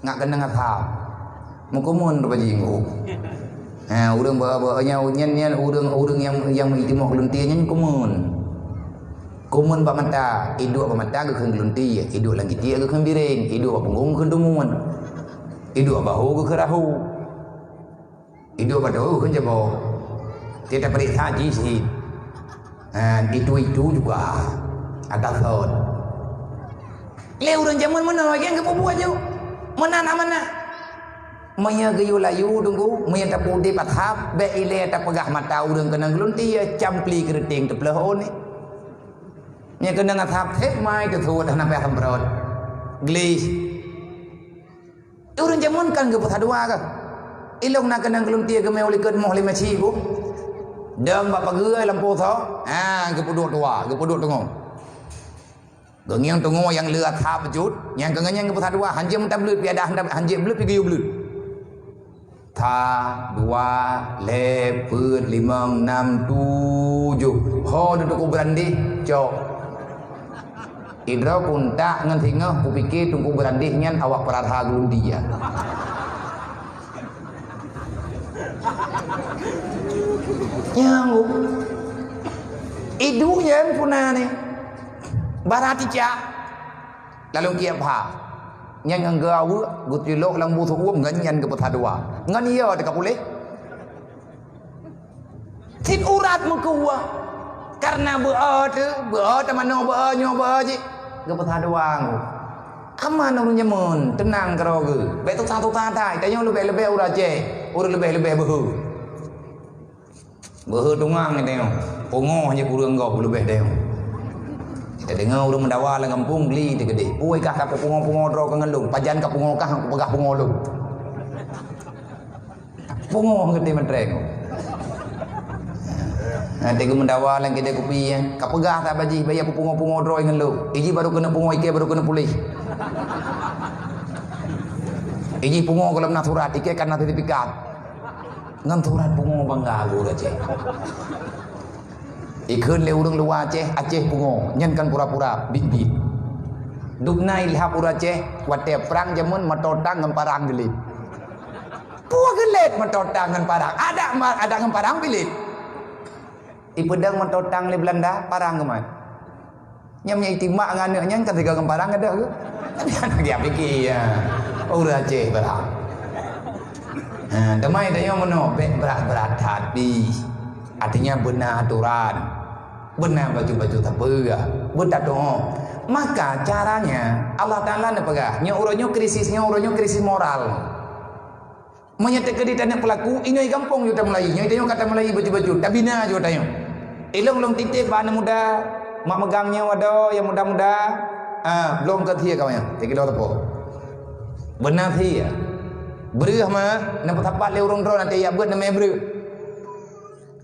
Ngak kena ngak tha. Mukumun ru bajingu. Urang nya nyen urang yang itimah geluntinya kumun. Kumun ba mata, idu ba mata ke keun gelunti, idu lagi dia ke keun bireng, idu ba punggung keun dumun. Idu ba ho ke rahu. Idu ba do keun jabo. Tidak periksa ji sih. Itu juga ada thon. Le urang zaman mana lagi ke buat je. Mana Maya gayu layu tunggu, maya tapu di pathap, be ile tak pegah mata urang kena gelunti ya campli keriting tepleh ni. Nya kena ngathap thep mai ke thu dah nampai hambrot. Glis. Urang jamun kan ke pathadua ka. Ilong nak kena gelunti ke me oli keun moh lima chi ku. Dang ba pageui lampu tho. Ke pudut tua, ke pudut tengok. Gengiang tengok yang leu athap pejut, yang kenganyang ke pathadua hanjem tak belut piadah hanjem belut pi gayu belut. Tha, 2, le, put, 5, 6, 7. Ho duduk berandih, cok. Idra pun tak ngan tinggal, ku pikir tunggu berandihnya awak perarha gulung dia. Yang idunya punah ni, barati cak, lalu kia pa. Yang engau guti lok lambu thuum nganyan ke pathadua ngan iya dekat boleh thit urat mengkuwa karena beut mana beunyo je ke pathadua aman orang nyamun tenang karo ge be tu ta tai tanyo lebih urat je urang lebih behu Bertungang ni tengok. Pongoh je kurang kau lebih tengok. Kita dengar orang mendawar dalam kampung beli dia gede. Oi kah kau pongoh draw ke ngelung. Pajan kau pongoh kah aku pegah pongoh lu. Pongoh gede mentreng. Nanti aku mendawar dalam kedai kopi ya. Kau pegah tak baji bayar pongoh draw ngelung. Iji baru kena pongoh ikan baru kena pulih. Iji pongoh kalau nak surat ikan kan nanti dipikat. Ngan surat pongoh bangga aku dah cek. Ikan le urang luar Aceh pungo nyankan pura-pura bit-bit. Dubnai lihat pura Aceh wate perang jamun matotang ngan parang bilit. Puak gelet matotang ngan parang. Ada ngan parang bilit. Ipedang matotang le Belanda parang keman. Nyamnya itimak ngan nyang kan tiga ngan parang ada ke? Kan dia fikir ya. Ura Aceh parang. Damai tanya mana berat-berat hati. Artinya benar aturan. Benar baju-baju tak pegah, betul doa. Maka caranya Allah Taala nak pegah. Nya urangnya krisis moral. Menyatakan di tanah pelaku ini kampung juta Melayu. Nya tanya kata Melayu baju-baju, tak bina juga tanya. Ilong titip anak muda, mak megangnya wado yang muda-muda. Belum ke thia kau nya. Tik kilo tepo. Benar thia. Berah mah nak tapat le urang ro nanti ya buat nama berah.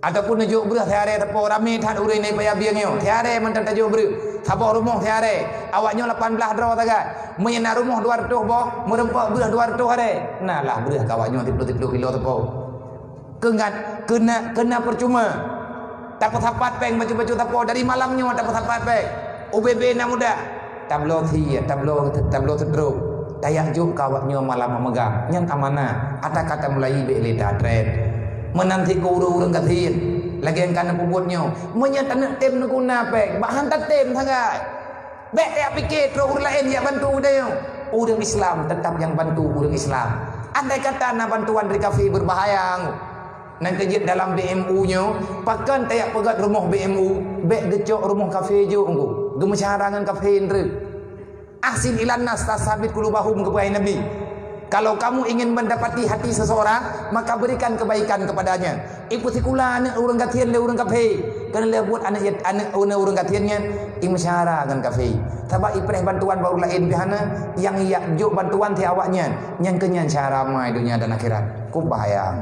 Ataupun najuk berah tiare tepo rame that urang ni payah biangnya. Tiare mentan tajuk berah. Thabok rumah tiare. Awaknya 18 draw tagat. Menyena rumah 200 boh, merempak berah 200 hari. Nah lah berah kawaknya 30 kilo tepo. Kena percuma. Tak tapat peng baju-baju tepo dari malamnya tak tapat peng. UBB nak muda. Tablo tedruk. Tayak juk kawaknya malam memegang. Yang amanah. Ada kata mulai beli datret. Menanti ko urang katin lagi yang kana puputnya menyatakan tem nak guna pek bahan tak tem sangat bek ya pikir orang lain yang bantu dia orang Islam tetap yang bantu orang Islam. Andai kata nak bantuan dari kafe berbahaya nanti jet dalam BMU nya pakan tayak pegat rumah BMU bek gecok rumah kafe je engko gemecarangan kafe ndre asin ilan nas tasabit kulubahum kepada Nabi. Kalau kamu ingin mendapati hati seseorang, maka berikan kebaikan kepadanya. Ikuti kula anak urang katian le urang kafe. Kan le buat anak orang katiannya imsyarakan kafe. Tabak ipreh bantuan baru lain bihana yang juk bantuan ti awaknya yang kenyan cara mai dunia dan akhirat. Ku bahaya.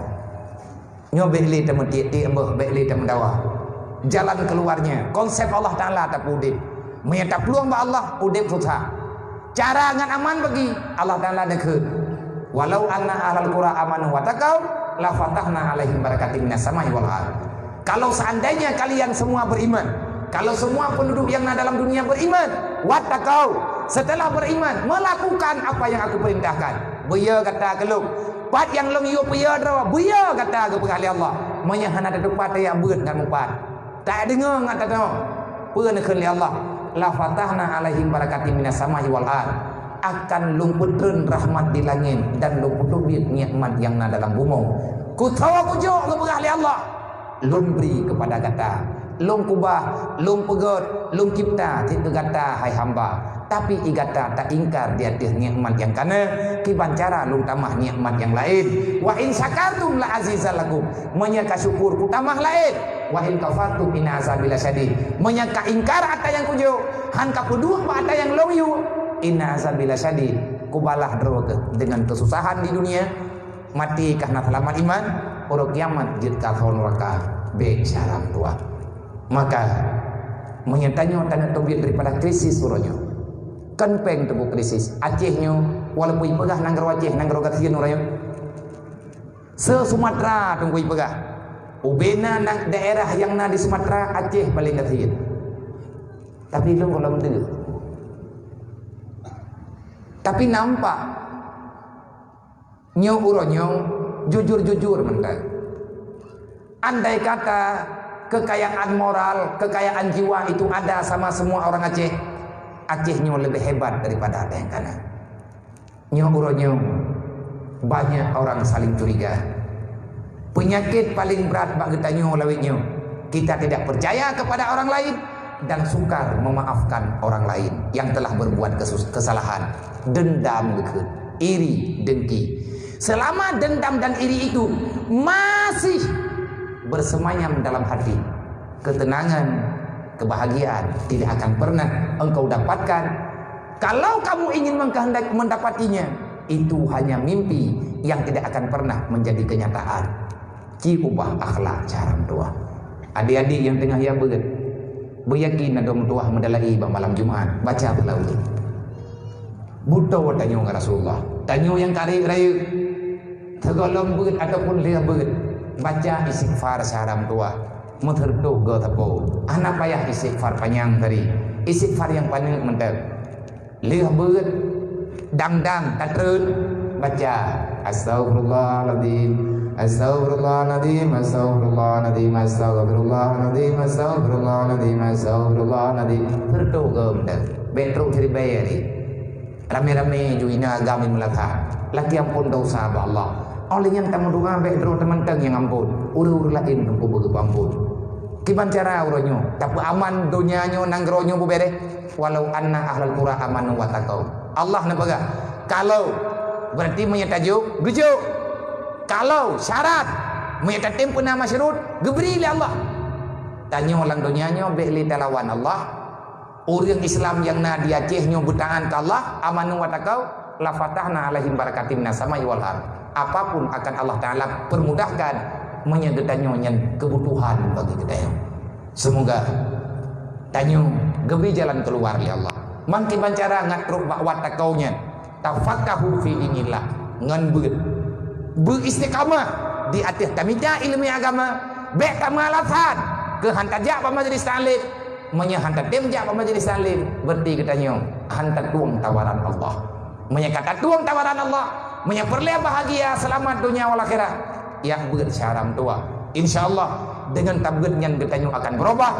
Nyo beli temu ti embeh beli temu dawa. Jalan keluarnya konsep Allah Taala tak udip. Menyata peluang ba Allah udip susah. Cara ngan aman bagi Allah Taala dekeut. Walau anna ahlal qura amanu wa taqaw la fatahna alaihim barakatin minas samai wal ardh. Kalau seandainya kalian semua beriman, kalau semua penduduk yang ada dalam dunia beriman, wa taqaw, setelah beriman melakukan apa yang aku perintahkan. Buya kata keluk, pat yang long yu buya draw, buya kata ke pegahli Allah. Menyahana ada depat yang beut ngan mupat. Tak dengar ngata tu. Peun keun li Allah, la fatahna alaihim barakatin minas samai wal ardh. Akan lumputreun rahmat di langit dan lumputubit nikmat yang na dalam bumi. Ku tahu ku jauh ke pegahli Allah. Lun beri kepada kata, lun kubah, lun pegot, lun cipta ti kata hai hamba. Tapi igata tak ingkar di atas nikmat yang kana kiban cara lun tambah nikmat yang lain. Wa in syakartum la azizalakum. Menyaka syukur ku tambah lain. Wa in kafartum inna azabil syadid. Menyaka ingkar ata yang kujo, han ka kedua ata yang long yu. Inna azabila syadid. Kubalah dengan kesusahan di dunia, mati karena selamat iman, orang kiamat jid kafir neraka be syaram tua. Maka menyatanya tanah tobit daripada krisis suruhnya. Kan peng tebu krisis Acehnya walaupun pegah nanggro Aceh nanggro kasian orangnya. Se Sumatera tunggu pegah. Ubena nang daerah yang na di Sumatera Aceh paling kasian. Tapi lu kalau mendengar tapi nampak nyau uronyong jujur-jujur mendak. Andai kata kekayaan moral, kekayaan jiwa itu ada sama semua orang Aceh, Acehnya lebih hebat daripada ada yang kana. Nyau uronyong banyak orang saling curiga. Penyakit paling berat bagi tanyo lawitnya, kita tidak percaya kepada orang lain dan sukar memaafkan orang lain yang telah berbuat kesalahan. Dendam gekut, iri, dengki. Selama dendam dan iri itu masih bersemayam dalam hati. Ketenangan, kebahagiaan tidak akan pernah engkau dapatkan kalau kamu ingin mendapatinya. Itu hanya mimpi yang tidak akan pernah menjadi kenyataan. Ki ubah akhlak cara tua. Adik-adik yang tengah ya beryakin ada tua medalai malam Jumat baca belau itu. Buto tanyo dengan Rasulullah. Tanyo yang kari raya tergolong beut ataupun dia beut. Baca istighfar saram tua. Menterduh go tapo. Anak payah istighfar panjang tadi. Istighfar yang panjang mentek. Lihat beut dang-dang tatrun baca astagfirullahaladzim. Astagfirullahaladzim, astagfirullahaladzim, astagfirullahaladzim, astagfirullahaladzim, astagfirullahaladzim. Terduh go mentek. Bentruk ciri bayari. Rame-rame juina agami melata. Laki ampun dosa ba Allah. Oleh yang tamu doa bentruk teman-teman yang ampun. Uru-uru lain engkau begitu ampun. Kiban cara uronyo. Tapi aman dunianyo nanggronyo bubere. Walau anna ahlal qura amanu wa taqau. Allah nak pegang. Kalau berarti menyatajuk gejuk. Kalau syarat menyatatim puna masyurut geberi li Allah. Tanyo lang dunianyo beli talawan Allah. Orang Islam yang na di Acehnya butaan ke Allah amanu wa taqau la fatahna alaihim barakatim nasama wal ard. Apapun akan Allah Taala permudahkan menyegetanyo kebutuhan bagi kita. Semoga tanyo gebi jalan keluar li Allah. Mangki bancara ngatruk wa taqaunya tafaqahu fi dinillah ngan beristiqamah di atas tamita ilmu agama baik kamalasan ke hantajak pa majlis taklim menyahantar temjak pa majlis taklim berarti katanya hantar tuang tawaran Allah menyakata tuang tawaran Allah menyaperleh bahagia selamat dunia wal akhirat yang bersyaram tua insyaallah dengan tabgetnya katanya akan berubah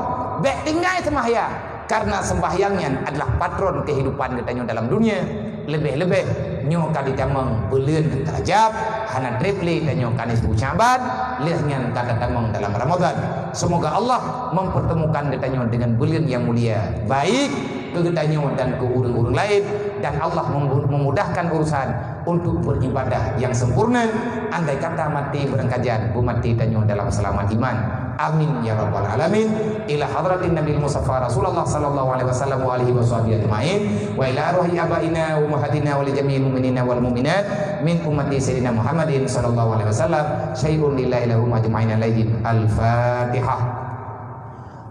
baik tinggal sembahyang karena sembahyangnya adalah patron kehidupan katanya dalam dunia lebih-lebih nyo kali tamang bulan Rajab hana triple dan nyo kanis Syaban lehnya kata tamang dalam Ramadan. Semoga Allah mempertemukan kita dengan bulan yang mulia baik ke kita dan ke urang-urang lain dan Allah memudahkan urusan untuk beribadah yang sempurna andai kata mati berengkajan bu mati dan dalam selamat iman. Amin ya rabbal alamin. Ila hadratin Nabi Mustafa Rasulullah sallallahu alaihi wasallam wa alihi washabihi ajmain wa ila ruhi abaina wa muhadina wa li jami'il mu'minina wal mu'minat min ummati sayyidina Muhammadin sallallahu alaihi wasallam syai'un lillahi lahum ajmain alaihim al-Fatihah.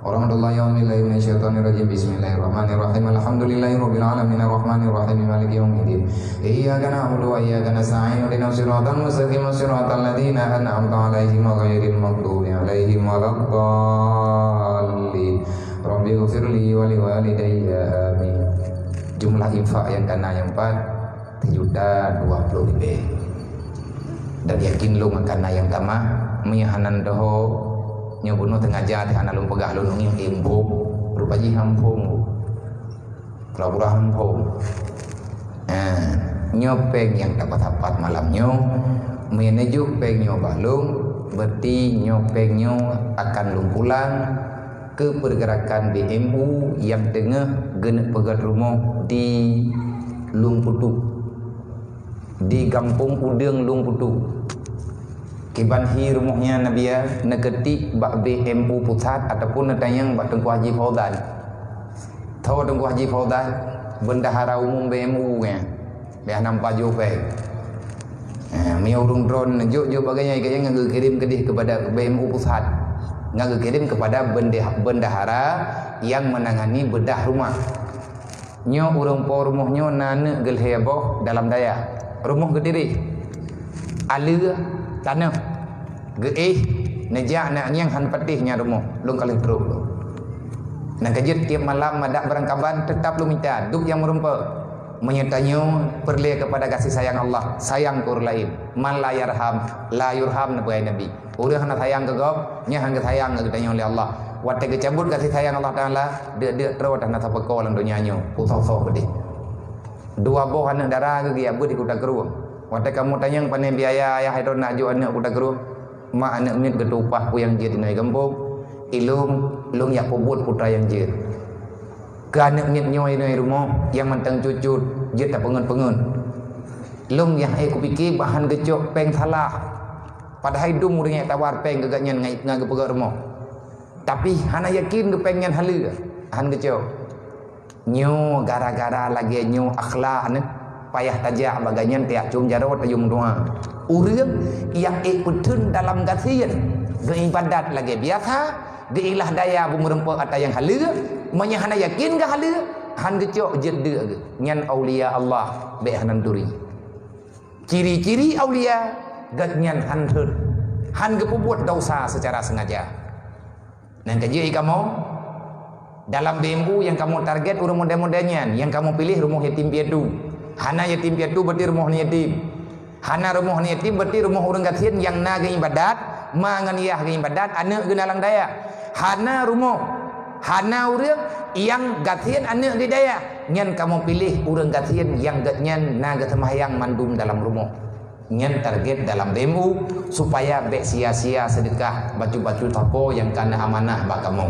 Warahmatullahi wabarakatuh. Minasyaitonirrajim. Bismillahirrahmanirrahim. Alhamdulillahirabbil alamin arrahmanir rahim maliki yaumiddin. Iyyaka na'budu wa iyyaka nasta'in. Ihdinas siratal mustaqim siratal ladzina an'amta 'alaihim ghairil maghdubi 'alaihim waladdallin. Rabbighfirli wa liwalidayya amin. Jumlah infak yang kena yang 4.020.000. Dan yakin lu makan yang tamah menyahanan doho nyobuno tengah jahat anak lu pegah lu yang imbuk rupaji hampung pura-pura hampung nyopeng yang dapat malamnya menejuk pengnya balung berarti nyopengnya akan lu pulang ke pergerakan BMU yang tengah genek pegat rumah di Lung Putu di Kampung Udeng Lung Putu. Kibanhi rumahnya Nabiya negetik bak BMU Pusat ataupun netayang bak Tengku Haji Faudan. Tahu Tengku Haji Faudan bendahara umum BMU nya. Dia nampak jope. Mi urung drone jo bagainya kayaknya ngekirim ke dia kepada BMU Pusat. Ngekirim kepada bendahara yang menangani bedah rumah. Nyo urung po rumahnya nane gelheboh dalam daya. Rumah Kediri. Alur tanah nejak nak nyang han patihnya rumah lu kali teruk lu nak kejut tiap malam madak berangkaban tetap lu minta duk yang merumpa menyertanya perli kepada kasih sayang Allah sayang kur lain man la yarham la yurham nabi urang nak sayang ke gop nya han sayang ke tanya oleh Allah wate kecabut kasih sayang Allah Taala de terus dah nak tapeko lang dunianya puso-puso pedih dua boh anak darah ke dia budi kuda keruang waktu kamu tanya pandai biaya ayah itu nak jual anak kuda keruh, mak anak mit ketupah pu yang jid nai kampung, ilung yak pobot putra yang jid. Ke anak mit nyoy nai rumah yang mentang cucut jid tak pengen. Lung yang aku fikir bahan gecok peng salah, Padahal hidup muridnya tawar peng keganyan ngaga pegak rumah. Tapi hana yakin ke pengen halu. Han kecau. Nyo gara-gara lagi nyo akhlak ni payah tajak baganyan tiak cum jarot ayum doa. Urang yang ikutun dalam gasian ke ibadat lagi biasa, ke ilah daya bumerempok atau yang halu, manya hana yakin ke halu, han kecau jeda ke. Nyan aulia Allah be hanan duri. Ciri-ciri aulia gatnyan hanhut han gepubuat dosa secara sengaja. Dan kaji kamu dalam BMU yang kamu target urang model-modelnya, yang kamu pilih rumah yatim piatu. Hana yatim piatu berarti rumah yatim. Hana rumah yatim berarti rumah urang gatien yang na ge ibadat, manganiah ge ibadat, anak ge nalang daya. Hana rumah hana urang yang gatien anak ge daya. Nyan kamu pilih urang gatien yang gatnyan na ge sembahyang mandum dalam rumah. Nyan target dalam demo supaya bek sia-sia sedekah baju-baju tapo yang kana amanah bak kamu.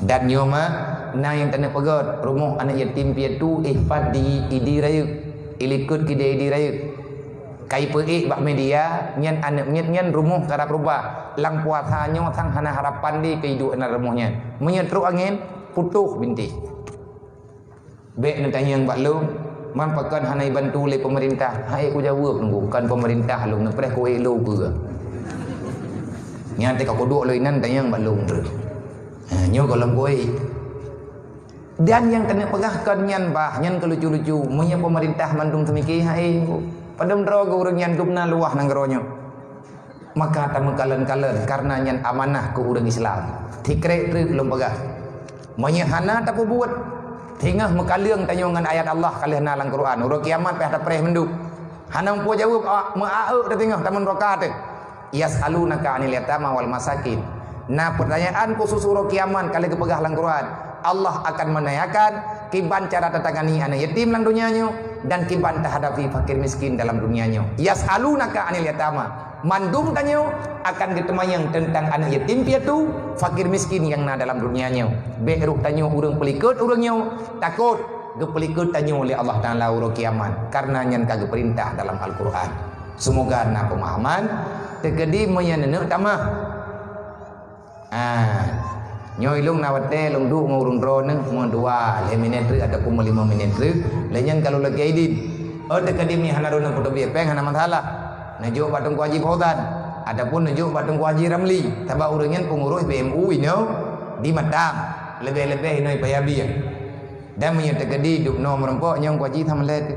Dan nyoma na yang tanah pegot rumah anak yatim piatu ihfad di idi raya ilikut kide idi raya kai pe bak media nyan anak nyan rumah karap rubah lang puasanya sang hana harapan di kehidupan rumahnya menyetru angin putuh binti bek nak tanya yang bak lu man pakan hanai bantu oleh pemerintah. Hai aku jawab nunggu bukan pemerintah lu nak preh ko elo ke. Nyante kau duduk loinan tanya yang balung tu. Nyo kalau koi. Dan yang kena pegahkan nyan bah nyan kelucu-lucu munya pemerintah mandum semiki hai padam droga urang nyan dupna luah nang geronyo. Maka tamakalan-kalan karena nyan amanah ke urang Islam. Tikrek tu belum pegah. Munya hana tak buat Tingah mekaliang tanyongan ayat Allah kalih nalang Quran. Urang kiamat peh preh menduk. Hanang po jawab maaeu da tingah tamun rakaat. Yas'alunaka 'anil yatama wal masakin. Nah pertanyaan khusus urang kiamat kalih kepegah lang Quran. Allah akan menanyakan kiban cara tatangani anak yatim lang dunianya dan kiban tahadapi fakir miskin dalam dunianya. Yas'alunaka 'anil yatama. Mandum tanyo akan ditemayang tentang anak yatim piatu, fakir miskin yang na dalam dunianya. Be'ruk tanyo urang pelikut urangnya takut gepelikut tanyo oleh Allah Taala urang kiamat karena nyan kagak perintah dalam Al-Qur'an. Semoga na pemahaman tegedi meyeneuk tamah. Nyoy lung nawate lung du ngurung drone mo 2 minit ataupun 5 minit. Lenyan kalau lagi edit. Tegedi mi hanaruna foto bi peng hana masalah. Najuk Batung Kuaji Pautan adapun najuk Batung Kuaji Ramli tabak urangnya pengurus BMU ini di Matang lebih-lebih ini payabi dan menyatakan di duk no merempok nyong Kuaji thamlet